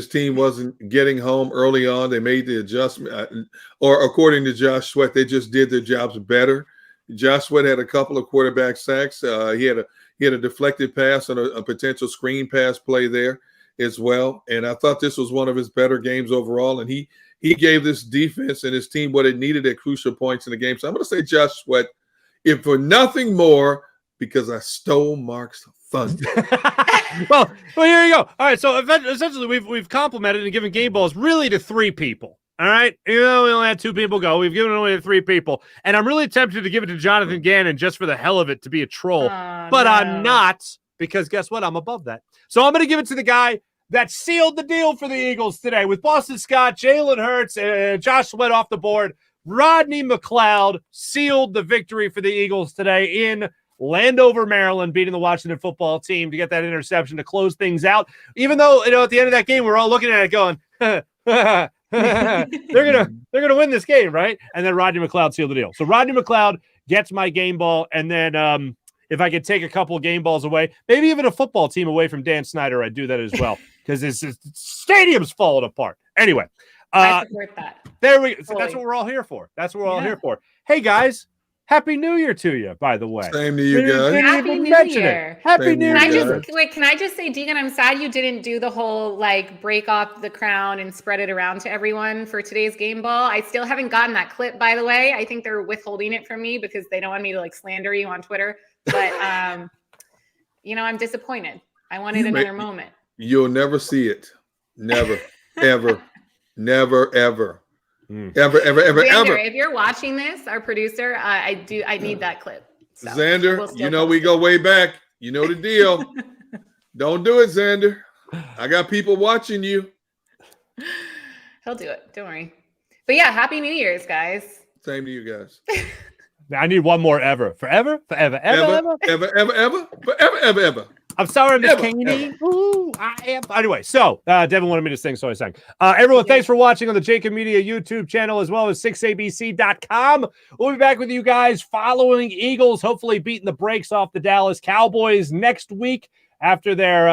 team wasn't getting home early on. They made the adjustment, or according to Josh Sweat, they just did their jobs better. Josh Sweat had a couple of quarterback sacks. He had a deflected pass and a potential screen pass play there as well. And I thought this was one of his better games overall. And he gave this defense and his team what it needed at crucial points in the game. So I'm going to say Josh Sweat, if for nothing more, because I stole Mark's thunder. well, here you go. All right, so essentially we've complimented and given game balls really to three people. All right, we only had two people go. We've given it only to three people, and I'm really tempted to give it to Jonathan Gannon just for the hell of it to be a troll, but no. I'm not because guess what? I'm above that. So I'm going to give it to the guy that sealed the deal for the Eagles today with Boston Scott, Jalen Hurts, and Josh Sweat off the board. Rodney McLeod sealed the victory for the Eagles today in Landover, Maryland, beating the Washington football team to get that interception to close things out. Even though, at the end of that game, we're all looking at it going, they're gonna win this game, right? And then Rodney McLeod sealed the deal. So Rodney McLeod gets my game ball, and then if I could take a couple of game balls away, maybe even a football team away from Dan Snyder, I'd do that as well because his stadium's falling apart. Anyway, I support that. There we go. So that's what we're all here for. That's what we're all here for. Hey guys. Happy New Year to you, by the way. Same to you guys. Happy New Year. Happy New Year. Can I just say, Deegan, I'm sad you didn't do the whole break off the crown and spread it around to everyone for today's game ball. I still haven't gotten that clip, by the way. I think they're withholding it from me because they don't want me to slander you on Twitter. But I'm disappointed. I wanted another moment. You'll never see it. Never, ever, never, ever. Ever. Xander, if you're watching this, our producer, I need that clip. So Xander, we go way back. You know the deal. Don't do it, Xander. I got people watching you. He'll do it. Don't worry. But yeah, Happy New Year's, guys. Same to you guys. I need one more ever. Forever. I'm sorry, Miss Kaney. Ooh, I am. Anyway, so Devin wanted me to sing, so I sang. Everyone, thanks for watching on the JAKIB Media YouTube channel as well as 6abc.com. We'll be back with you guys following Eagles, hopefully beating the brakes off the Dallas Cowboys next week after their,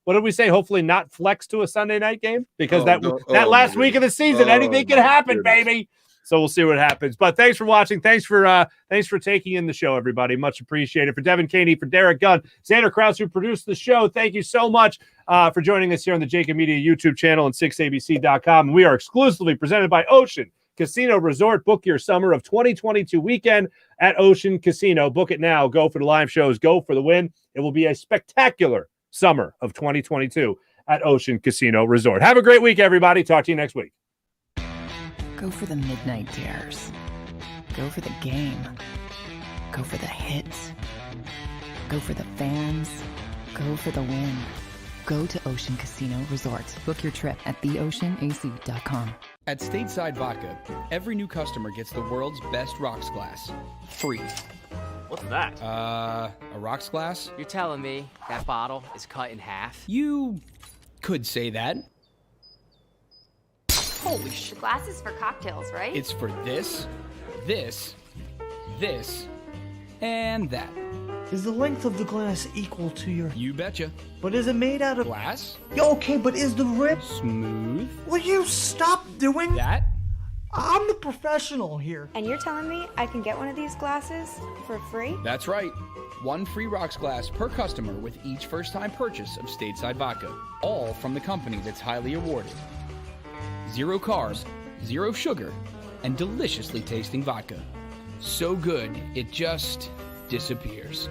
what did we say? Hopefully not flex to a Sunday night game because that last week of the season, anything can happen, baby. So we'll see what happens. But thanks for watching. Thanks for taking in the show, everybody. Much appreciated. For Devin Caney, for Derek Gunn, Xander Krause, who produced the show, thank you so much for joining us here on the JAKIB Media YouTube channel and 6abc.com. We are exclusively presented by Ocean Casino Resort. Book your summer of 2022 weekend at Ocean Casino. Book it now. Go for the live shows. Go for the win. It will be a spectacular summer of 2022 at Ocean Casino Resort. Have a great week, everybody. Talk to you next week. Go for the midnight dares. Go for the game. Go for the hits. Go for the fans. Go for the win. Go to Ocean Casino Resort. Book your trip at theoceanac.com. At Stateside Vodka, every new customer gets the world's best rocks glass. Free. What's that? A rocks glass? You're telling me that bottle is cut in half? You could say that. Holy shit. Glass is for cocktails, right? It's for this, and that. Is the length of the glass equal to your... You betcha. But is it made out of... Glass? Yeah, okay, but is the rip... Smooth? Will you stop doing... That? I'm the professional here. And you're telling me I can get one of these glasses for free? That's right. One free rocks glass per customer with each first-time purchase of Stateside Vodka. All from the company that's highly awarded. 0 carbs, 0 sugar, and deliciously tasting vodka. So good, it just disappears.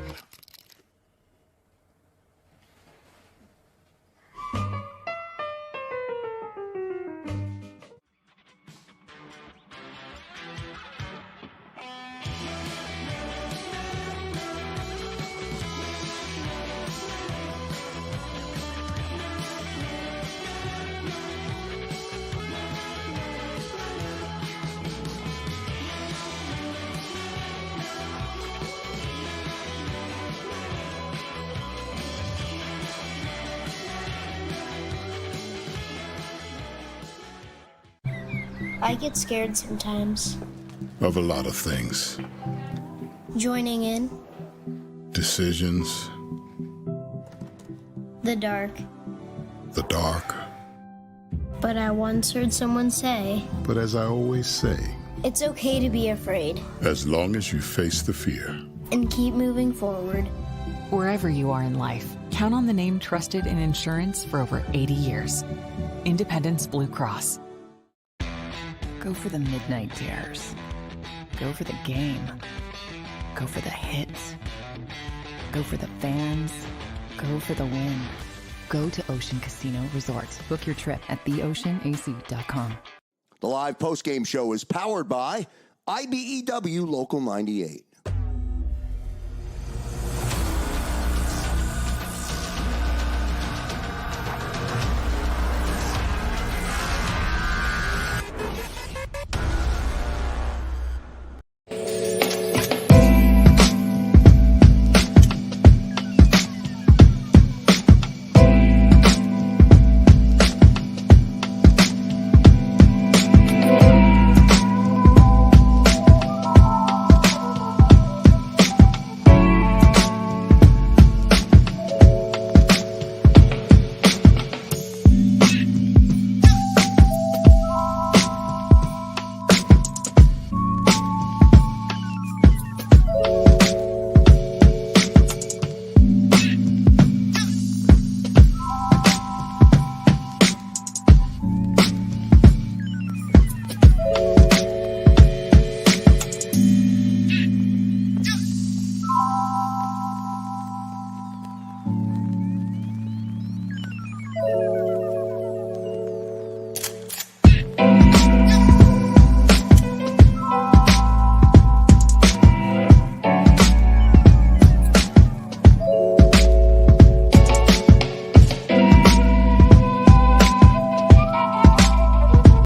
I get scared sometimes. Of a lot of things. Joining in. Decisions. The dark. The dark. But I once heard someone say, But as I always say, it's okay to be afraid. as long as you face the fear. And keep moving forward. Wherever you are in life, count on the name trusted in insurance for over 80 years. Independence Blue Cross. Go for the midnight dares. Go for the game. Go for the hits. Go for the fans. Go for the win. Go to Ocean Casino Resort. Book your trip at theoceanac.com. The live postgame show is powered by IBEW Local 98.